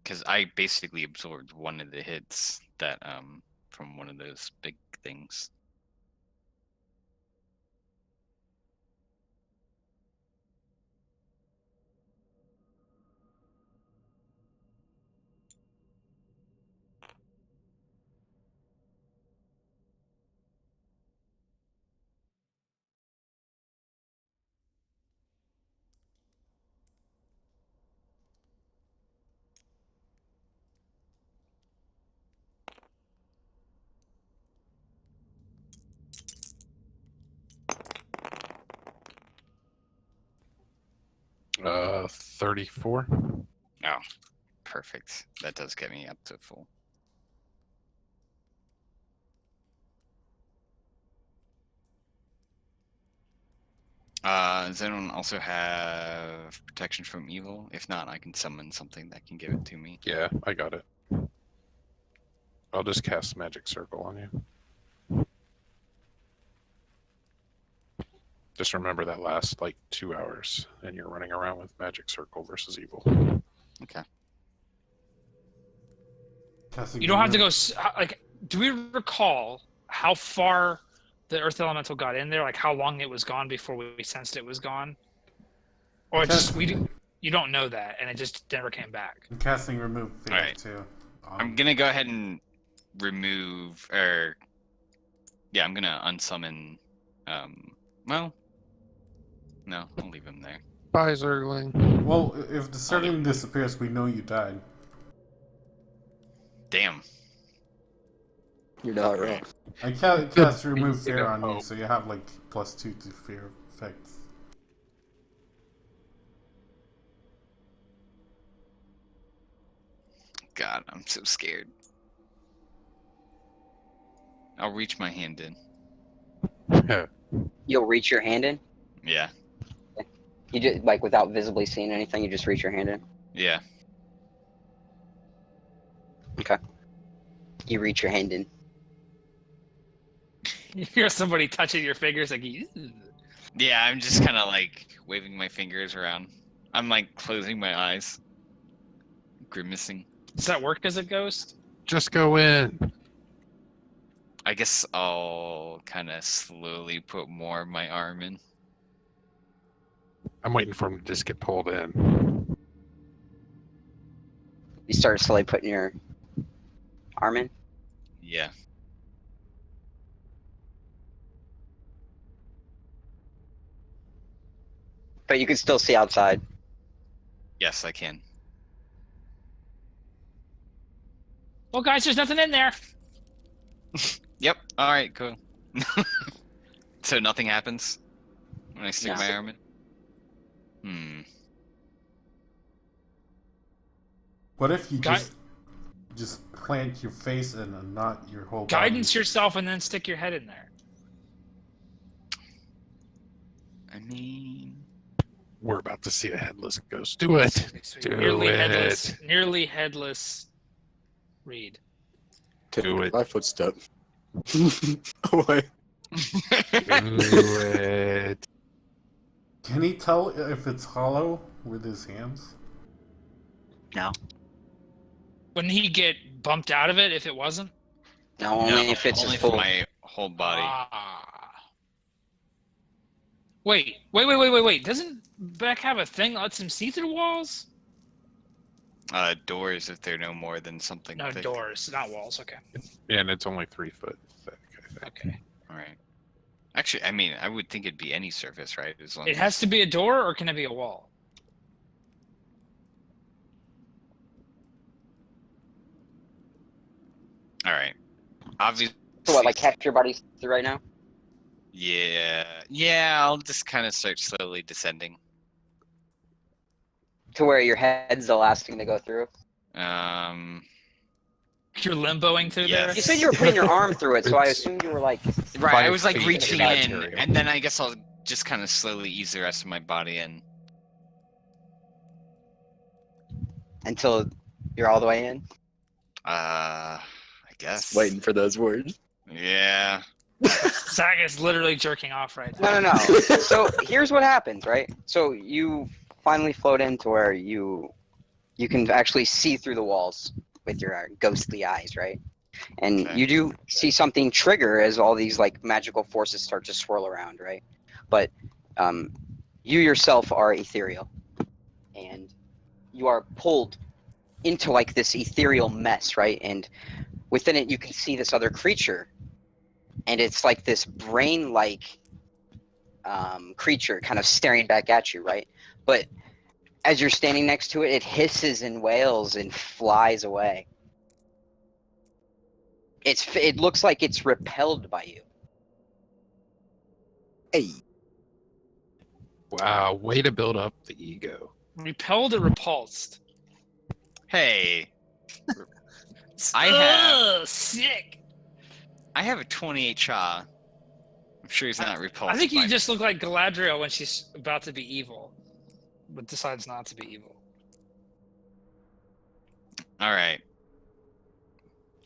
Because I basically absorbed one of the hits that from one of those big things. Uh, 34. Oh, perfect. That does get me up to full. Does anyone also have protection from evil? If not, I can summon something that can give it to me. Yeah, I got it. I'll just cast Magic Circle on you. Just remember that lasts like 2 hours, and you're running around with Magic Circle versus evil. Okay. Casting You don't have to remove. go like. Do we recall how far the Earth Elemental got in there? Like how long it was gone before we sensed it was gone, or it just you don't know that, and it just never came back. I'm casting remove failed Alright. too. I'm gonna go ahead and remove, or yeah, I'm gonna unsummon. Well, no, I'll leave him there. Bye, Zergling. Well, if the circling disappears, we know you died. Damn. You're not wrong. I cast remove big fear on you, hope. so you have like +2 to fear effects. God, I'm so scared. I'll reach my hand in. You'll reach your hand in. Yeah. You just like without visibly seeing anything. You just reach your hand in. Yeah. You reach your hand in. You hear somebody touching your fingers, like, "Ew." Yeah, I'm just kind of like waving my fingers around. I'm like closing my eyes, grimacing. Does that work as a ghost? Just go in. I guess I'll kind of slowly put more of my arm in. I'm waiting for him to just get pulled in. You start slowly putting your arm in. Yeah. But you can still see outside. Yes, I can. Well, guys, there's nothing in there. Yep. All right. Cool. So nothing happens when I stick No. my arm in. What if you Gui- just plant your face in and not your whole Guidance body? yourself and then stick your head in there. I mean, We're about to see a headless ghost. Do it. Do nearly it. headless. Nearly headless. Reed. Do it. My footstep. Away. Do it. Can he tell if it's hollow with his hands? No. Wouldn't he get bumped out of it if it wasn't? No, only if it's only his full. for my whole body. Ah. Wait. Doesn't Beck have a thing that lets him see through walls? Doors if they're no more than something. No, thick. doors, not walls. Okay. And it's only 3 foot thick, I think. Okay. All right. Actually, I mean, I would think it'd be any surface, right? As long It has to be a door, or can it be a wall? All right. Obviously. So what, like half your body's through right now? Yeah. I'll just kind of start slowly descending. To where your head's the last thing to go through? You're limboing through there. Yes. You said you were putting your arm through it, so I It's- assumed you were like. Right. I 5 was like feet reaching of in, material. and then I guess I'll just kind of slowly ease the rest of my body in. Until you're all the way in? I guess. Waiting for those words. Yeah. Zach is literally jerking off right now. No. So here's what happens, right? So you finally float into where you can actually see through the walls with your ghostly eyes, right? And Okay. you do see something trigger as all these like magical forces start to swirl around, right? But you yourself are ethereal, and you are pulled into like this ethereal mess, right? And within it, you can see this other creature, and it's like this brain-like creature kind of staring back at you, right? But as you're standing next to it, it hisses and wails and flies away. It looks like it's repelled by you. Hey. Wow, way to build up the ego. Repelled or repulsed? Hey. I have Ugh, sick. I have a 28 Cha. I'm sure he's not repulsed. I think by you just look like Galadriel when she's about to be evil, but decides not to be evil. All right.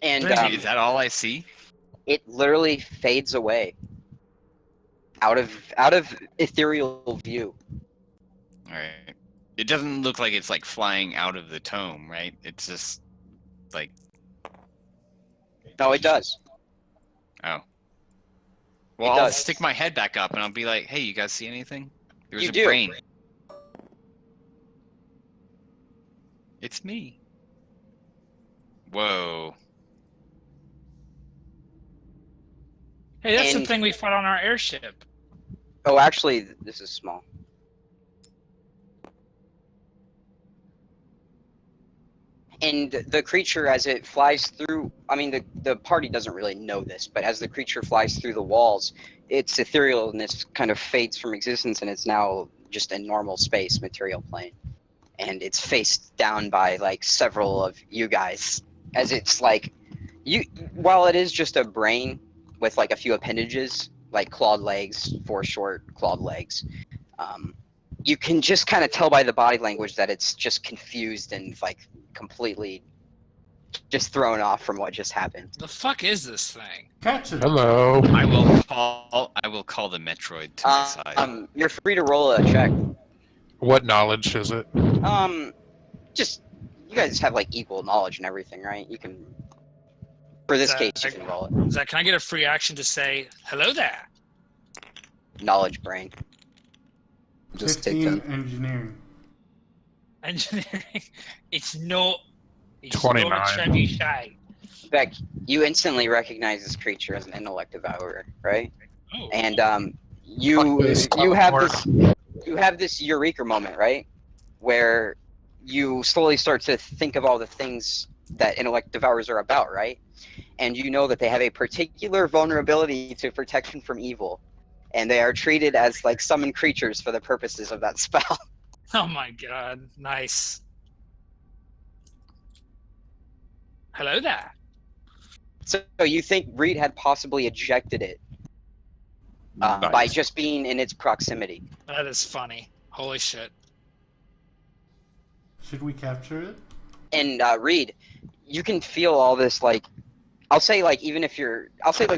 And Is that all I see? it literally fades away out of ethereal view. All right. It doesn't look like it's like flying out of the tome, right? It's just like, No, it does. oh. It Well, I'll does. stick my head back up and I'll be like, "Hey, you guys see anything? There's You a do. brain." It's me. Whoa. Hey, that's the And- thing we fought on our airship. Oh, actually, this is small. And the creature, as it flies through, I mean, the party doesn't really know this, but as the creature flies through the walls, its etherealness kind of fades from existence, and it's now just a normal space, material plane. And it's faced down by like several of you guys, as it's like, while it is just a brain with like a few appendages, like clawed legs, 4 short clawed legs, you can just kind of tell by the body language that it's just confused and like completely just thrown off from what just happened. The fuck is this thing? Catch it. Hello. I will call the Metroid to my side. You're free to roll a check. What knowledge is it? Just you guys have like equal knowledge and everything, right? You can. For this Zach, case, you can roll it. Zach, can I get a free action to say hello there? Knowledge brain. Just take 15 that. engineering. Engineering. It's no. It's 29. No trebuchet. Beck, you instantly recognize this creature as an intellect devourer, right? Oh. And you have this eureka moment, right? Where you slowly start to think of all the things that intellect devourers are about, right? And you know that they have a particular vulnerability to protection from evil, and they are treated as like summoned creatures for the purposes of that spell. Oh my god! Nice. Hello there. So you think Reed had possibly ejected it by Nice. just being in its proximity? That is funny. Holy shit. Should we capture it? And Reed, you can feel all this, like, I'll say like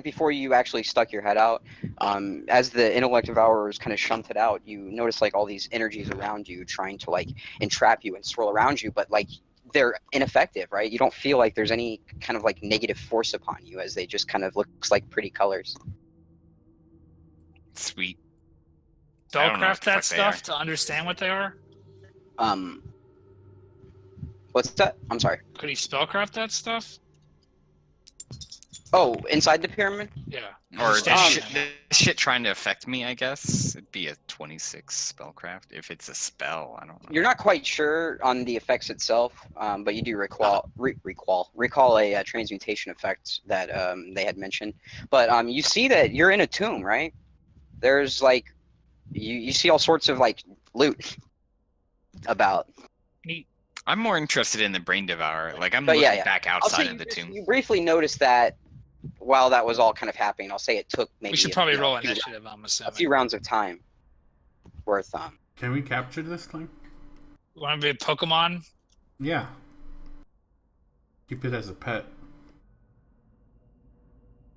before you actually stuck your head out, as the intellect devourers kind of shunted out, you notice like all these energies around you trying to like entrap you and swirl around you, but like they're ineffective, right? You don't feel like there's any kind of like negative force upon you, as they just kind of looks like pretty colors. Sweet. I don't know what Spellcraft the that fuck they are. stuff to understand what they are? What's that? I'm sorry. Could he spellcraft that stuff? Oh, inside the pyramid? Yeah. Or Just this standing shit, there. this shit trying to affect me, I guess. It'd be a 26 spellcraft. If it's a spell, I don't know. You're not quite sure on the effects itself, but you do recall a transmutation effect that they had mentioned. But you see that you're in a tomb, right? There's like you see all sorts of like loot about. Neat. I'm more interested in the brain devourer. Like I'm But looking yeah. back I'll outside say of the tomb. you briefly noticed that while that was all kind of happening. I'll say it took maybe We should probably roll a few initiative, I'm a assuming. few rounds of time worth. Can we capture this thing? Want to be a Pokemon? Yeah. Keep it as a pet.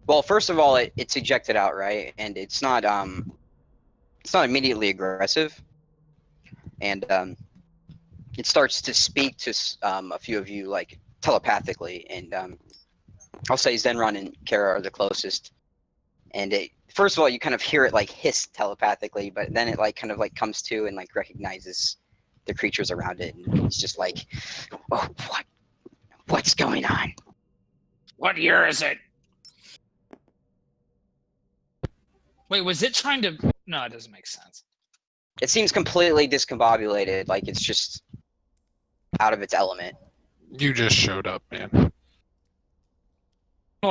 Well, first of all, it's ejected out, right? And it's not immediately aggressive. And it starts to speak to a few of you like telepathically, and I'll say Zenron and Kara are the closest. And first of all, you kind of hear it like hiss telepathically, but then it like kind of like comes to and like recognizes the creatures around it, and it's just like, oh, what's going on? What year is it? Wait, was it trying to... No, it doesn't make sense. It seems completely discombobulated, like it's just out of its element. You just showed up, man. Go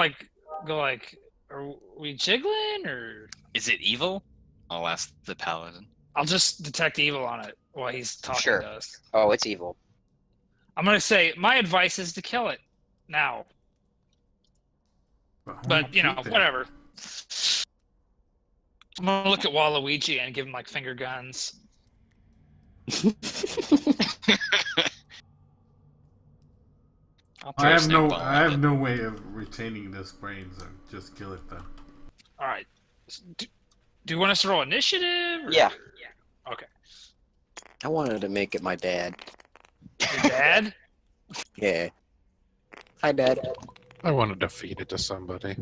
like, are we jiggling or... Is it evil? I'll ask the paladin. I'll just detect evil on it while he's talking Sure. to us. Oh, it's evil. I'm going to say, my advice is to kill it now. But, you know, keep it. whatever. I'm going to look at Waluigi and give him, like, finger guns. I'll I throw a have snowball I at have it. no way of retaining this brain, so just kill it then. All right. Do you want us to roll initiative? Or... Yeah. Okay. I wanted to make it my dad. Your dad? Yeah. Hi, Dad. I wanted to feed it to somebody.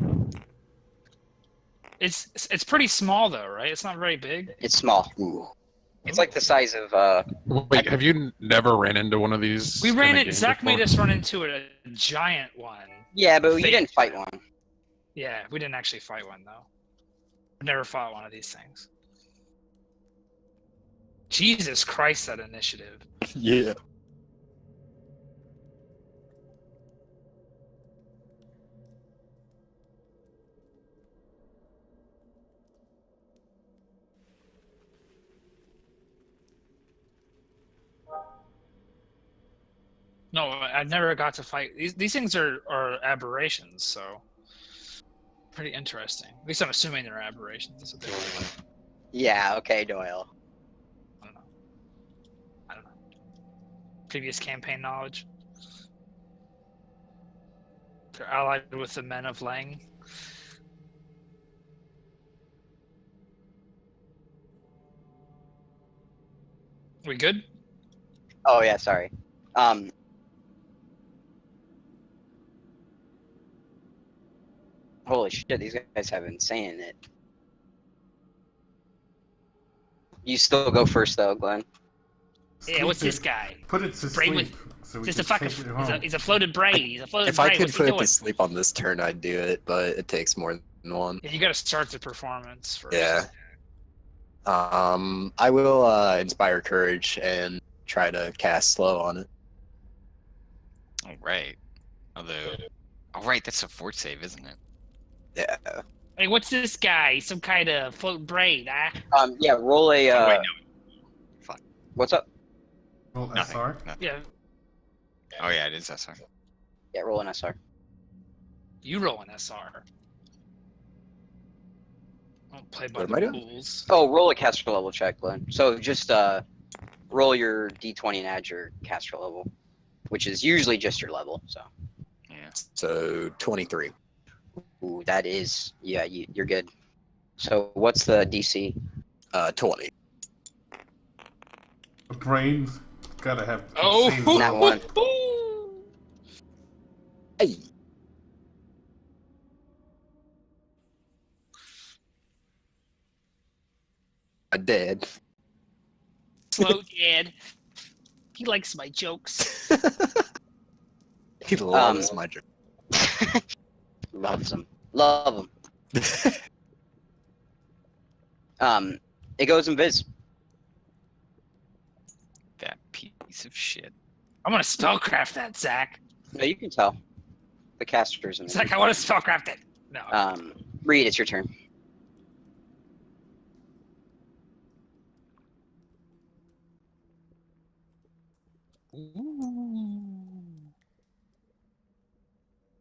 It's pretty small, though, right? It's not very big. It's small. Ooh. It's like the size of Wait, have you never ran into one of these? We ran kinda it. games Zach made before? us run into a giant one. yeah, but you Fake. didn't fight one. Yeah, we didn't actually fight one, though. I've never fought one of these things. Jesus Christ, that initiative. Yeah. No, I've never got to fight. These things are aberrations, so pretty interesting. At least I'm assuming they're aberrations. That's what they are. Yeah, okay, Doyle. I don't know. Previous campaign knowledge. They're allied with the men of Lang. We good? Oh yeah, sorry. Holy shit, these guys have insane in it. You still go first though, Glenn. Yeah, what's Sleep this it. guy? Put it to Braid sleep. with- So we Just can a fucking. take it He's a, home. he's a floated braid. He's a floated If I braid. could What's he put it doing? to sleep on this turn, I'd do it, but it takes more than one. Yeah, you got to start the performance first. Yeah. I will inspire courage and try to cast slow on it. All right. Although, all right, that's a fort save, isn't it? Yeah. Hey, what's this guy? Some kind of float braid, huh? Yeah, roll a. Oh, wait, no. What's up? Roll Nothing. SR. Nothing. Yeah, Oh yeah, it is SR. Yeah, roll an SR. you roll an SR. Don't play by What am the I doing? rules. Oh, roll a caster level check, Glenn. So just roll your D20 and add your caster level, which is usually just your level. So. Yeah. So 23. Ooh, that is, yeah, you're good. So what's the DC? 20. The brains gotta have. Oh, insane That will. one. Hey. I'm dead. Slow Jed. He likes my jokes. He loves my joke. Loves them. Love them. It goes invis. That piece of shit. I want to spellcraft that, Zach. No, you can tell. The caster's in Zach, it. I want to spellcraft it. No. Reed, it's your turn.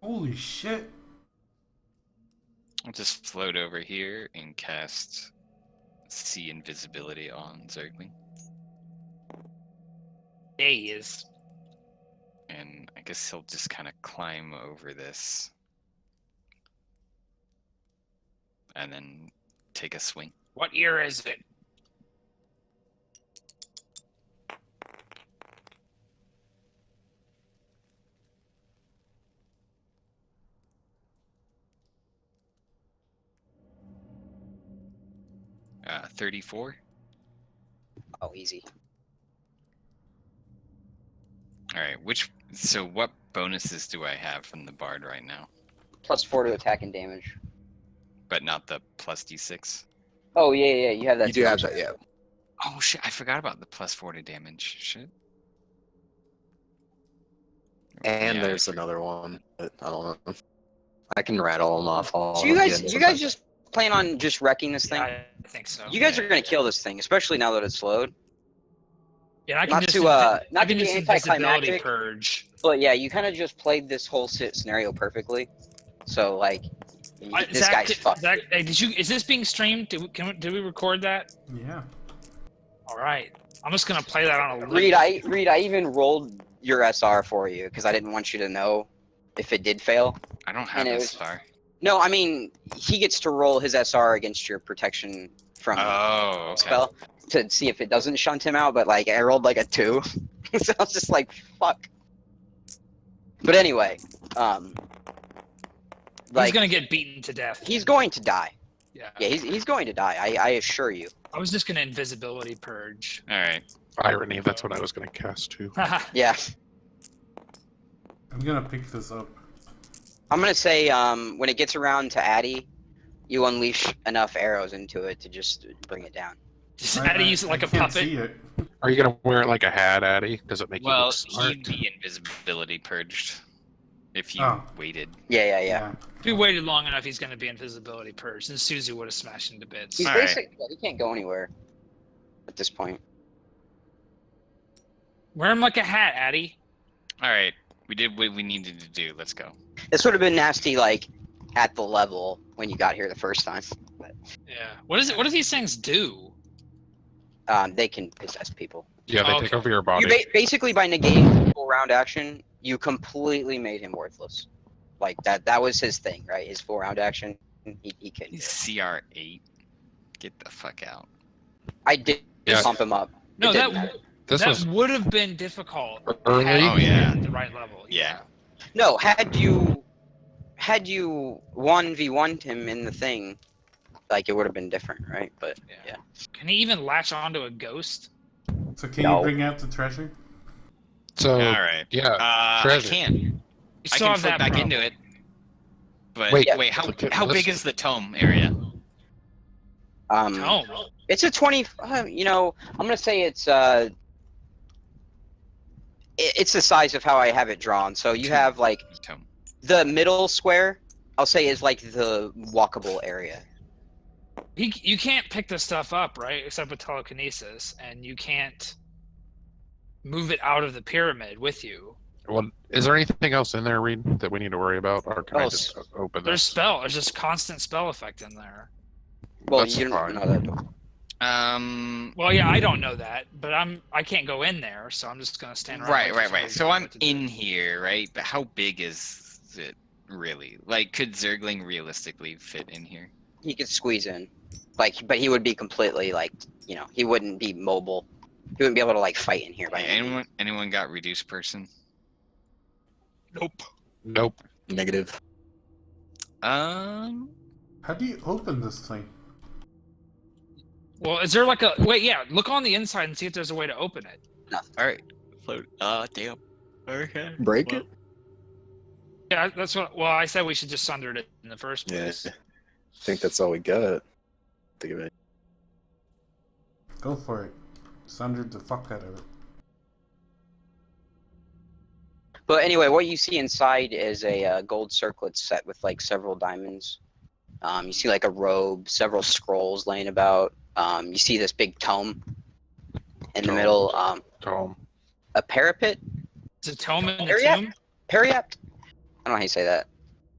Holy shit! I'll just float over here and cast see invisibility on Zergling. There he is. And I guess he'll just kind of climb over this. And then take a swing. What year is it? Uh, 34. Oh, easy. Alright, so what bonuses do I have from the bard right now? +4 to attack and damage. But not the plus d6? Oh, yeah, you have that. You do too. have that, yeah. Oh shit, I forgot about the +4 to damage. Shit. And Yeah, there's another one, but I don't know. I can rattle them off all So you again guys sometime. just plan on just wrecking this thing? I think so. You guys are gonna kill this thing, especially now that it's slowed. Yeah, I can Not just to, I not to can be just anticlimactic. invisibility purge. But yeah, you kind of just played this whole scenario perfectly. So like, this Zach, guy's fucked. Zach, hey, is this being streamed? Did we record that? Yeah. All right. I'm just gonna play that on a loop. Reed, I even rolled your SR for you because I didn't want you to know if it did fail. I don't have and it this was- star. No, I mean he gets to roll his SR against your protection from Oh, okay. spell to see if it doesn't shunt him out. But like I rolled like a 2, so I was just like, fuck. But anyway, like He's gonna get beaten to death. he's going to die. Yeah. Yeah, he's going to die. I assure you. I was just gonna invisibility purge. Alright. Irony, that's what I was going to cast too. Yeah, I'm gonna pick this up. I'm gonna say when it gets around to Addy, you unleash enough arrows into it to just bring it down. Just had to use it like I a can't puppet. see it. Are you going to wear it like a hat, Addy? Does it make you Well, look smart? he'd be invisibility purged if you Oh. waited. Yeah. If we waited long enough, he's gonna be invisibility purged, and Suzu would have smashed into bits. He's Alright. basic. Yeah, he can't go anywhere at this point. Wear him like a hat, Addy. Alright. We did what we needed to do. Let's go. This would have been nasty, like at the level when you got here the first time. But, Yeah. What is it? What do these things do? they can possess people. Yeah, they Okay. take over your body. You basically by negating full round action, you completely made him worthless. Like that was his thing, right? His 4-round action. He couldn't. He's do it. CR8. Get the fuck out. I did Yeah. pump him up. No, It didn't that matter. This that was would have been difficult. early. Had Oh, you yeah. been at the right level. Yeah. No, had you 1v1'd him in the thing, like it would have been different, right? But yeah. Can he even latch onto a ghost? So can No. you bring out the treasure? So All right. yeah, I treasure. can't. You I still can have flip that back problem. into it. But Wait, wait, how look at how big this. is the tome area? Tome. It's a 20. You know, I'm gonna say it's it's the size of how I have it drawn. So you have like Tome. the middle square. I'll say is like the walkable area. You can't pick this stuff up, right? Except with telekinesis, and you can't move it out of the pyramid with you. Well, is there anything else in there, Reed, that we need to worry about, or can I Oh, just open There's this? there's just constant spell effect in there. Well, That's you don't fine. know that. Door. Well, yeah, I don't know that, but I can't go in there, so I'm just gonna stand around. Right, waiting for right, right. somebody to So tell me I'm what to do. in here, right? But how big is it really? Like, could Zergling realistically fit in here? He could squeeze in, like, but he would be completely like, you know, he wouldn't be mobile. He wouldn't be able to like fight in here by any means. Anyone got reduced person? Nope. Nope. Negative. How do you open this thing? Well, is there like a wait? Yeah, look on the inside and see if there's a way to open it. All right. Float. Damn. Okay. Break Well, it? Yeah, that's what. Well, I said we should just sunder it in the first Yeah. place. I think that's all we got. Think of it. Go for it. Sundered the fuck out of it. But anyway, what you see inside is a gold circlet set with like several diamonds. You see like a robe, several scrolls laying about. You see this big tome in the Tome. middle. Tome. A parapet, Is a tome in the Area? tomb? parapet. I don't know how you say that.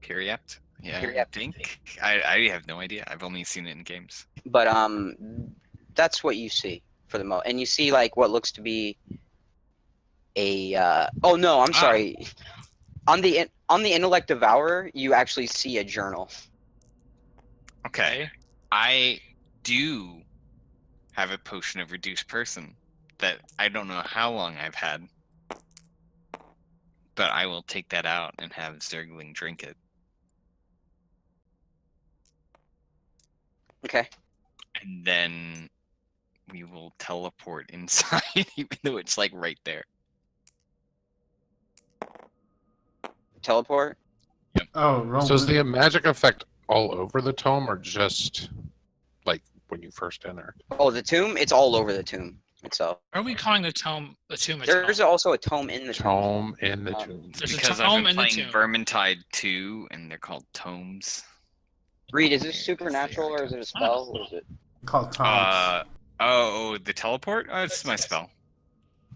Periept? Yeah, I Periept. think. I have no idea. I've only seen it in games. But that's what you see for the most. And you see like what looks to be a. Oh no, I'm sorry. On the intellect devourer, you actually see a journal. Okay. I do have a potion of reduced person that I don't know how long I've had. But I will take that out and have Zergling drink it. Okay. And then we will teleport inside, even though it's like right there. Teleport. Oh, wrong. So is the magic effect all over the tome, or just like when you first enter? Oh, the tomb. It's all over the tomb itself. Are we calling the tomb a tomb? There's also a tome in the tomb. Tome in the tomb. There's a Because tome I've been in the playing tomb. Vermintide 2, and they're called tomes. Reed, is this supernatural or is it a spell? Or is it? Called Thomas. Oh, the teleport? Oh, it's my spell.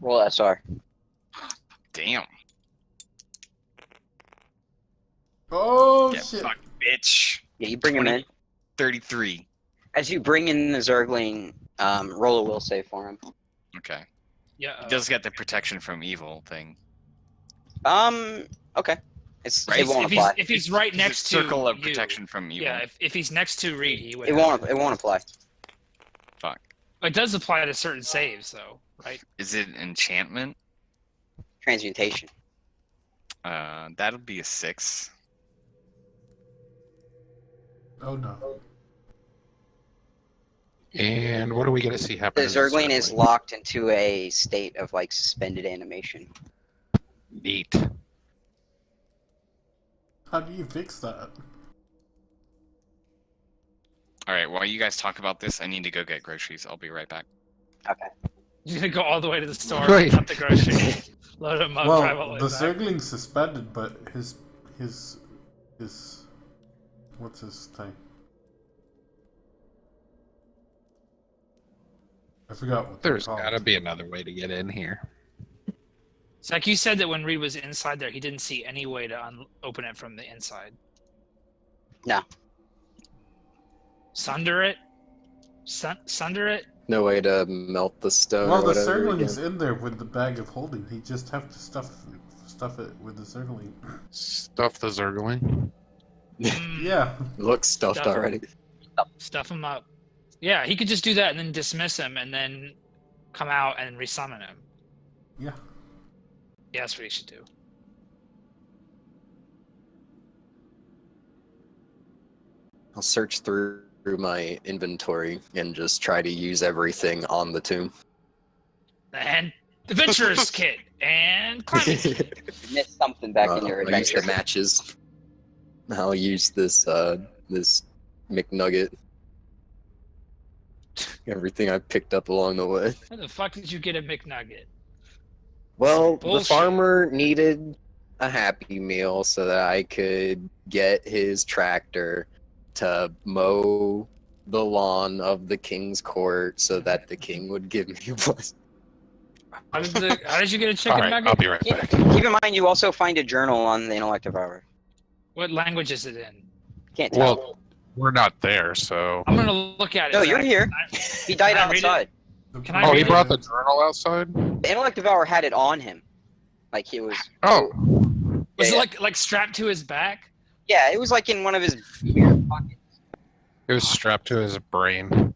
Roll SR. Damn. Oh Get shit! fucked, bitch. Yeah, you bring him in. 33. As you bring in the Zergling, roll a will save for him. Okay. Yeah. He does get the protection from evil thing. Okay. It Right, won't if he's apply. if he's right He's a next to circle of you, protection from evil. Yeah, if he's next to Reed, he would. It have won't apply. Fuck. It does apply to certain saves, though, right? Is it enchantment? Transmutation. That'll be a 6. Oh no. And what are we gonna see happen? The in Zergling is Zergling? locked into a state of like suspended animation. Neat. How do you fix that? Alright, while you guys talk about this, I need to go get groceries. I'll be right back. Okay. You're gonna go all the way to the store, Right. pick up the groceries, load them up, drive all Well, the way the back. Zergling's suspended, but his what's his thing? I forgot what they're There's called. gotta be another way to get in here. Zach, you said that when Reed was inside there, he didn't see any way to open it from the inside. No. Sunder it? Sunder it? No way to melt the stone Well, or the whatever circling's again. in there with the bag of holding. He just have to stuff it with the circling. Stuff the Zergling. Yeah. Looks stuffed Stuff 'em. already. Stuff him up. Yeah, he could just do that and then dismiss him and then come out and resummon him. Yeah. Yeah, that's what he should do. I'll search through my inventory and just try to use everything on the tomb. And adventurer's kit and climbing kit. You missed something back in your I'll use adventure. the matches. I'll use this this McNugget. Everything I picked up along the way. How the fuck did you get a McNugget? Well, the Bullshit. farmer needed a Happy Meal so that I could get his tractor to mow the lawn of the king's court so that the king would give me a blessing. How did you get a All chicken right, nugget? I'll be right back. Keep in mind, you also find a journal on the intellect of our. What language is it in? Can't tell. Well, we're not there, so. I'm gonna look at it. No, Zach. you're here. He died Can I read it? outside. Can I Oh, read he it? brought the journal outside? The intellect devourer had it on him, like he was. Oh, Was Yeah, it like strapped to his back? Yeah, it was like in one of his weird pockets. it was strapped to his brain.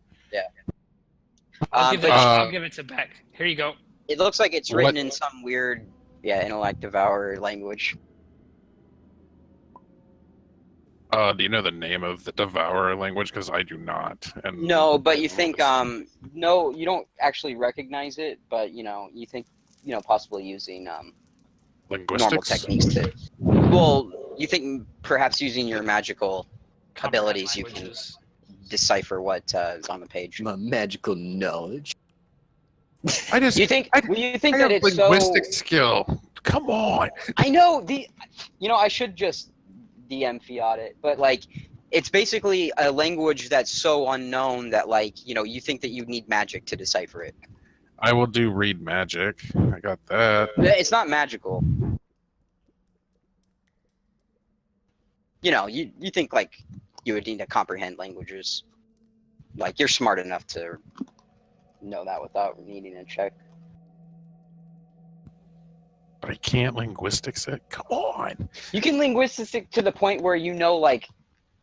I'll give But it. Uh, I'll give it to Beck. Here you go. it looks like it's written What- in some weird, intellect devourer language. Do you know the name of the Devourer language? Because I do not. And No, but you think, no, you don't actually recognize it, but you think, possibly using normal linguistics. techniques to. Well, you think perhaps using your magical Comprehend abilities, you can languages. decipher what is on the page. My magical knowledge. I just. You think? I- Well, you think I that have it's so? linguistic skill. Come on. I know I should just DM fiat it, but like, it's basically a language that's so unknown that you think that you need magic to decipher it. I will do read magic. I got that. It's not magical. You think like you would need to comprehend languages. Like you're smart enough to know that without needing a check. But I can't linguistics it. Come on. You can linguistics to the point where like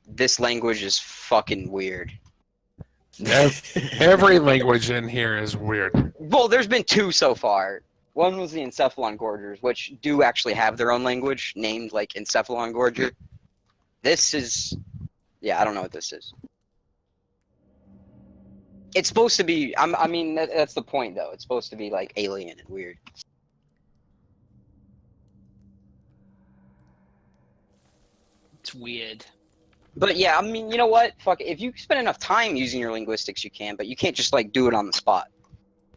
this language is fucking weird. Every language in here is weird. Well, there's been two so far. One was the Encephalon Gorgers, which do actually have their own language named like Encephalon Gorger. This is, I don't know what this is. It's supposed to be. That's the point, though. It's supposed to be like alien and weird. It's weird. But yeah, you know what? Fuck it. If you spend enough time using your linguistics, you can. But you can't just like do it on the spot.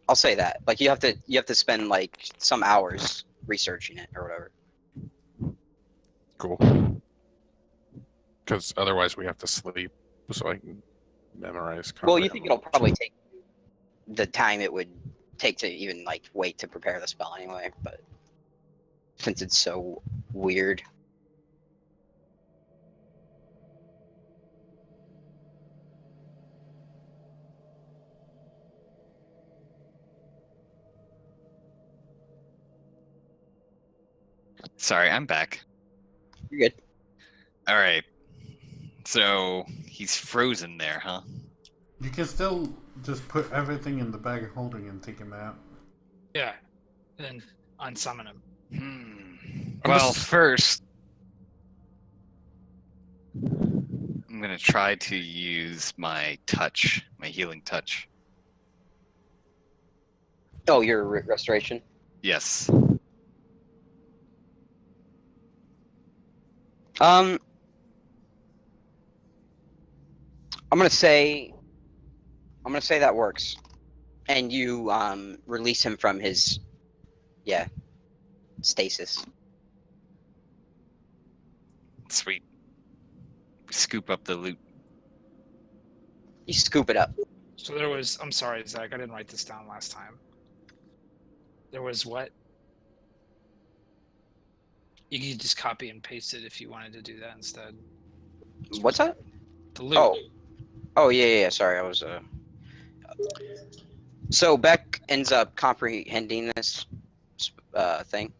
I'll say that. Like you have to spend like some hours researching it or whatever. Cool. Because otherwise we have to sleep so I can memorize. Well, you think it'll probably take the time it would take to even like wait to prepare the spell anyway, but since it's so weird. Sorry, I'm back. You're good. All right. So he's frozen there, huh? You can still just put everything in the bag of holding and take him out. Yeah. And then unsummon him. Well, first, I'm gonna try to use my touch, my healing touch. Oh, your restoration. Yes. I'm gonna say that works, and you release him from his stasis. Sweet. Scoop up the loot. You scoop it up. So there was. I'm sorry, Zach. I didn't write this down last time. There was what? You could just copy and paste it if you wanted to do that instead. What's that? The loot. Oh yeah. Sorry, I was So Beck ends up comprehending this thing,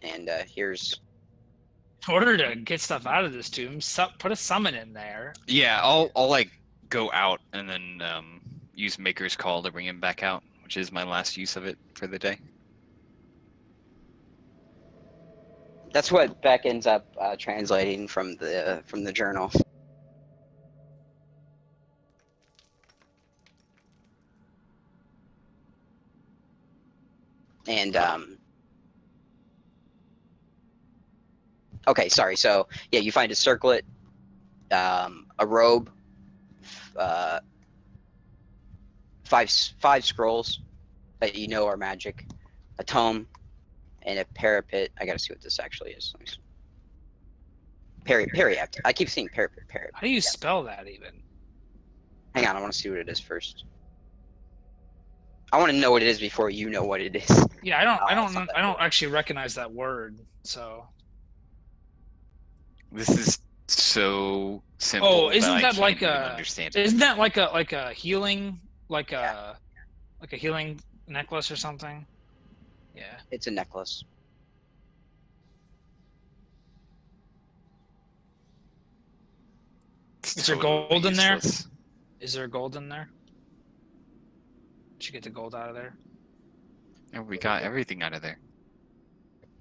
and here's In order to get stuff out of this tomb, put a summon in there. Yeah, I'll like go out and then use Maker's Call to bring him back out, which is my last use of it for the day. that's what Beck ends up translating from the journal. And okay, sorry. So yeah, you find a circlet, a robe, five scrolls that you know are magic, a tome, and a parapet. I gotta see what this actually is. Periapt. I keep seeing parapet. How do you spell that even? Hang on, I want to see what it is first. I want to know what it is before you know what it is. Yeah, I don't actually recognize that word. So. This is so simple. Oh, isn't I that can't like even a? understand it. Isn't that like a healing like a healing necklace or something? Yeah. It's a necklace. It's Is there totally gold in there? useless. Is there gold in there? Did you get the gold out of there? No, we got everything out of there.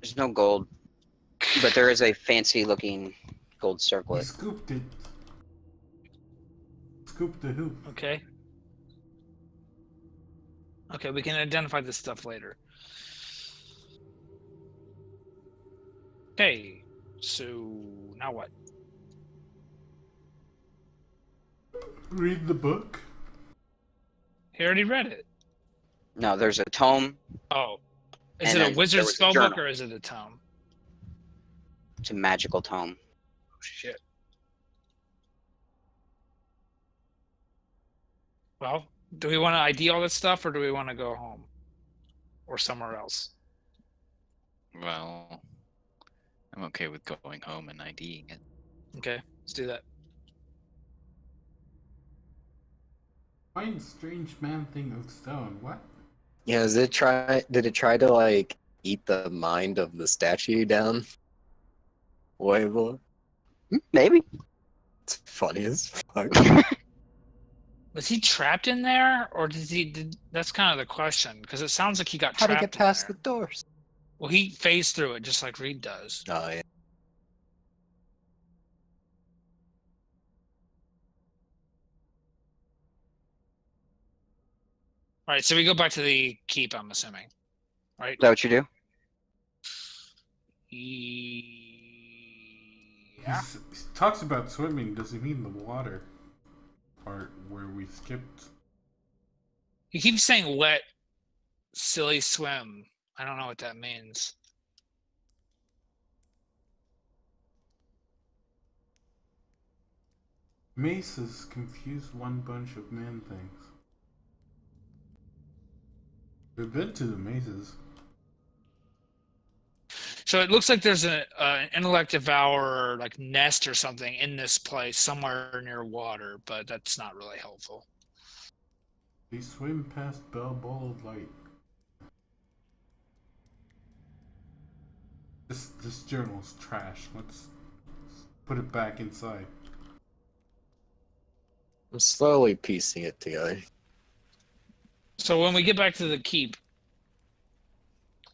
There's no gold, but there is a fancy looking gold He circlet. scooped it. Scooped the hoop. Okay. Okay, we can identify this stuff later. Okay, so now what? Read the book. He already read it. No, there's a tome. Oh. Is And it then a wizard there was a spellbook journal. or is it a tome? It's a magical tome. Oh, shit. Well, do we want to ID all this stuff or do we want to go home? Or somewhere else? Well, I'm okay with going home and IDing it. Okay, let's do that. Find strange man thing of stone. What? Yeah, did it try to like eat the mind of the statue down? Wait, Maybe. it's funny as fuck. Was he trapped in there or that's kind of the question because it sounds like he got How trapped to get in past there. the doors? Well, he phased through it just like Reed does. Oh yeah. All right, so we go back to the keep, I'm assuming. Right? Is that what you do? Yeah. He talks about swimming. Does he mean the water part where we skipped? He keeps saying let silly swim. I don't know what that means. Maces confuse one bunch of man things. We've been to the mazes. So it looks like there's an intellect devourer like nest or something in this place somewhere near water, but that's not really helpful. We swim past Bell Bowl of Light. This journal's trash. Let's put it back inside. I'm slowly piecing it together. So when we get back to the keep,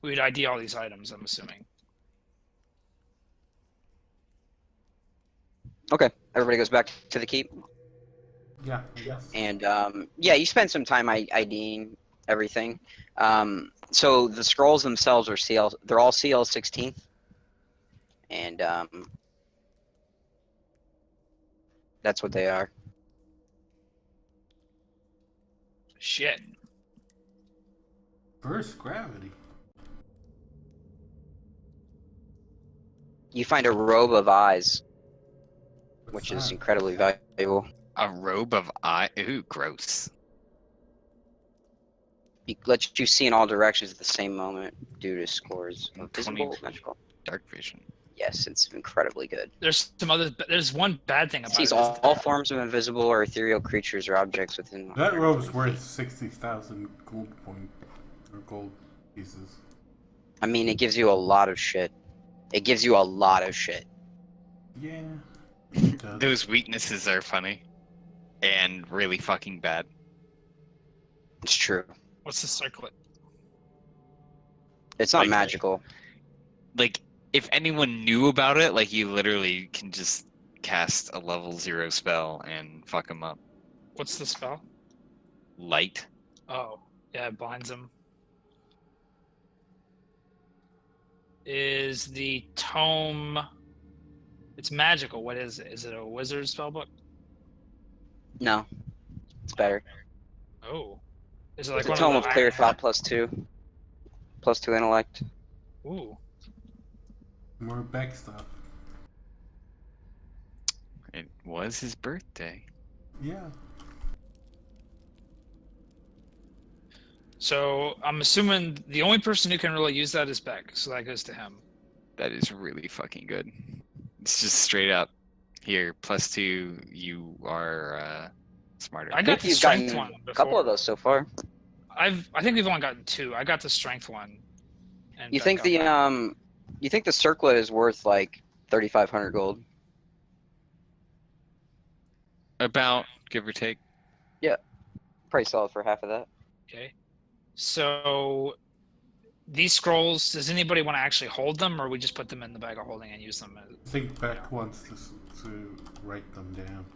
we'd ID all these items, I'm assuming. Okay, everybody goes back to the keep. Yeah, I guess. And yeah, you spend some time IDing everything. So the scrolls themselves are CL. They're all CL 16th, and that's what they are. Shit. First gravity. You find a robe of eyes, What's which is that? incredibly valuable. A robe of eye. Ooh, gross. It lets you see in all directions at the same moment due to scores of visible 20 magical. Dark vision. yes, it's incredibly good. There's some other. There's one bad thing It about sees it. all forms of invisible or ethereal creatures or objects within. That robe's 120 worth feet. 60,000 gold point or gold pieces. I mean, it gives you a lot of shit. It gives you a lot of shit. Yeah. It does. Those weaknesses are funny and really fucking bad. It's true. What's the circlet? It's not Like- magical. Like, if anyone knew about it, like, you literally can just cast a level 0 spell and fuck them up. What's the spell? Light. Oh, yeah, it blinds him. Is the tome? It's magical. What is it? Is it a wizard spellbook? No, it's better. Oh, is it like It's a one tome of of the clear iron- thought +2 intellect. Ooh, More Beck stuff. It was his birthday. Yeah. so I'm assuming the only person who can really use that is Beck, so that goes to him. That is really fucking good. It's just straight up. Here, +2, you are smarter. I got think the you've strength gotten one a couple before. of those so far. I think we've only gotten 2. I got the strength one. And You Beck think got the that. you think the circlet is worth like 3,500 gold? About, give or take. Probably sell it for half of that. Okay. So these scrolls, does anybody want to actually hold them, or we just put them in the bag of holding and use them? I think Beck wants to write them down.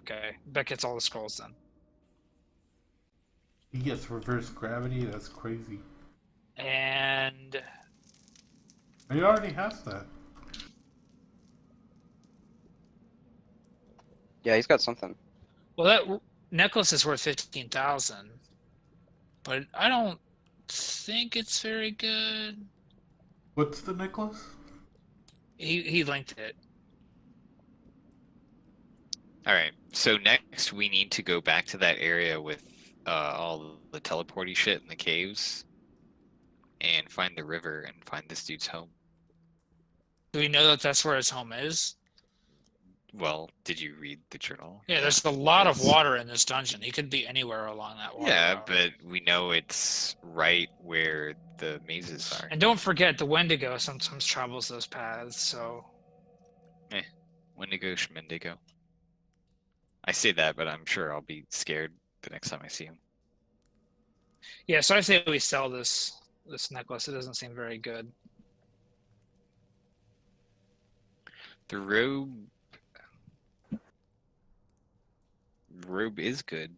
Okay. Beck gets all the scrolls then. He gets reverse gravity, that's crazy. And And he already has that. Yeah, he's got something. well, that necklace is worth 15,000, but I don't think it's very good. What's the necklace? He linked it. All right. So next, we need to go back to that area with all the teleporty shit in the caves, and find the river and find this dude's home. Do we know that that's where his home is? Well, did you read the journal? Yeah, there's a lot of Yes. water in this dungeon. He could be anywhere along that water. Yeah, route. but we know it's right where the mazes are. And don't forget, the Wendigo sometimes travels those paths, so Wendigo, Schmendigo. I say that, but I'm sure I'll be scared the next time I see him. yeah. So I say we sell this necklace. It doesn't seem very good. The robe is good.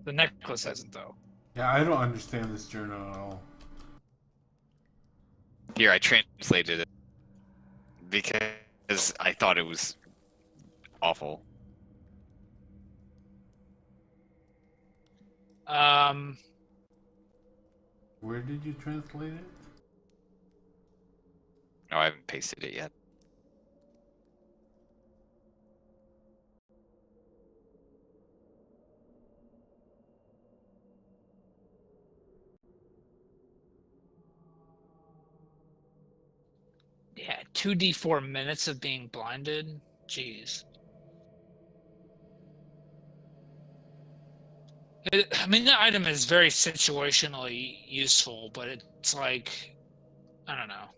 The necklace isn't though. Yeah, I don't understand this journal at all. Here, I translated it because I thought it was awful. Where did you translate it? Oh, I haven't pasted it yet. Yeah, 2d4 minutes of being blinded. Jeez. I mean, the item is very situationally useful, but it's like, I don't know.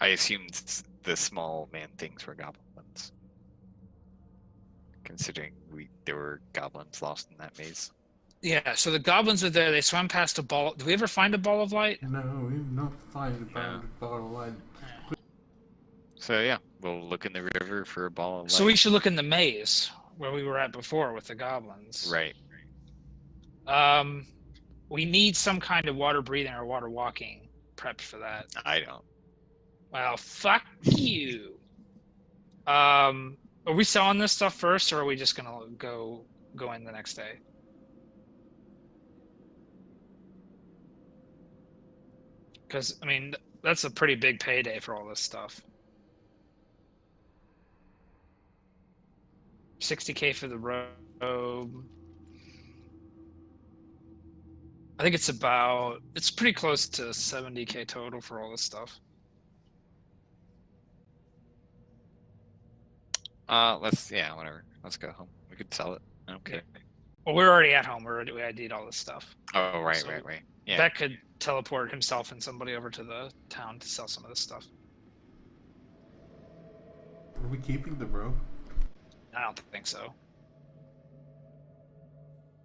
I assumed the small man things were goblins, considering there were goblins lost in that maze. Yeah, so the goblins are there. They swam past a ball. Do we ever find a ball of light? No, we've not found No. about a bottle of light. So yeah, we'll look in the river for a ball of light. So we should look in the maze where we were at before with the goblins. Right. We need some kind of water breathing or water walking prepped for that. I don't. Well, fuck you. Are we selling this stuff first, or are we just gonna go in the next day? Because I mean, that's a pretty big payday for all this stuff. $60K for the robe. I think it's pretty close to $70K total for all this stuff. Whatever. Let's go home. We could sell it. I don't care. Well, we're already at home. We ID'd all this stuff. Oh, right. So Yeah. Beck could teleport himself and somebody over to the town to sell some of this stuff. Are we keeping the robe? I don't think so.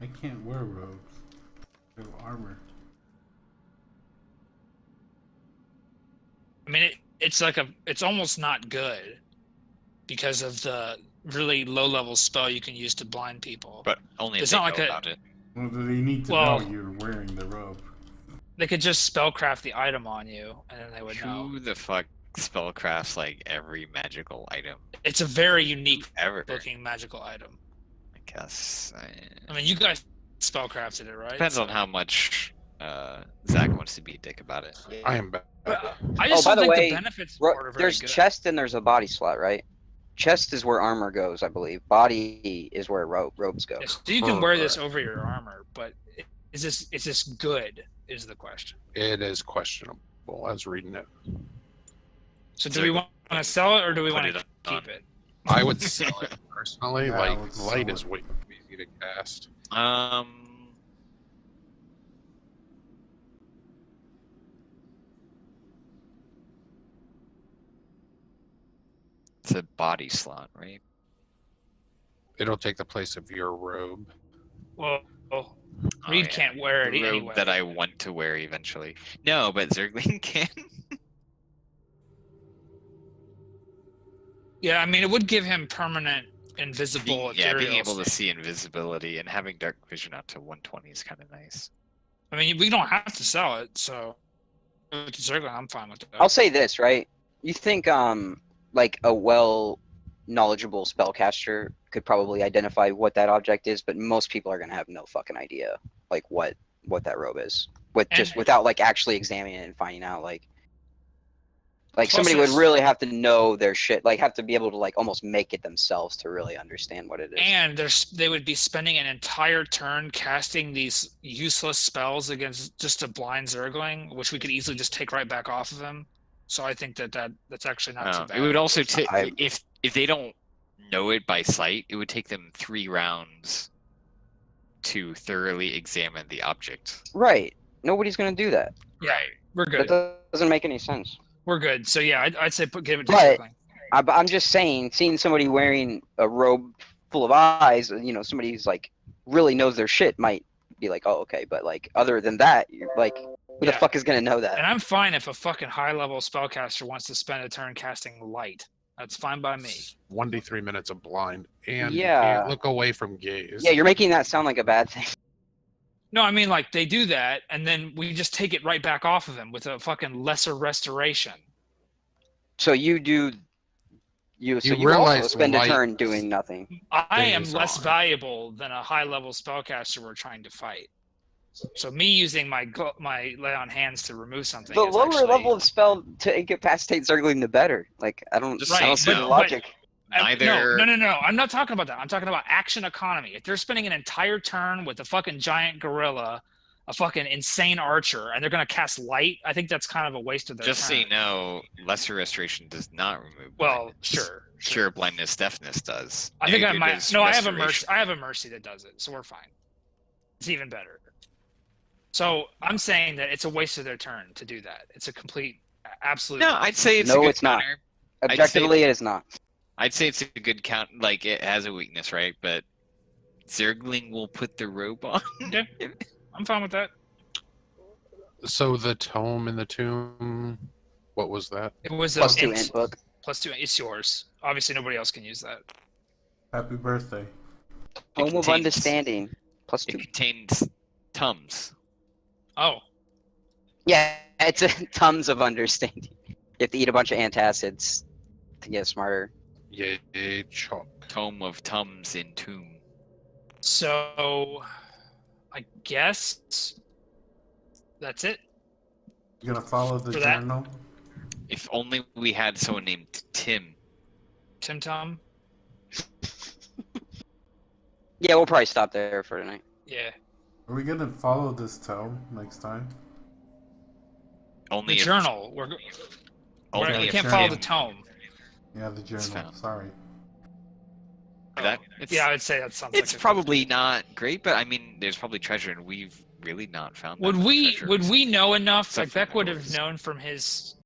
I can't wear robes. I have armor. I mean, it's almost not good because of the really low-level spell you can use to blind people. But only if It's they not know like a- about it. Well, do they need to know you're wearing the robe? They could just spellcraft the item on you, and then they would know. Who the fuck spellcrafts like every magical item It's a very unique ever? looking magical item. I guess. I mean, you guys spellcrafted it, right? Depends on how much Zach wants to be a dick about it. I am back. But I just by don't the think way, the benefits Ro- board are very there's good. chest and there's a body slot, right? Chest is where armor goes, I believe. Body is where robes go. Yes, so you can wear this over your armor, but is this good? Is the question. It is questionable. I was reading it. So do we want to sell it or do we Put want it to on. keep it? I would sell it personally. Yeah, Like let's light sell is it. way too easy to cast. It's a body slot, right? It'll take the place of your robe. Well, Oh, Reed yeah. can't wear it The robe anyway. that I want to wear eventually. No, but Zergling can. Yeah, I mean, it would give him permanent invisible being able ethereal to state. see invisibility and having dark vision out to 120 is kind of nice. I mean, we don't have to sell it, so if it's Zergling, I'm fine with that. I'll say this, right? You think like a knowledgeable spellcaster could probably identify what that object is, but most people are gonna have no fucking idea like what that robe is. And- Without like actually examining it and finding out like Plus somebody would it's- really have to know their shit, like have to be able to like almost make it themselves to really understand what it is. And they would be spending an entire turn casting these useless spells against just a blind Zergling, which we could easily just take right back off of him. So I think that's actually not too bad. It would also take I- if they don't know it by sight, it would take them 3 rounds to thoroughly examine the object. Right. Nobody's gonna do that. Yeah, we're good. That doesn't make any sense. We're good. So yeah, I'd say give it to But- Zergling. I'm just saying, seeing somebody wearing a robe full of eyes, somebody who's like really knows their shit might be like, oh, okay. But like, other than that, you're like, who the Yeah. fuck is gonna know And that? I'm fine if a fucking high-level spellcaster wants to spend a turn casting light. That's fine by me. 1d3 minutes of blind, and you Yeah. can't look away from gaze. Yeah, you're making that sound like a bad thing. No, I mean like they do that, and then we just take it right back off of him with a fucking lesser restoration. So you do. You also realize spend a light- turn doing nothing. I am Days less on. valuable than a high-level spellcaster we're trying to fight. So me using my lay on hands to remove something. The is lower actually, level of spell to incapacitate Zergling, the better. Like I don't Right, see the but- logic. Neither. No. I'm not talking about that. I'm talking about action economy. If they're spending an entire turn with a fucking giant gorilla, a fucking insane archer, and they're gonna cast light, I think that's kind of a waste of their Just so turn. you know, lesser restoration does not remove Well, blindness. sure. Cure blindness, deafness does. I think I Neither might. does No, I have a restoration. mercy. I have a mercy that does it, so we're fine. It's even better. So I'm saying that it's a waste of their turn to do that. It's a complete, absolute. No, I'd say it's No, a good it's not. counter. Objectively, it is not. I'd say it's a good count. Like it has a weakness, right? But Zergling will put the robe on. Okay. I'm fine with that. So the tome in the tomb, what was that? It was Plus a 2 int book. +2. It's yours. Obviously, nobody else can use that. Happy birthday. Home of contains- Understanding. Plus It 2. contains tums. Oh, Yeah, it's a tons of understanding. You have to eat a bunch of antacids to get smarter. Yay, chalk. Tome of tums in tomb. so I guess that's it. You gonna follow the For that? journal? If only we had someone named Tim. Tim Tom. Yeah, we'll probably stop there for tonight. Yeah. Are we gonna follow this tome next time? Only The if, journal. only We if can't follow the in tome. Yeah, the journal. found. Sorry. that. It's, Yeah, I would say that sounds. it's like a probably not great, but I mean, there's probably treasure, and we've really not found. That Would much we? treasure Would we know enough? except Like for Beck would have memories. known from his